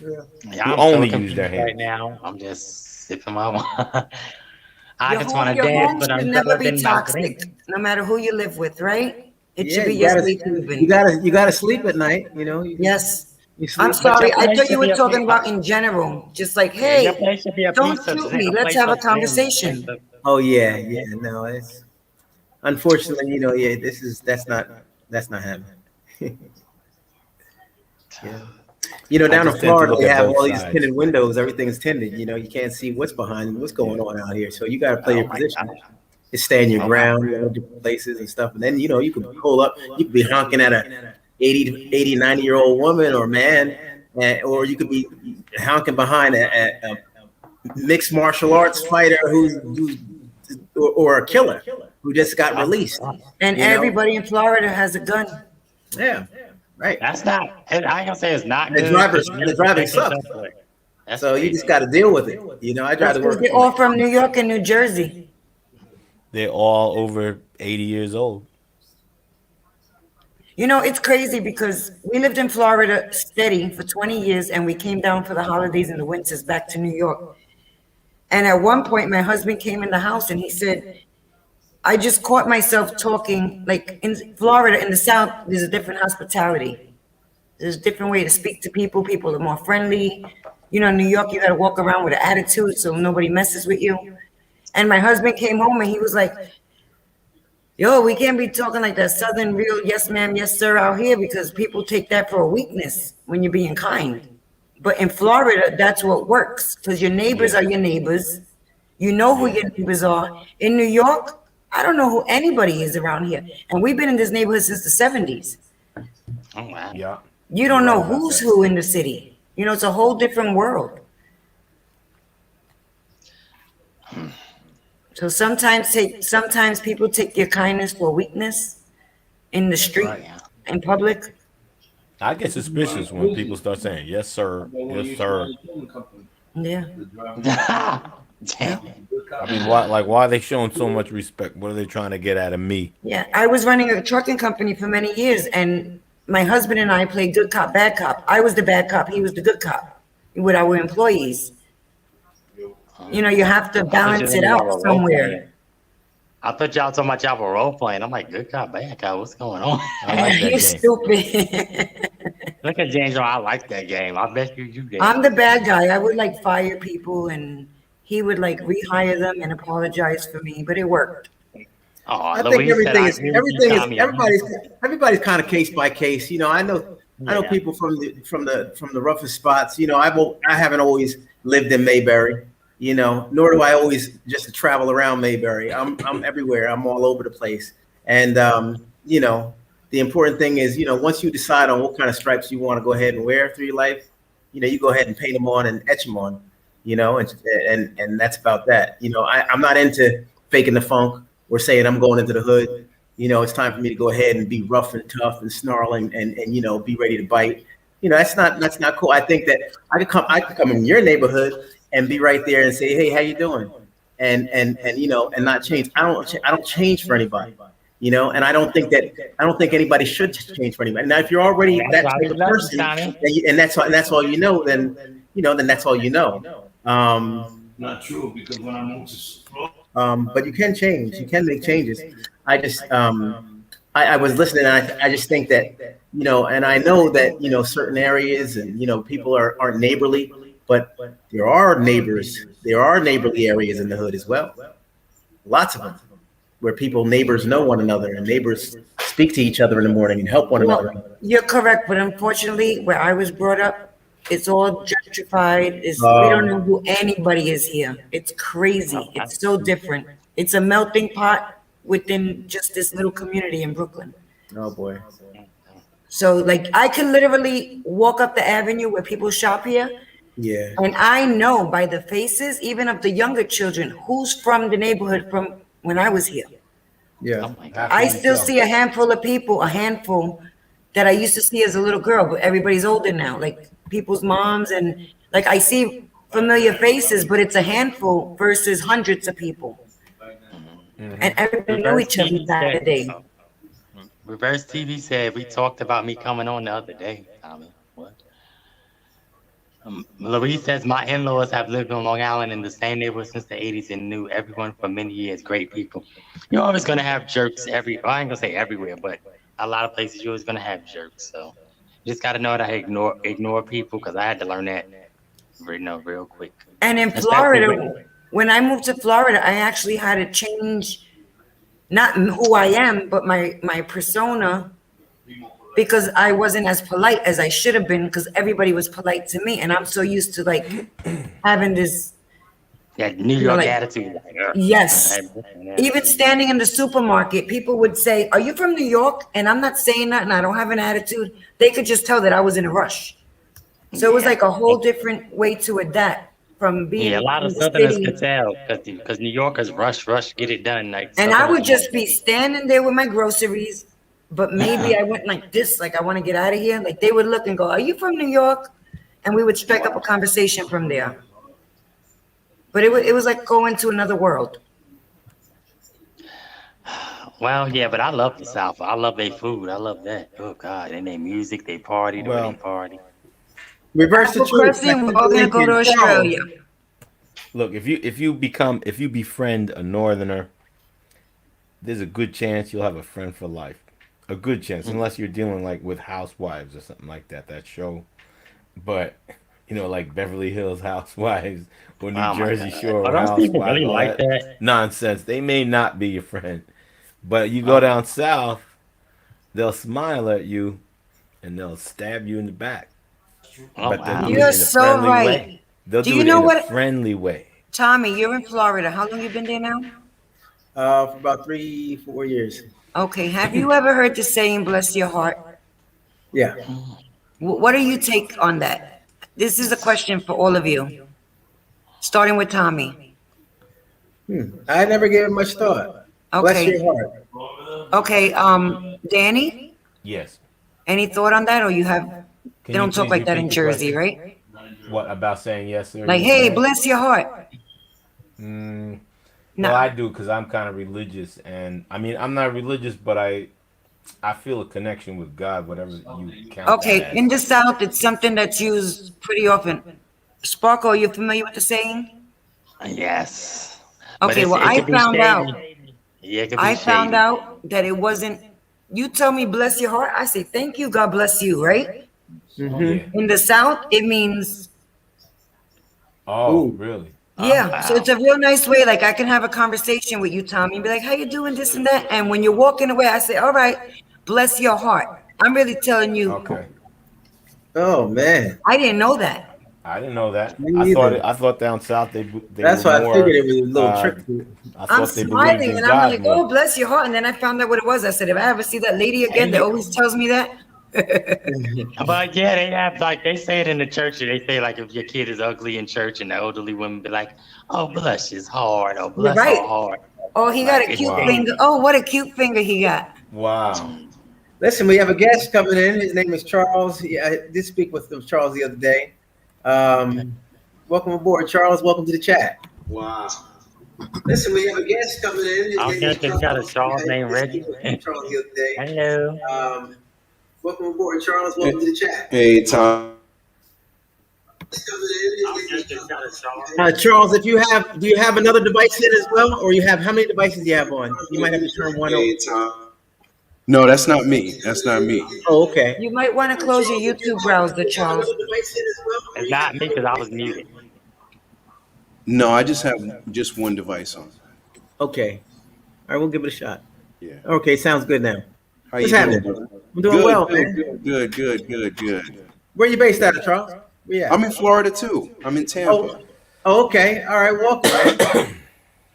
Yeah, I'm only use their hands right now. I'm just sipping my wine. I just want to dance, but I'm never be toxic, no matter who you live with, right? It should be you your gotta, sleep haven. You gotta sleep at night. Yes. I'm sorry. I thought you were talking about in general. Just like, hey, don't shoot me. Let's have a conversation. Oh yeah. No, it's unfortunately, that's not happening. Down in Florida, they have all these tinted windows. Everything is tinted. You can't see what's going on out here. So you got to play your position. Just stay in your ground, different places and stuff. And then, you can pull up. You could be honking at a 80, 90-year-old woman or man, or you could be honking behind a mixed martial arts fighter or a killer who just got released. And everybody in Florida has a gun. Yeah. Right. That's not. I ain't gonna say it's not. The driving sucks. That's so you crazy. just got to deal with it. You know, I try That's to because work. they're all from New York and New Jersey. They're all over 80 years old. You know, it's crazy because we lived in Florida steady for 20 years and we came down for the holidays and the winters back to New York. And at one point, my husband came in the house and he said, I just caught myself talking like in Florida, in the South, there's a different hospitality. There's a different way to speak to people. People are more friendly. You know, in New York, you got to walk around with an attitude so nobody messes with you. And my husband came home and he was like, yo, we can't be talking like that Southern real yes ma'am, yes sir out here because people take that for a weakness when you're being kind. But in Florida, that's what works because your neighbors are your neighbors. You know who your neighbors are. In New York, I don't know who anybody is around here. And we've been in this neighborhood since the 70s. Oh wow. Yeah. You don't know who's who in the city. You know, it's a whole different world. So sometimes people take your kindness for weakness in the street, in public. I get suspicious when people start saying, yes, sir. Yes, sir. Yeah. Damn. I mean, why are they showing so much respect? What are they trying to get out of me? Yeah. I was running a trucking company for many years, and my husband and I played good cop, bad cop. I was the bad cop. He was the good cop with our employees. You know, you have to balance it out somewhere. I thought y'all talking about y'all were role playing. I'm like, good cop, bad cop. What's going on? I like that You're game. stupid. Look at James. I like that game. I bet you did. I'm the bad guy. I would like fire people, and he would like rehire them and apologize for me, but it worked. Oh, I think everybody's kind of case by case. You know, I know people from the roughest spots. You know, I haven't always lived in Mayberry. You know, nor do I always just travel around Mayberry. I'm everywhere. I'm all over the place. And you know, the important thing is, you know, once you decide on what kind of stripes you want to go ahead and wear through your life, you know, you go ahead and paint them on and etch them on. You know, and that's about that. You know, I'm not into faking the funk or saying I'm going into the hood. You know, it's time for me to go ahead and be rough and tough and snarling and you know, be ready to bite. You know, that's not cool. I think that I could come in your neighborhood and be right there and say, hey, how you doing? And you know, and not change. I don't change for anybody. You know, and I don't think anybody should change for anybody. Now, if you're already that type of person, and that's all you know, then you know, then that's all you know. Not true, because when I moved to but you can change. You can make changes. I just I was listening, and I just think that, you know, and I know that, you know, certain areas and, you know, people aren't neighborly, but there are neighborly areas in the hood as well. Lots of them, where neighbors know one another and neighbors speak to each other in the morning and help one another. You're correct, but unfortunately, where I was brought up, it's all gentrified. We don't know who anybody is here. It's crazy. It's so different. It's a melting pot within just this little community in Brooklyn. Oh boy. So like I can literally walk up the avenue where people shop here. Yeah. And I know by the faces, even of the younger children, who's from the neighborhood from when I was here. Yeah. I still see a handful of people, that I used to see as a little girl, but everybody's older now, like people's moms, and like I see familiar faces, but it's a handful versus hundreds of people. And everybody know each other that day. Reverse TV said we talked about me coming on the other day, Tommy. What? Louise says my in-laws have lived on Long Island in the same neighborhood since the 80s and knew everyone for many years. Great people. You're always gonna have jerks I ain't gonna say everywhere, but a lot of places you're always gonna have jerks. So you just gotta know how to ignore people, because I had to learn that real quick. And in Florida, when I moved to Florida, I actually had to change not who I am, but my persona, because I wasn't as polite as I should have been, because everybody was polite to me, and I'm so used to like having this New York attitude. Yes. Even standing in the supermarket, people would say, "Are you from New York?" And I'm not saying that, and I don't have an attitude. They could just tell that I was in a rush. So it was like a whole different way to adapt from being. A lot of Southerners could tell, because New Yorkers rush, get it done. Like, and I would just be standing there with my groceries, but maybe I went like this, like I want to get out of here. Like they would look and go, "Are you from New York?" and we would strike up a conversation from there. But it was like going to another world. Well, yeah, but I love the South. I love their food. I love that. Oh God, and their music, they party the way they Well, party. Reverse the Apple truth. Crescent, we're all gonna go to Australia. look, if you befriend a northerner, there's a good chance you'll have a friend for life. A good chance, unless you're dealing like with housewives or something like that. That show, but like Beverly Hills Housewives or New Oh my Jersey God, Shore are those people Housewives, really all like that that? nonsense. They may not be your friend, but you go Oh, down south, they'll smile at you and they'll stab you in the back. oh But they'll do wow. You're it in a so friendly right. way. They'll Do do you it know in a what, friendly way. Tommy? You're in Florida. How long you been there now? For about 3-4 years. Okay. Have you ever heard the saying "bless your heart"? Yeah. What do you take on that? This is a question for all of you, starting with Tommy. I never gave it much thought. Bless Okay. your heart. Okay. Danny, Yes. any thought on that, or you have? They Can you don't talk please like that repeat in the Jersey, question? right? What about saying yes sir, Like, yes hey, ma'am? bless your heart. Mm, well, No. I do because I'm kind of religious, and I mean I'm not religious, but I feel a connection with God, whatever you count that Okay. In as. the South, it's something that's used pretty often. Sparkle, are you familiar with the saying? Yes, but Okay. Well, it could be shady. Yeah, it could be I found shady. out that it wasn't. You tell me bless your heart. I say thank you. God bless you. Right. Yeah. In the South, it means Oh, Ooh. really? Oh yeah. So it's wow. a real nice way. Like I can have a conversation with you, Tommy, and be like, "How you doing? This and that." And when you're walking away, I say, "All right, bless your heart." I'm really telling you. Okay. Oh man. I didn't know that. I didn't know that. Me neither. I thought down south they That's were why I figured more. it was a little Uh, tricky. I I'm thought they believed smiling in and I'm God like, more. "Oh, bless your heart." And then I found out what it was. I said, "If I ever see that lady again And that you, always tells me that." but yeah, they have like they say it in the church. They say like if your kid is ugly in church, and the elderly women be like, "Oh, bless his heart," or You're "Bless her right. heart." Oh, he got Like a it's cute Wow. finger. shady. Oh, what a cute finger he got. Wow. Listen, we have a guest coming in. His name is Charles. I did speak with Charles the other day. Um, welcome aboard, Charles. Welcome to the chat. Wow. Listen, we have a guest coming in. His I don't name care is if you got a Charles. Charles I named did speak Reggie. with Charles the other day. Hello. Welcome aboard, Charles. Welcome to the chat. Hey, Tom. I don't care if you got a Charles. Charles, do you have another device in as well, or you have how many devices do you have on? You might have to turn one over. Hey, Tom. No, that's not me. That's not me. Oh, okay. You might want to close your YouTube browser, Charles. It's not me because I was muted. No, I just have just one device on. Okay. All right, we'll give it a shot. Yeah. Okay, sounds good now. How What's you doing, happening? brother? I'm doing Good, well, good, man. good. Where you based out of, Charles? Where you at? I'm in Florida too. I'm in Tampa. Oh, okay. All right, welcome, man.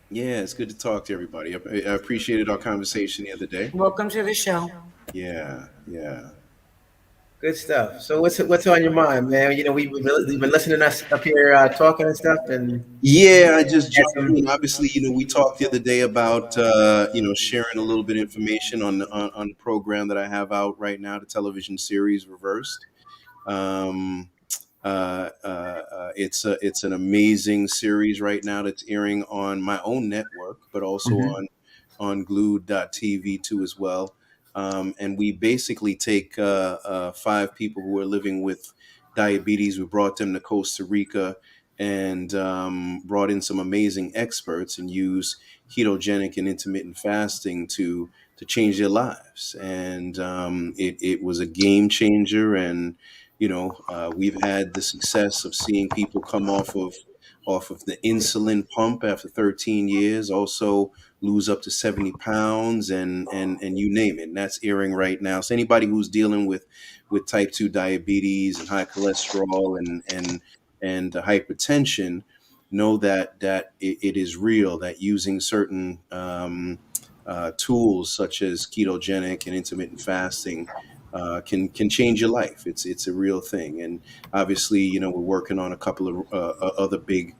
Yeah, it's good to talk to everybody. I appreciated our conversation the other day. Welcome to the show. Yeah. Good stuff. So what's on your mind, man? You know, we've been listening to us up here talking and stuff, and Yeah, I just had jumped some. in. Obviously, we talked the other day about sharing a little bit of information on the program that I have out right now, the television series Reversed. Um, it's an amazing series right now that's airing on my own network, but also Mhm. on glued.tv too as well. And we basically take 5 people who are living with diabetes. We brought them to Costa Rica and brought in some amazing experts and use ketogenic and intermittent fasting to change their lives. And it was a game changer. And we've had the success of seeing people come off of the insulin pump after 13 years, also lose up to 70 pounds and you name it. And that's airing right now. So anybody who's dealing with type 2 diabetes and high cholesterol and hypertension, know that it is real, that using certain tools such as ketogenic and intermittent fasting can change your life. It's a real thing. And obviously, we're working on a couple of other big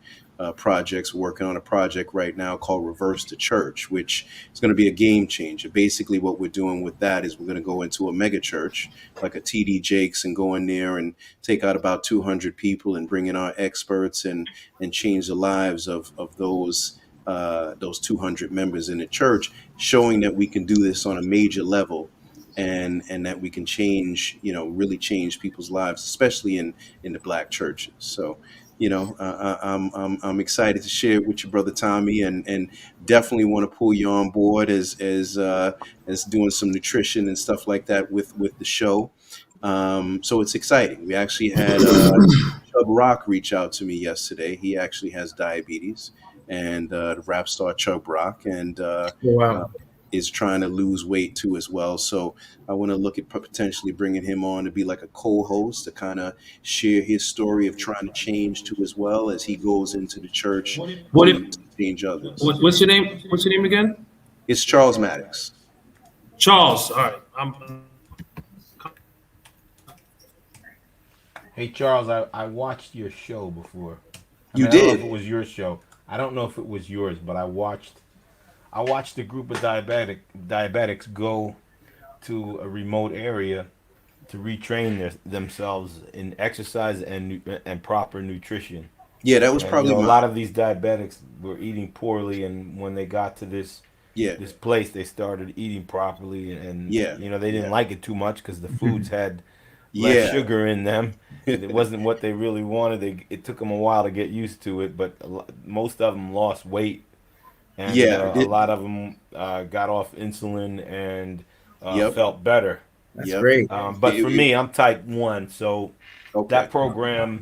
projects. We're working on a project right now called Reverse the Church, which is going to be a game changer. Basically, what we're doing with that is we're going to go into a mega church like a TD Jakes and go in there and take out about 200 people and bring in our experts and change the lives of those 200 members in the church, showing that we can do this on a major level, and that we can change, really change people's lives, especially in the Black churches. So, I'm excited to share it with you, brother Tommy, and definitely want to pull you on board as doing some nutrition and stuff like that with the show. So it's exciting. We actually had Chub Rock reach out to me yesterday. He actually has diabetes, and the rap star Chub Rock, and Wow. is trying to lose weight too as well. So I want to look at potentially bringing him on to be like a co-host to kind of share his story of trying to change too as well as he goes into the church What to if, change others. what's your name? What's your name again? It's Charles Maddox. Charles. All right. Hey Charles, I watched your show before. You I don't know did? if it was your show. I don't know if it was yours, but I watched a group of diabetics go to a remote area to retrain themselves in exercise and proper nutrition. Yeah, that was And probably a my. lot of these diabetics were eating poorly, and when they got to Yeah, this place, they started eating properly, and yeah, they didn't yeah, like it too much because the foods had less yeah, sugar in them. It wasn't what they really wanted. It took them a while to get used to it, but most of them lost weight, and yeah. a lot of them got off insulin and Yep, felt better. That's yep. great. But for It- me, I'm type 1, so okay. that program,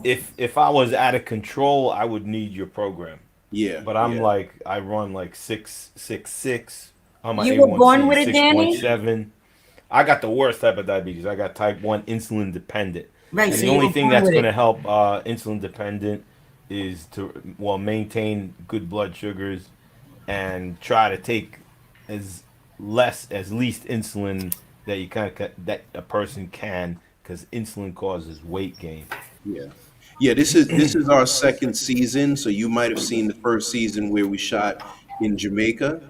if I was out of control, I would need your program. Yeah, But I'm yeah, like, I run like 666 on my You were born A1C, with it, Danny? 6.7. I got the worst type of diabetes. I got type 1 insulin dependent. Right, And so the you only were thing born that's with going it. to help insulin dependent is to, maintain good blood sugars and try to take as least insulin that you that a person can, because insulin causes weight gain. yeah. Yeah, this is our second season, so you might have seen the first season where we shot in Jamaica,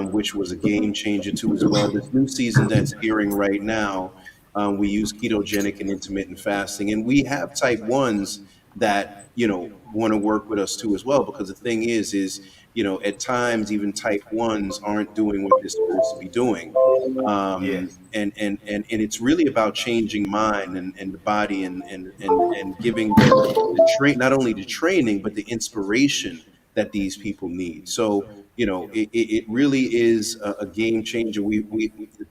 which was a game changer too as well. This new season that's airing right now, we use ketogenic and intermittent fasting, and we have type ones that want to work with us too as well. Because the thing is at times even type ones aren't doing what they're supposed to be doing. Yeah, And it's really about changing mind and the body and giving them not only the training but the inspiration that these people need. So it really is a game changer.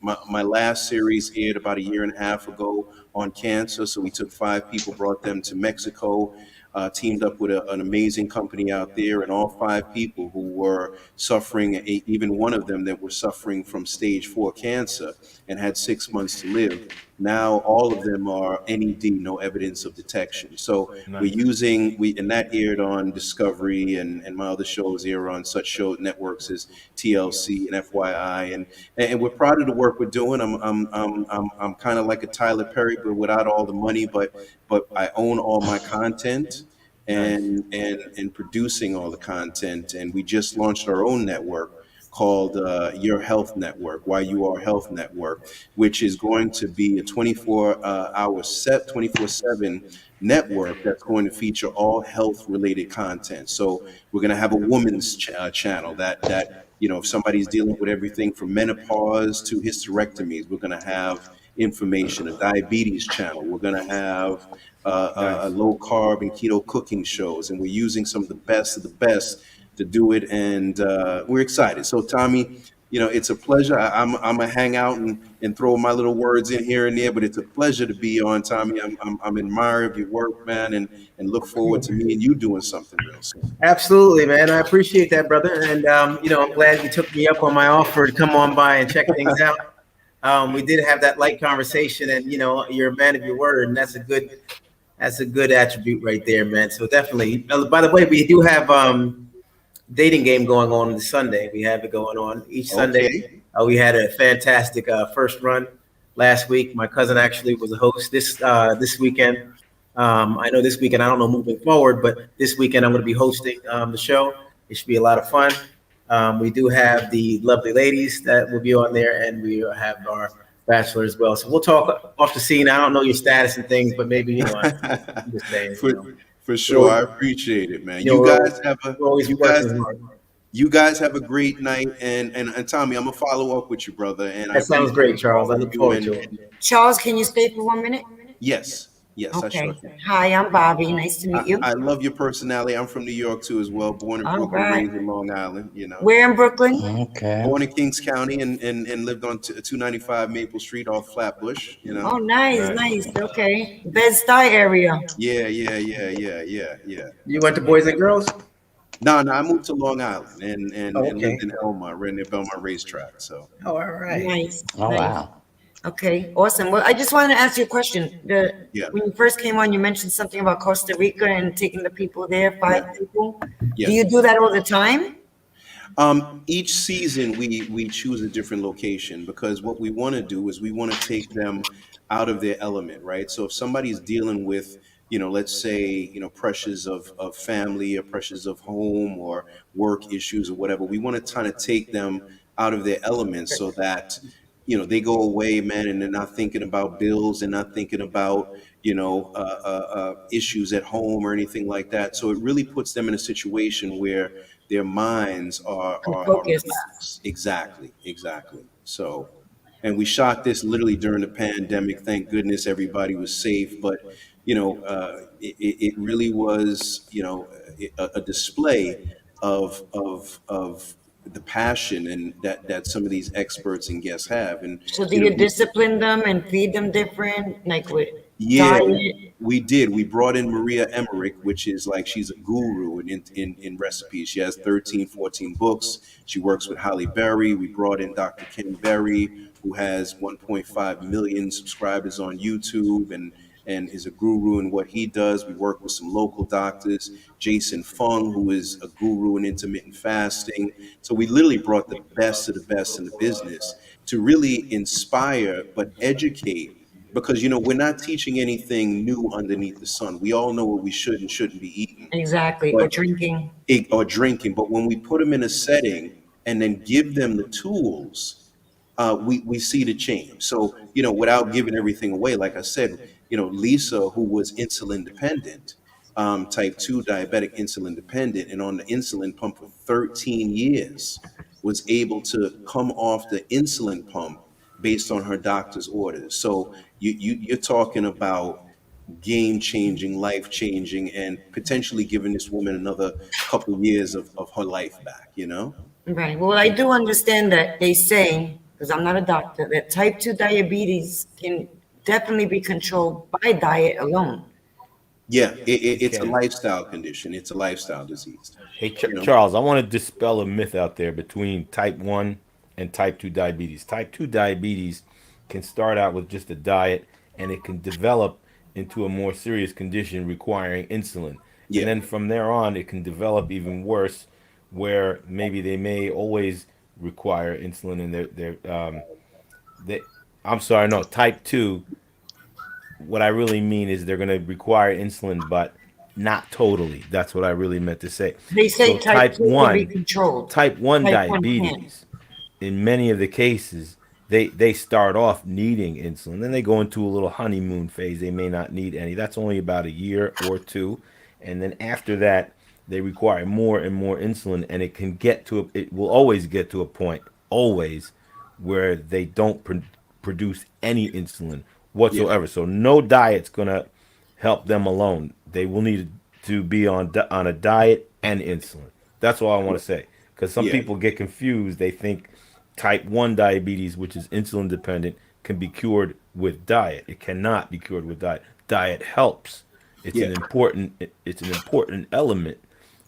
My last series aired about a year and a half ago on cancer. So we took 5 people, brought them to Mexico, teamed up with an amazing company out there, and all 5 people who were suffering, even one of them that were suffering from stage 4 cancer and had 6 months to live. Now all of them are NED, no evidence of detection. So nice. and that aired on Discovery, and my other shows air on such show networks as TLC and FYI, and we're proud of the work we're doing. I'm kind of like a Tyler Perry, but without all the money, but I own all my content Nice. and producing all the content, and we just launched our own network called Your Health Network, YUR Health Network, which is going to be a 24/7 network that's going to feature all health related content. So we're going to have a woman's channel that if somebody's dealing with everything from menopause to hysterectomies, we're going to have information. A diabetes channel. We're going to have a Nice. low carb and keto cooking shows, and we're using some of the best to do it, and we're excited. So Tommy, it's a pleasure. I'm gonna hang out and throw my little words in here and there, but it's a pleasure to be on, Tommy. I'm admirer of your work, man, and look forward to me and you doing something real soon. Absolutely, man. I appreciate that, brother. And I'm glad you took me up on my offer to come on by and check things out. We did have that light conversation, and you're a man of your word, and that's a good attribute right there, man. So definitely. By the way, we do have dating game going on this Sunday. We have it going on each Sunday. Okay. We had a fantastic first run. last week. My cousin actually was a host this weekend. I know this weekend, I don't know moving forward, but this weekend I'm going to be hosting the show. It should be a lot of fun. We do have the lovely ladies that will be on there, and we have our bachelor as well. So we'll talk off the scene. I don't know your status and things, but maybe I'm just saying, for for sure. I we'll, appreciate it, man. you know, You guys we'll, have a we'll always be you guys working hard. you guys have a great night, and Tommy, I'm gonna follow up with you, brother. And I That sounds great, appreciate Charles. all I of look you. forward And, to it. and Charles, can you stay for 1 minute? yes, yes, I sure Okay. can. Hi, I'm Bobby. Nice to meet you. I love your personality. I'm from New York too, as well. Born in All Brooklyn, right. raised in Long Island. You know, Where in Brooklyn? Okay. born in Kings County, and lived on 295 Maple Street off Flatbush. You Oh, know. nice, Nice. nice. Okay. Bed-Stuy area. Yeah, yeah, yeah, yeah, yeah, yeah. You went to Boys and Girls? No, no, I moved to Long Island and Oh, and lived okay. in Elmont, right near Belmont Racetrack. So Oh, all right. Nice, Oh nice. wow. Okay, awesome. Well, I just wanted to ask you a question. yeah, When you first came on, you mentioned something about Costa Rica and taking the people there, yeah, 5 people. Do yes. you do that all the time? Each season we choose a different location because what we want to do is we want to take them out of their element, right? So if somebody's dealing with, let's say, pressures of family or pressures of home or work issues or whatever, we want to kind of take them out of their element so that, they go away, man, and they're not thinking about bills, and not thinking about, issues at home or anything like that. So it really puts them in a situation where their minds Can are focus. relaxed. Exactly, exactly. So, and we shot this literally during the pandemic. Thank goodness everybody was safe. But it really was, a display of the passion and that some of these experts and guests have. And So do you we, discipline them and feed them different, like with yeah, diet? we did. We brought in Maria Emmerich, which is like she's a guru in recipes. She has 13, 14 books. She works with Holly Berry. We brought in Dr. Ken Berry, who has 1.5 million subscribers on YouTube and is a guru in what he does. We work with some local doctors, Jason Fung, who is a guru in intermittent fasting. So we literally brought the best of the best in the business to really inspire but educate, because we're not teaching anything new underneath the sun. We all know what we should and shouldn't be eating, Exactly, or but drinking. or drinking. But when we put them in a setting and then give them the tools, we see the change. So without giving everything away, like I said, Lisa, who was insulin dependent, type 2 diabetic insulin dependent, and on the insulin pump for 13 years, was able to come off the insulin pump based on her doctor's orders. So you're talking about game changing, life changing, and potentially giving this woman another couple years of her life back. Right. Well, I do understand that they say, because I'm not a doctor, that type 2 diabetes can definitely be controlled by diet alone. Yeah, It it's a can. lifestyle condition. It's a lifestyle disease. Hey, You know. Charles, I want to dispel a myth out there between type 1 and type 2 diabetes. Type 2 diabetes can start out with just a diet and it can develop into a more serious condition requiring insulin. And Yeah, then from there on, it can develop even worse, where maybe they may always require insulin in they, I'm sorry, no, type 2, what I really mean is they're going to require insulin, but not totally. That's what I really meant to say. They say So type 2 can be controlled. type 1 Type 1 can't. diabetes, in many of the cases, they start off needing insulin. Then they go into a little honeymoon phase. They may not need any. That's only about a year or two. And then after that, they require more and more insulin. And it will always get to a point, always, where they don't produce any insulin yeah, whatsoever. So no diet's going to help them alone. They will need to be on a diet and insulin. That's all I want to say. Because some yeah, people get confused. They think type 1 diabetes, which is insulin dependent, can be cured with diet. It cannot be cured with diet. Diet helps. yeah, It's an important element,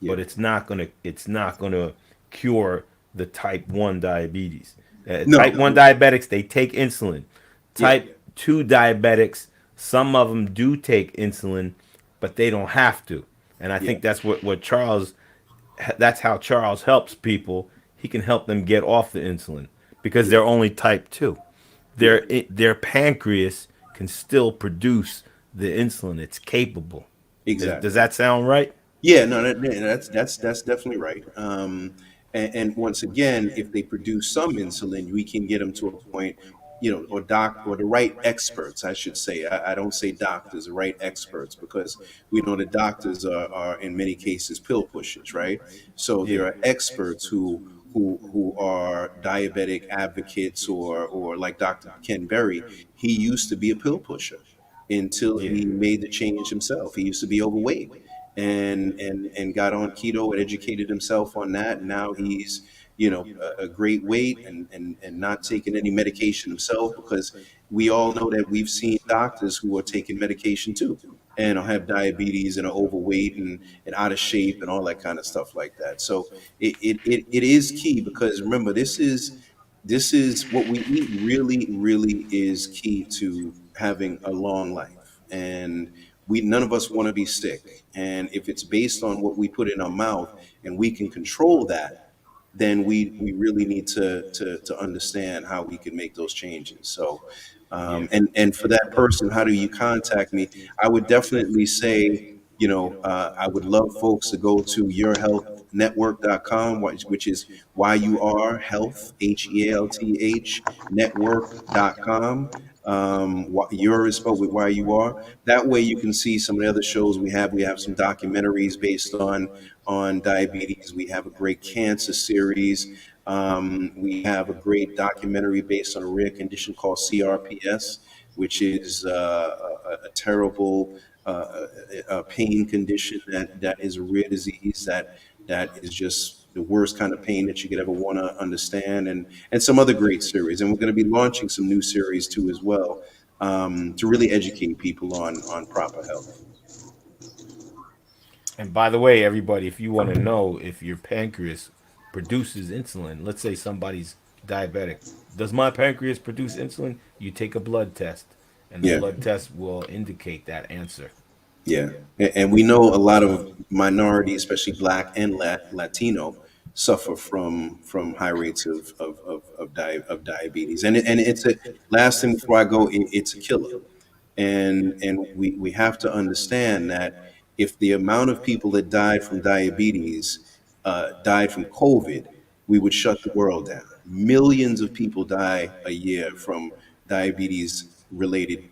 yeah. but it's not gonna cure the type 1 diabetes. No, Type 1 diabetics, they take insulin. yeah, Type 2 diabetics, some of them do take insulin, but they don't have to. And I yeah, think that's how Charles helps people. He can help them get off the insulin because yeah, they're only type 2. their pancreas can still produce the insulin. It's capable. Does Exactly. that sound right? Yeah, no, that's definitely right. And once again, if they produce some insulin, we can get them to a point, or the right experts, I should say. I don't say doctors, the right experts, because we know the doctors are in many cases pill pushers, right? So there Yeah. are experts who are diabetic advocates, or like Dr. Ken Berry. He used to be a pill pusher until Yeah. he made the change himself. He used to be overweight and got on keto and educated himself on that. And now he's, a great weight, and not taking any medication himself, because we all know that we've seen doctors who are taking medication too and have diabetes and are overweight and out of shape and all that kind of stuff like that. So it is key, because remember, this is what we eat really, really is key to having a long life. And we none of us want to be sick. And if it's based on what we put in our mouth and we can control that, then we really need to understand how we can make those changes. So Yeah. and for that person, how do you contact me? I would definitely say, I would love folks to go to yourhealthnetwork.com, which is YUR health, HEALTH network.com. Your is spelled with YUR. That way you can see some of the other shows we have. We have some documentaries based on diabetes. We have a great cancer series. We have a great documentary based on a rare condition called CRPS, which is a terrible pain condition that is a rare disease that is just the worst kind of pain that you could ever want to understand, and some other great series. And we're going to be launching some new series too as well, to really educate people on proper health. And by the way, everybody, if you want to know if your pancreas produces insulin, let's say somebody's diabetic, does my pancreas produce insulin? You take a blood test, and the Yeah. blood test will indicate that answer. Yeah, and we know a lot of minorities, especially Black and Latino, suffer from high rates of diabetes, and it's a last thing before I go. It's a killer, and we have to understand that if the amount of people that died from diabetes died from COVID, we would shut the world down. Millions of people die a year from diabetes related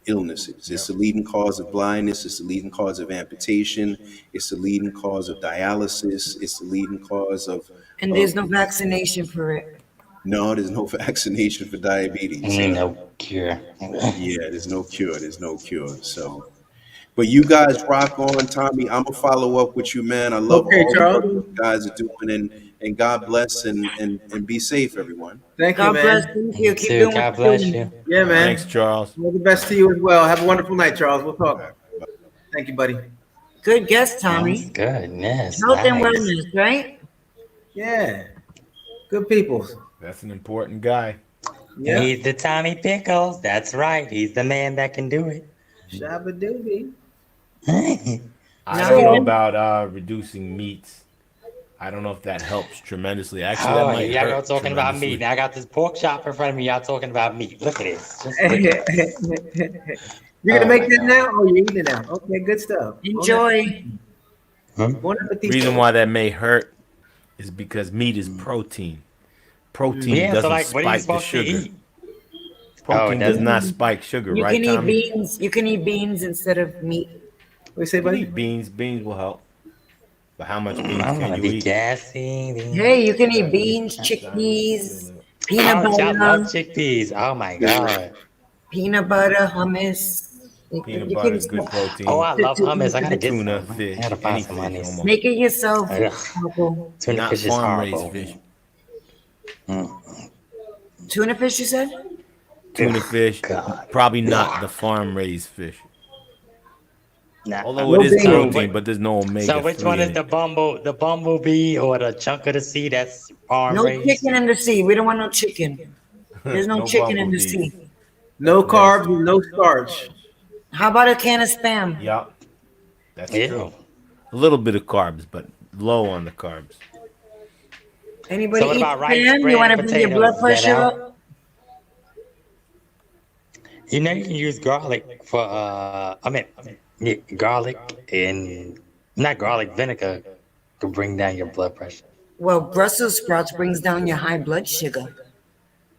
illnesses. It's Yep. the leading cause of blindness. It's the leading cause of amputation. It's the leading cause of dialysis. It's the leading cause And of there's no vaccination for it. no, there's no vaccination for diabetes. Ain't no cure. Yeah, there's no cure. There's no cure. So, but you guys rock on, Tommy. I'm gonna follow up with you, man. I love Okay, all the work Charles. you guys are doing, and God bless and be safe, everyone. Thank you, God bless. man. Thank You you. Keep too. doing what God you're bless you. doing. Yeah, man. Thanks, Charles. All the best to you as well. Have a wonderful night, Charles. We'll talk. Thank you, buddy. Good guess, That's Tommy. good. Yes, Health and nice. wellness, right? Yeah. Good people. That's an important guy. Yeah. He's the Tommy Pickles. That's right. He's the man that can do it. Shabba doobie. I Now don't he know went- about reducing meats. I don't know if that helps tremendously. Actually, that Oh, might y'all hurt go talking about tremendously. meat. Now I got this pork chop in front of me. Y'all talking about meat. Look at this. Just look at this. You're gonna Oh make my that God. now? Oh, you're eating it now. Okay, good stuff. Enjoy. Bon appetit. Reason why that may hurt is because meat is protein. Protein Yeah, so doesn't like, what are you spike the supposed to sugar. eat? Protein does doesn't? not spike sugar, You right, can eat Tommy? beans. You can eat beans instead of meat. What you say, You can buddy? eat beans. Beans will help. But how much I beans don't can want to you be eat? gassy. Hey, you can eat beans, chickpeas, peanut Oh, y'all love butter, chickpeas. Oh my God. peanut butter, hummus. Peanut You butter can is good Oh, protein. I love hummus. I gotta get Tuna, some. I fish, gotta any find some fish honey. almost. make it yourself. Ugh. Uncle. Tuna Not fish is farm-raised horrible. fish. Tuna fish, you said? Tuna fish, God. probably not the farm-raised fish. Nah. Although it is bingo. protein, but there's no So omega which one 3 is in the it. bumblebee or the chunk of the sea that's farm No raised? chicken in the sea. We don't want no chicken. There's no No chicken in the bumblebees. sea. No That's carbs, nasty. no starch. How about a can of spam? Yup, that's Ew. true. A little bit of carbs, but low on the carbs. Anybody So what eat about rice, spam? bread, You want and to bring your potatoes? blood Is that pressure out? up? You can use garlic for I mean yeah, garlic and not garlic vinegar to bring down your blood pressure. Well, Brussels sprouts brings down your high blood sugar.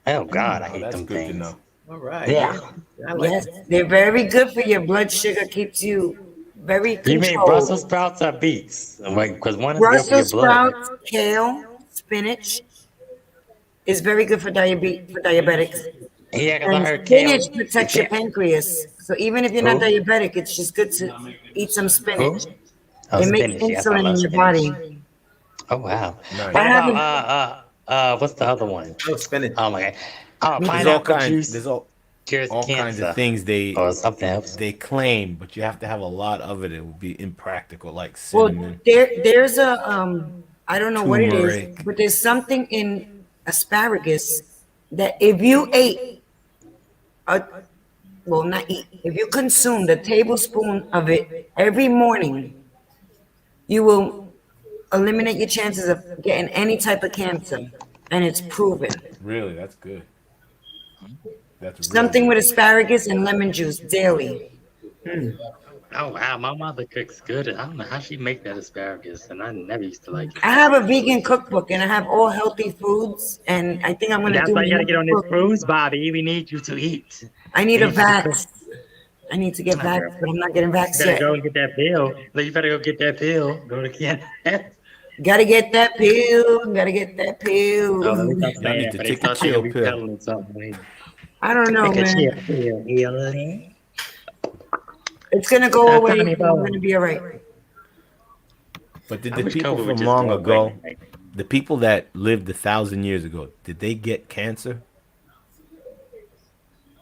Oh God, I Oh, hate that's them good to things. know. All right. Yeah. Yeah. I like Yes, it. they're very good for your blood sugar. Keeps you very You mean Brussels controlled. sprouts or beets? Like, because one is good for your Brussels blood. sprouts, kale, spinach is very good for diabetics. Yeah, because I And heard spinach kale. You protects your can't. pancreas. So even if you're not Who? diabetic, it's just good to eat some Who? spinach. Oh, It makes spinach. Yes, I insulin love in your spinach. body. Oh wow. I What Nice. about haven't. what's the other one? Oh, spinach. Oh my God. Oh, Me There's too. all pineapple kinds. juice cures All kinds of cancer things or something else. they claim, but you have to have a lot of it. It would be impractical, like Well, cinnamon, there's a I don't know what it is, turmeric. but there's something in asparagus that if you ate a well not eat if you consumed a tablespoon of it every morning, you will eliminate your chances of getting any type of cancer, and it's proven. Really, that's good. That's real Something with good. asparagus and lemon juice daily. Oh wow, my mother cooks good. I don't know how she make that asparagus, and I never used to like it. I have a vegan cookbook and I have all healthy foods, and I think I'm gonna That's do why you my gotta get next on this book. cruise, Bobby. We need you to eat. I We need a need you to cook. vax. I need to get Oh, girl. vaxxed, but I'm not getting You vaxxed better yet. go and get that pill. Like, you better go get that pill. Go to Canada. Gotta get that pill. Gotta get that Oh, let me pill. stop Y'all saying need that, to but they take a start saying chill pill. repelling something. I don't know, Take a man. chill pill, Ellen. It's gonna go away, Tommy so I'm gonna Bones. be all right. But did I the wish people COVID would from just long go away. ago, the people that lived 1,000 years ago, did they get cancer?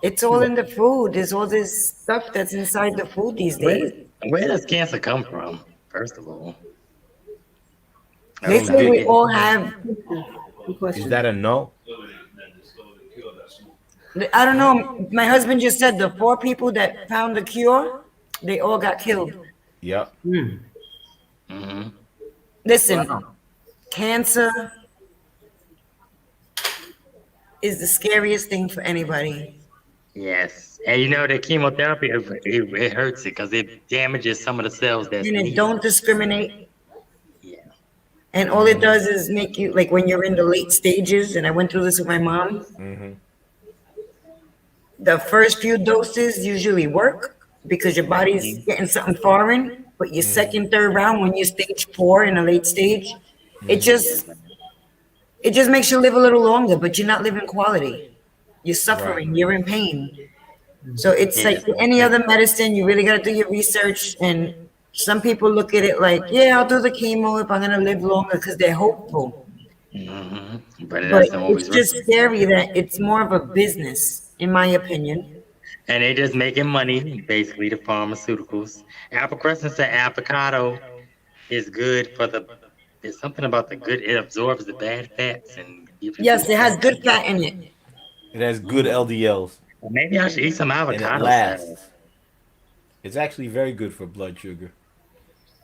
It's all in the food. There's all this stuff that's inside the food these Where, days. where does cancer come from? First of all, They So say outside of we did all getting have. Good is question. that a no? I don't know. My husband just said the four people that found the cure, they all got killed. Yep. hmm Listen, cancer is the scariest thing for anybody. Yes, and you know the chemotherapy it hurts it because it damages some of the cells that's And it needed. don't discriminate. Yeah. And all it does is make you like when you're in the late stages, and I went through this with my mom. Mm-hmm. The first few doses usually work because your body's Mhm. getting something foreign. But your Mm-hmm. second, third round, when you're stage 4 in a late stage, it Mm-hmm. Yeah. just it just makes you live a little longer, but you're not living quality. You're Right. suffering. You're in pain. So it's like Yes. any other medicine. You really got to do your research. And some people look at it like, yeah, I'll do the chemo if I'm gonna live longer because they're hopeful. But it But doesn't it's always work. just scary that it's more of a business, in my opinion. And they just making money, basically, the pharmaceuticals. Apple crescent said avocado is good for the. There's something about the good. It absorbs the bad fats and gives you Yes, good it has fat. good fat in it. It has good LDLs Well, maybe I should eat some and it avocado salad. lasts. It's actually very good for blood sugar.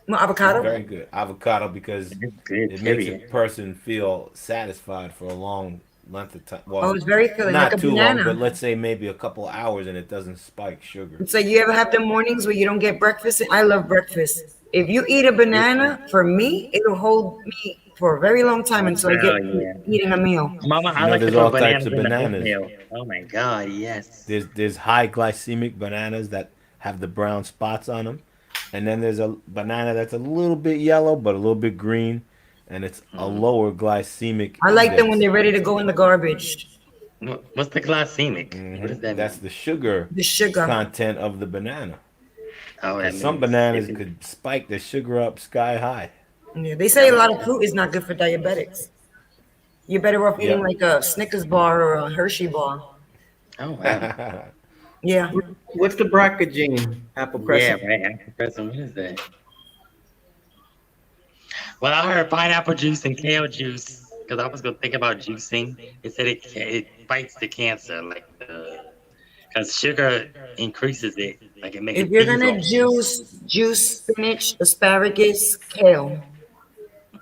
Well, It's avocado. very good. Avocado because It's good, it makes a period. person feel satisfied for a long length of time. Oh, Well, it's very filling, like not a too long, but banana. let's say maybe a couple hours and it doesn't spike sugar. So you ever have the mornings where you don't get breakfast? I love breakfast. If you eat a banana, for me, it'll hold me for a very long time until I get Well, yeah. eating a meal. Mama, You I know, like to there's put all types bananas of in the bananas. oatmeal. Oh my God, yes. There's high glycemic bananas that have the brown spots on them, and then there's a banana that's a little bit yellow but a little bit green, and it's a lower glycemic I like them when index. they're ready to go in the garbage. What's the glycemic? What does that That's mean? the sugar The sugar. content of the banana. Oh, that Because some means bananas could spike the sugar up sky high. Yeah, they say a lot of fruit is not good for diabetics. You're better off eating Yep. like a Snickers bar or a Hershey bar. Oh wow. Yeah. What's the BRCA gene? Apple Yeah, crescent. right. Apple crescent. What is that? Well, I heard pineapple juice and kale juice because I was gonna think about juicing. It said it fights the cancer, like the because sugar increases it, like it make If it you're feed gonna off you. juice spinach, asparagus, kale,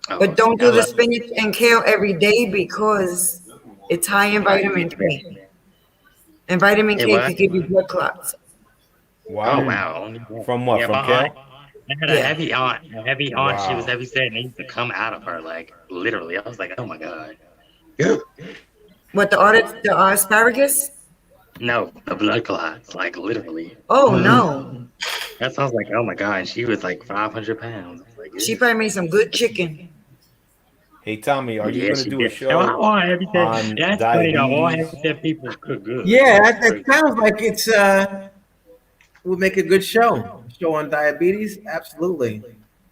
Oh, but don't I do the love spinach and kale every day because it's high in vitamin vitamin C. K. And vitamin It K was. could give you blood clots. Oh Wow. wow. Only that. From what? Yeah, From my aunt. kale? I had a Yeah. heavy aunt. A heavy aunt. She was Wow. heavy set, and they used to come out of her like literally. I was like, oh my god. Yeah. What the asparagus? No, the blood clots, like literally. Oh no. That sounds like oh my god. And she was like 500 pounds. I was like, She ew. probably made some good chicken. Hey Tommy, are you Yeah, gonna she do a did. And show all heavy set. on That's funny though. All heavy diabetes? set people cook good. Yeah, That's that crazy. sounds like it's would make a good show. Show on diabetes, absolutely.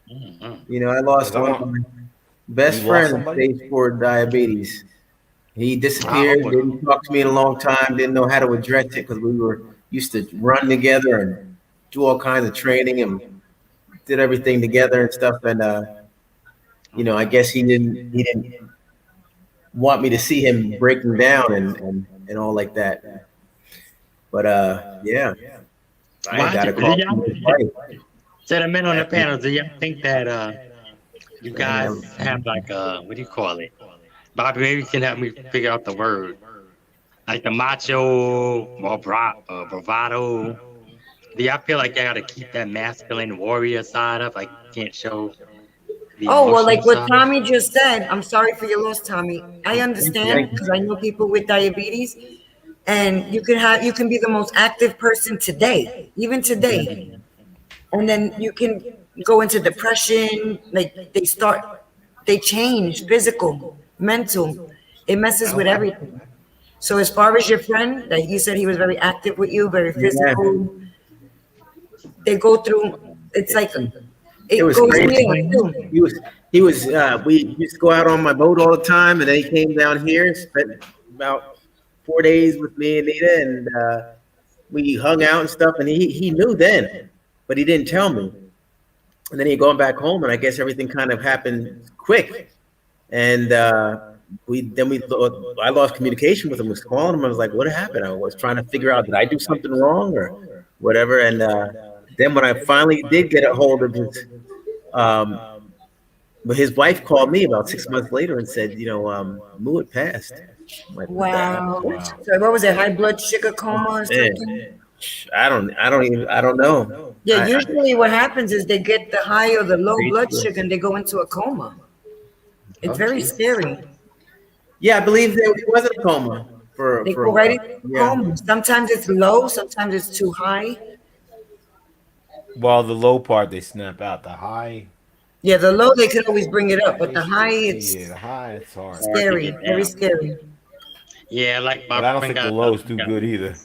Mhm. You know, I Because lost I one of want. my You best lost friends somebody? stage 4 diabetes. He Oh, disappeared, didn't talk to me in a long time, didn't know how to address it because we were used to run together and do all kinds of training and did everything together and stuff. And you know, I guess he didn't want me to see him breaking down and all like that. But yeah, I why? got Do a call y'all from his wife. to the men on the Asking, panel? Do y'all think that you guys um, have like what do you call it? Bobby, maybe you can help me figure out the word. Like the macho or bravado. Do y'all feel like y'all gotta keep that masculine warrior side up? Like you can't show the Oh, well, like emotional what side? Tommy just said, I'm sorry for your loss, Tommy. I understand thank you. because I know people with diabetes, and you can be the most active person today, even today, and then you can go into depression. Like they change physical, mental. It messes Oh with wow. everything. So as far as your friend, that you said he was very active with you, very Yeah, physical, they go through. It's like it it was goes crazy. there too. He was we used to go out on my boat all the time, and then he came down here, spent about 4 days with me and Nita, and we hung out and stuff. And he knew then, but he didn't tell me. And then he going back home, and I guess everything kind of happened quick. And we thought I lost communication with him. Was calling him. I was like, "What happened?" I was trying to figure out, did I do something wrong or whatever. And then when I finally did get a hold of his, um, but his wife called me about 6 months later and said, you know, Moo had passed. I'm like, what the hell? Wow. Wow. So what was it? High blood sugar coma or Man, something? I don't know. Yeah, usually what happens is they get the high or the low blood I sugar and they go into a coma. It's Oh very Jesus. scary. yeah, I believe that it was a coma They for go a right while. into a Yeah. coma. Sometimes it's low, sometimes it's too high. Well, the low part they snap out. The high, Yeah, the low they could always bring it up, but they the high yeah, the it's high it's hard. Hard to scary, get very down. scary. Yeah, like But my I don't friend think the got low is too good either.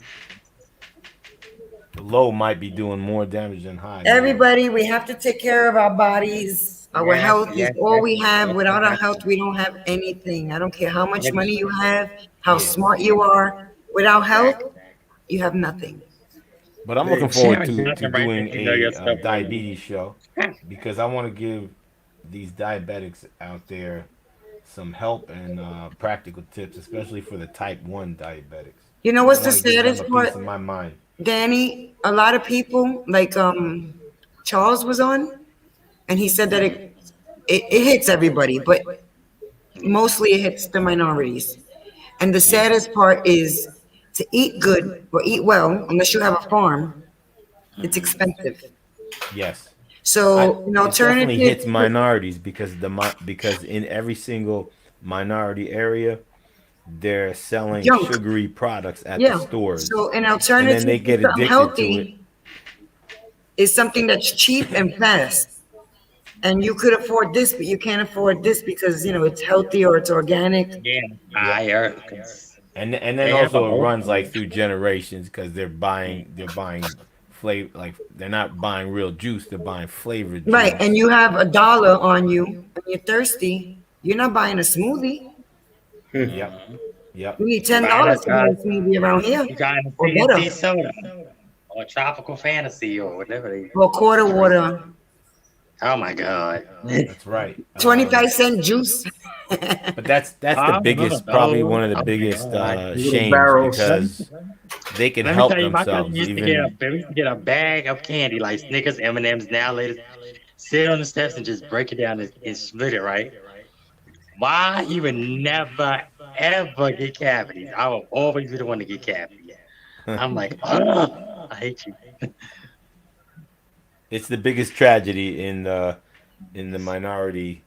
The low might be doing more damage than high now. Everybody, we have to take care of our bodies. Our yes, health is yes, all yes, we have. yes, Without our yes, health, we don't have anything. I don't care how much yes, money you have, how Yeah. smart you are. Without health, exactly. you have nothing. But I'm looking Man, forward Sharon's to nothing right doing if you know your a stuff already. diabetes show because I want to give these diabetics out there some help and practical tips, especially for the type 1 diabetics. You know I what's the want to give them a saddest piece part, of my mind. Danny? A lot of people, like Charles was on, and he said that it hits everybody, but mostly it hits the minorities. And the Yeah. saddest part is to eat good or eat well, unless you have a farm, it's expensive. Yes. So an It definitely alternative hits to minorities because in every single minority area they're selling junk, sugary products at the yeah. stores, So an and then alternative they to get something addicted to it. healthy is something that's cheap and fast. And you could afford this, but you can't afford this because it's healthy or it's organic. Yeah, Yep. higher because And then they have a also it whole runs like through generations because they're buying flavor, like they're not buying real juice, they're buying flavored Right. And juice. you have $1 on you and you're thirsty. You're not buying a smoothie. Yep. Yep. You need you're buying $10 to buy a smoothie around here you buying a or CNC better. soda or tropical fantasy or whatever they Or quarter drink. water. Oh my god. That's right. 25-cent juice. But that's the biggest, probably one of the Oh my biggest god. Little shames barrels. because they can Let me help tell you, my cousin themselves. used to get Even we used to get a bag of candy like Snickers, M&Ms, now latest, sit on the steps and just break it down and split it, right? Why he would never ever get cavities. I will always be the one to get cavities. I'm like, oh, I hate you. It's the biggest tragedy in the minority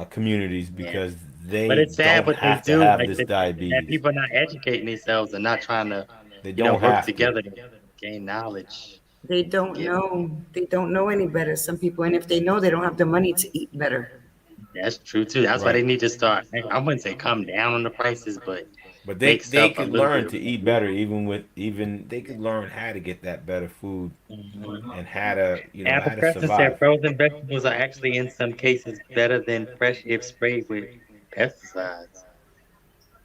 communities Yeah. because But they it's sad don't what they have to do. have Like this that diabetes. people are not educating themselves and not trying to, They don't work have to. together to gain knowledge. They don't Get know. They don't know any better. Some people, and if they know, they don't have the money to eat better. That's true too. That's why Right. they need to start. I wouldn't say come down on the prices, but But make they stuff a could little bit learn to eat better affordable. even with even they could learn how to get that better food Mhm. and how to Apple how to crescent said survive. frozen vegetables are actually in some cases better than fresh if sprayed with pesticides.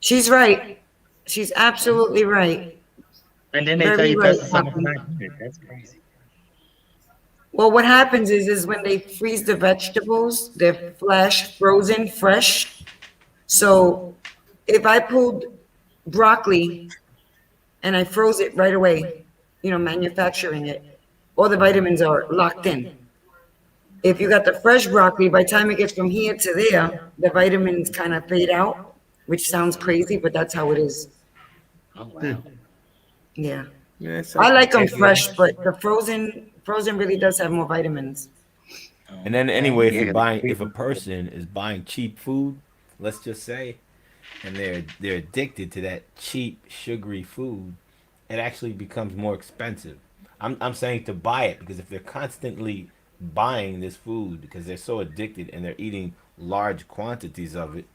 She's right. She's absolutely right. And then they tell Very you right, pesticides are Poppy. not good. That's crazy. Well, what happens is when they freeze the vegetables, they're flash frozen fresh. So if I pulled broccoli and I froze it right away, manufacturing it, all the vitamins are locked in. If you got the fresh broccoli, by the time it gets from here to there, the vitamins kind of fade out, which sounds crazy, but that's how it is. Oh Hmm. wow. Yeah. Yeah, I like them Have you fresh, but the frozen really does have more vitamins. And then okay. anyway, Yeah, 'cause they if a freeze them. person is buying cheap food, let's just say, and they're addicted to that cheap sugary food, it actually becomes more expensive. I'm saying to buy it because if they're constantly buying this food because they're so addicted and they're eating large quantities of it,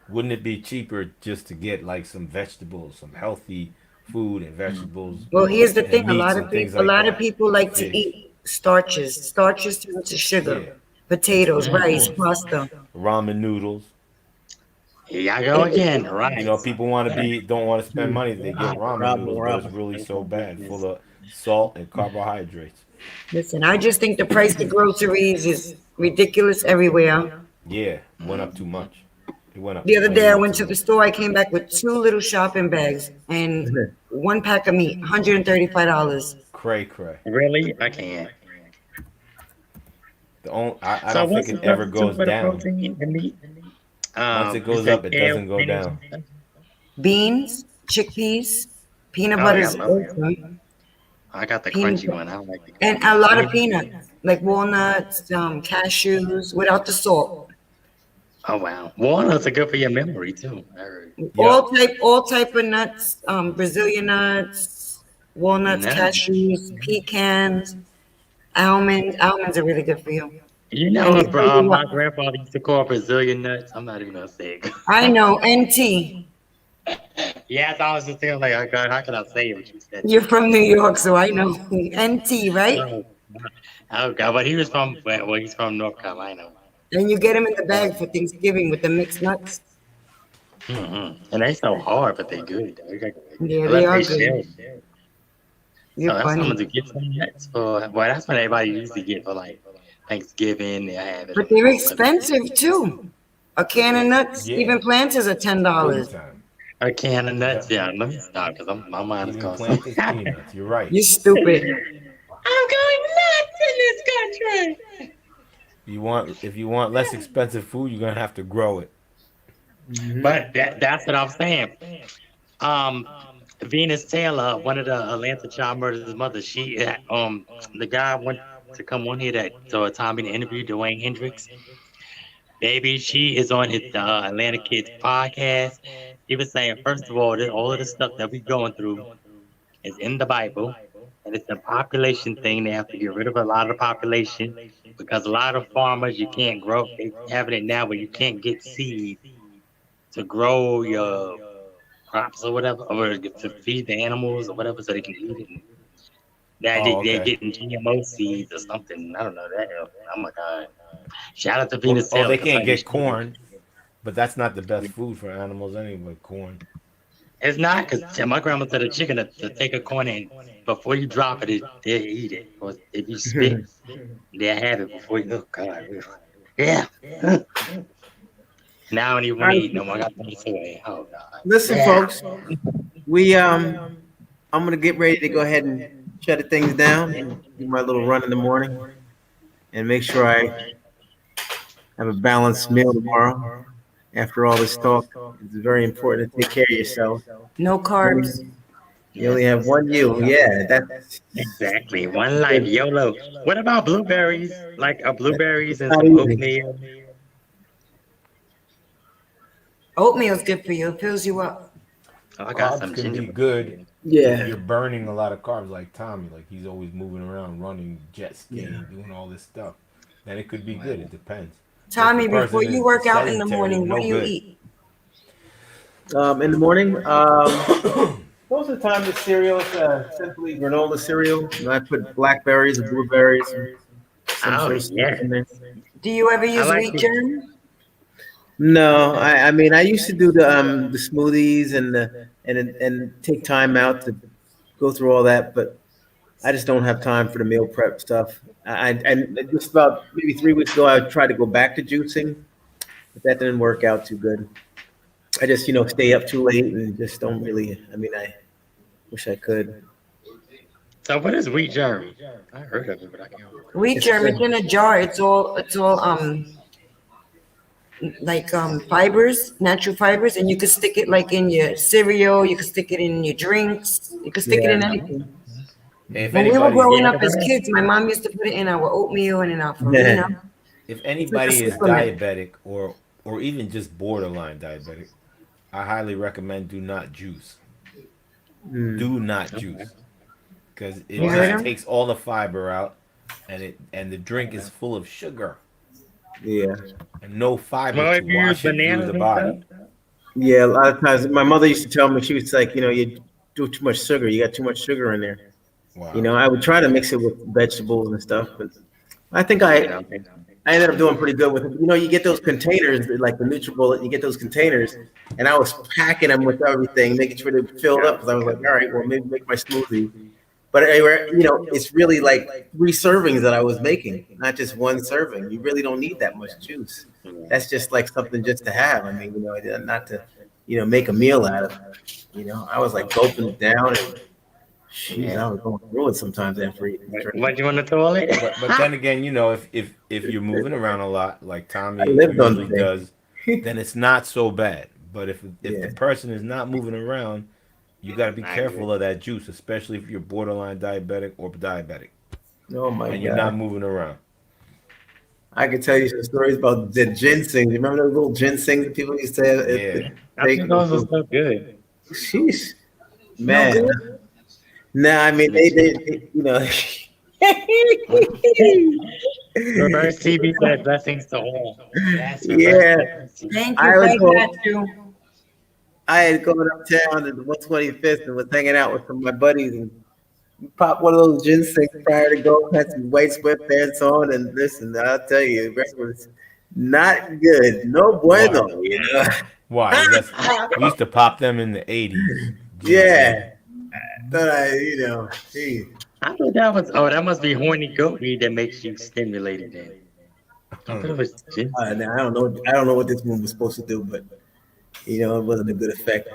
wouldn't it be cheaper just to get like some vegetables, some healthy food and vegetables Well, here's the thing: and meats and things a like lot of that, people like to fish. eat starches. Starches turn to sugar. Yeah, Potatoes, of rice, course. pasta. Ramen noodles. Here y'all go again. Right. People want to be don't want to spend money. They get ramen Robin, noodles, but it's Robin. really That's so my bad, full business. of salt and carbohydrates. Listen, I just think the price of groceries is ridiculous everywhere. Yeah, went up too Mhm. much. It went up The other day, I way went too to the much. store. I came back with two little shopping bags and one pack of meat, $135. Cray cray. Really? I can't. I So don't think what's the it ever substitute goes for the down. protein, the meat? Once it You goes said up, it kale, doesn't go potatoes, down. and stuff? Beans, chickpeas, peanut Oh butter yeah, I is love that. awesome. I got the Peanut crunchy one. I don't like the and creamy a one. lot of peanuts, like walnuts, cashews, without the salt. Oh wow. Walnuts are good for your memory too. I heard. Yep. All type of nuts, Brazilian nuts, walnuts, Nice. cashews, pecans, almonds. Almonds are really good for you, You and know, they fill you my up. grandfather used to call Brazilian nuts. I'm not even gonna say it. I know. NT. Yes, I was just thinking like, oh God, how can I say it? But you said You're from New York, so I know. NT, right? oh, oh God, but he was from he's from North Carolina. And you get them in the bag for Thanksgiving with the mixed nuts. And they so hard, but they good though. Yeah, they Unless are they good. shell. You're So that's funny. something to get some nuts for. Well, that's what everybody usually get for like Thanksgiving. They have it But on the they're because it's expensive too. A can of nuts, Yeah. even planters, are Big $10. time. a can of nuts. Yep. Yeah, let me stop because my mind is Even going somewhere. Planters peanuts. You're right. You stupid. I'm going nuts in this country. If you want less expensive food, you're gonna have to grow it. But that's what I'm saying. Um, Venus Taylor, one of the Atlanta child murderers' mother, the guy went to come on here that so Tommy to interview Dwayne Hendricks. Baby, she is on his Atlanta Kids podcast. He was saying, first of all, all of the stuff that we're going through is in the Bible, and it's a population thing. They have to get rid of a lot of the population because a lot of farmers you can't grow. They having it now where you can't get seed to grow your crops or whatever, or to feed the animals or whatever, so they can eat it. And that Oh, they're okay. getting GMO seeds or something. I don't know that. Oh my God! Shout out to Well, Venus oh, Taylor they because can't honey, get corn, but that's not the best food for animals anyway. Corn. it's not because my grandma said a chicken to take a corn and before you drop it, they'll eat it. Or if you spit, they'll have it before you. Oh God! Yeah. Now I don't even All want to right, eat no more. I got to throw this away. Oh God! listen, Yeah. folks. We I'm gonna get ready to go ahead and shut things down and do my little run in the morning and make sure I have a balanced meal tomorrow. After all this talk, it's very important to take care of yourself. No carbs. You only have Yes. one you. Yeah, that's Exactly. One life, YOLO. What about blueberries? Like blueberries and not some easy. oatmeal. Oatmeal's good for you. It fills you up. Oh, I got Carbs some can be gingerbread good here. if Yeah, you're burning a lot of carbs, like Tommy. Like he's always moving around, running, jet yeah. skiing, doing all this stuff. Then it could be good. It Well, depends. But if the Tommy, before person you is work out in the sedentary, morning, what no do you good. eat? In the morning, most of the time the cereal is simply granola cereal. I put blackberries or blueberries and some oh sort of stuff yes. in there. Do you ever I use like wheat it. germ? No, I mean I used to do the smoothies and take time out to go through all that, but I just don't have time for the meal prep stuff. And just about maybe 3 weeks ago, I tried to go back to juicing, but that didn't work out too good. I just stay up too late and just don't really. I mean, I wish I could. So what is wheat germ? I heard of it, but I can't remember. Wheat It's germ, it's in a jar. It's all like fibers, natural fibers, and you could stick it like in your cereal, you could stick it in your drinks, you could stick it Yeah. in Oh, anything. Hey, if When we were anybody's growing yeah, up 'cause as I kids, my mom used to put it in our oatmeal and in our farina. Yeah. if It's like a anybody is supplement. diabetic or even just borderline diabetic, I highly recommend do not juice. Mm, Do not okay. juice because it You heard just Why? him? takes all the fiber out, and the drink is full of sugar yeah. and no fiber Well, to if you use wash it through bananas the and stuff. body. Yeah. A lot of times, my mother used to tell me she was like, you do too much sugar. You got too much sugar in there. Wow. I would try to mix it with vegetables and stuff, but I think Yeah, okay. I ended up doing pretty good with it. You get those containers, like the NutriBullet, you get those containers, and I was packing them with everything, making sure they filled up because I was like, all right, well, maybe make my smoothie. But anyway, it's really like 3 servings that I was making, not just one serving. You really don't need that much juice. Yeah. That's just like something just to have. I mean, not to, make a meal out of. I was like gulping it down, and jeez, Yeah. I was going through it sometimes after eating. What you want the toilet? But then again, if you're moving around a lot, like I Tommy lived on usually things. does, then it's not so bad. But if the Yeah. person is not moving around, you got to be I agree. careful of that juice, especially if you're borderline diabetic or diabetic Oh my and you're not God. moving around. I could tell you some stories about the ginseng. You remember those little ginseng that people used to have Yeah. I take? think those are so good. Sheesh, No man. good? No, I mean they. Reverse TV said blessings to all. Yes, reverse Yeah, TV. Thank you. I was Back going. at you. I had gone uptown in the 125th and was hanging out with some of my buddies and popped one of those ginseng prior to go. Had some white sweatpants on and listen. I'll tell you, the rest was not good. No Why? bueno. Why? We used to pop them in the 80s. Ginseng. Yeah, thought geez. I thought that was that must be horny goat weed that makes you stimulated then. I thought it was ginseng. Now, I don't know. I don't know what this one was supposed to do, but it wasn't a good effect.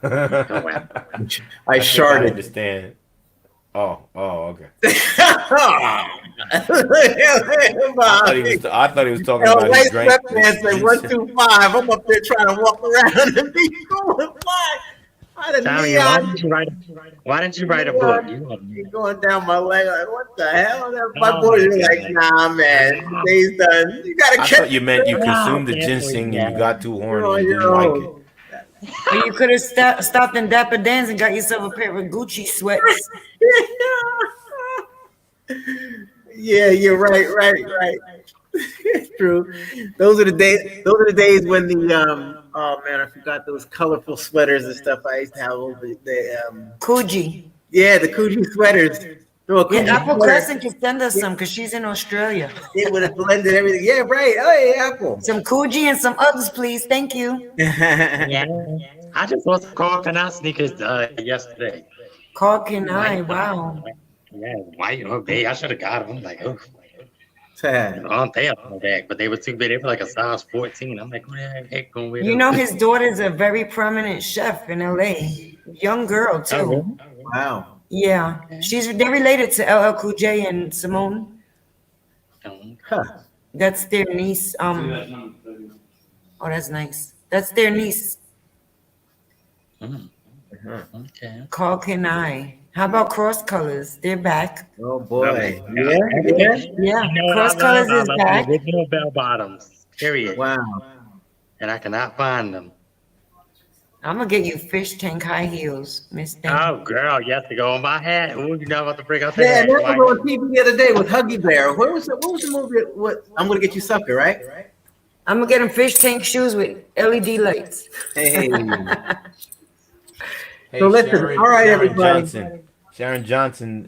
Oh wow. I I think I sharded. understand. Oh, okay. I I thought he was talking about white he drank sweatpants the and ginseng. 125. I'm up there trying to walk around and be going fly. I had a Tommy, why neon, didn't you write? Why didn't you write a book? You neon going down my leg. Like, what the hell? My Oh boys my are like, God. nah, man, the day's done. You gotta I catch thought you meant you No, consumed the can't believe ginseng and you that. got too it horny on and your didn't like it. own. Or you could have stopped in Dapper Dan's and got yourself a pair of Gucci sweats. Yeah, you're right. True. Those are the days. Those are the days when the. Oh man, I forgot those colorful sweaters and stuff I used to have over the. Coogee. Yeah, the Coogee sweaters. Throw a Yeah, Coogee Apple sweater. Crescent can send us some because she's in Australia. It would have blended everything. Yeah, right. Oh yeah, Apple. Some Coogee and some Uggs, please. Thank you. Yeah. I just was called canal sneakers yesterday. Call can I? White. Wow. Yeah, white. Oh, babe, I should have got them. I'm like, oh, Yeah, they up my back, but they were too big. They were like a size 14. I'm like, who the heck gonna wear You those? know his daughter's a very prominent chef in LA. Young girl Oh, really? too. wow. Yeah. They're related to LL Cool J and Simone. Oh, Huh. That's their niece. Oh, that's nice. That's their niece. mm. Okay. Call Can I? How about Cross Colors? They're back. Oh Okay. boy. Yeah, Everything. yeah. Yeah, You know what I Cross love? Colors I is love the back. original bell bottoms. Period. Wow. And I cannot find them. I'm gonna get you fish tank high heels, Miss Thing. Oh, girl, yes, to go on my hat. Ooh, you know I'm about to bring out the Yeah, and hat. that Like, was on TV the other day with Huggy Bear. What was the movie? What I'm gonna get you sucker, right? I'm gonna get them fish tank shoes with LED lights. Hey. So Hey, listen, all right, Sharon everybody. Johnson. Sharon Johnson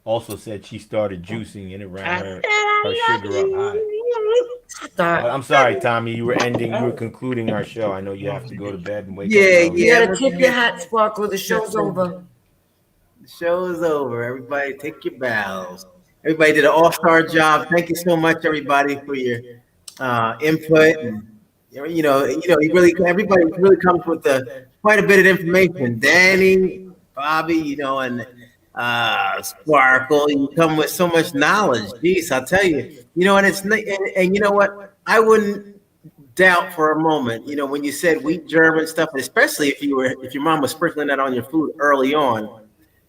also said she started juicing and it ran I said her I love sugar up high. you. But Start. I'm sorry, Tommy. You were concluding our show. I know you have to go to bed and wake up Yeah, early. You yeah. gotta tip your hat, Sparkle. The show's over. The show is over. Everybody, take your bows. Everybody did an all-star job. Thank you so much, everybody, for your input. And you really everybody really comes with quite a bit of information. Danny, Bobby, and Sparkle, you come with so much knowledge. Jeez, I'll tell you. And and you know what? I wouldn't doubt for a moment. When you said wheat germ and stuff, especially if your mom was sprinkling that on your food early on,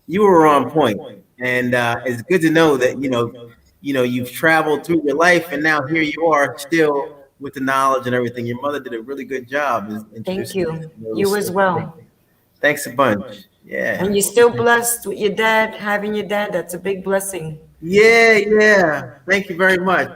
you were on point. And it's good to know that you've traveled through your life, and now here you are, still with the knowledge and everything. Your mother did a really good job in Thank introducing you. You those. as well. Thanks a bunch. Yeah. And you're still blessed with your dad, having your dad. That's a big blessing. Yeah, yeah. Thank you very much.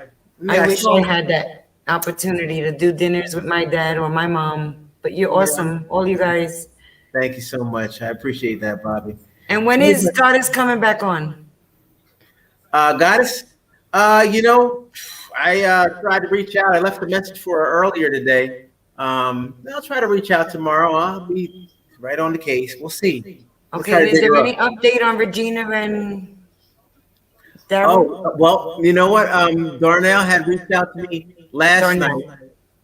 I Yeah, wish I had that opportunity to do dinners with my dad or my mom. But you're awesome, all you guys. Thank you so much. I appreciate that, Bobby. And when is Goddess coming back on? Goddess, I tried to reach out. I left a message for her earlier today. I'll try to reach out tomorrow. I'll be right on the case. We'll see. We'll Okay, try and to is dig there her any up. update on Regina and Daryl? Oh, well, you know what? Darnell had reached out to me last night.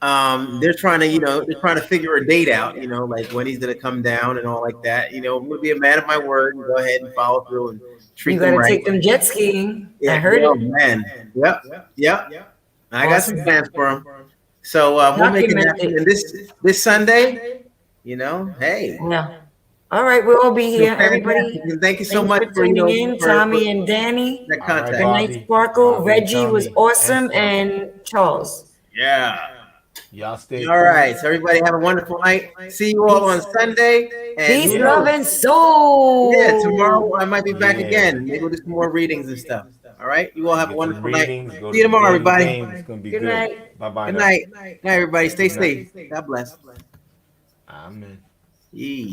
Darnell. They're trying to figure a date out, like when he's gonna come down and all like that. I'm gonna be a man of my word and go ahead and follow through and treat You them gotta right. take them jet skiing. Yeah, I heard oh it. man. Yep. I got some Awesome. plans for him. So we'll make it happen. Documented. And this Sunday, hey. Yeah. All right, we'll all be So here. fantastic. Everybody, And thank you so thanks much for for tuning in. for Tommy and Danny. that All right, contact. Good night, Bobby. Sparkle. Bobby, Reggie was Tommy, awesome, Sparkle. and Charles. Yeah. Y'all stay All cool. right. So everybody have a wonderful night. See you all on Sunday. And Peace, who love, knows? and soul. Yeah, tomorrow I might be back Yeah. again. Maybe we'll do some more readings and stuff. All right. You all have a Get some wonderful night. readings. Go See you to the tomorrow, daily everybody. games. It's gonna be Good good. night. Bye bye. Good night. Night, everybody. Stay Good night. safe. God bless. Amen. Yee.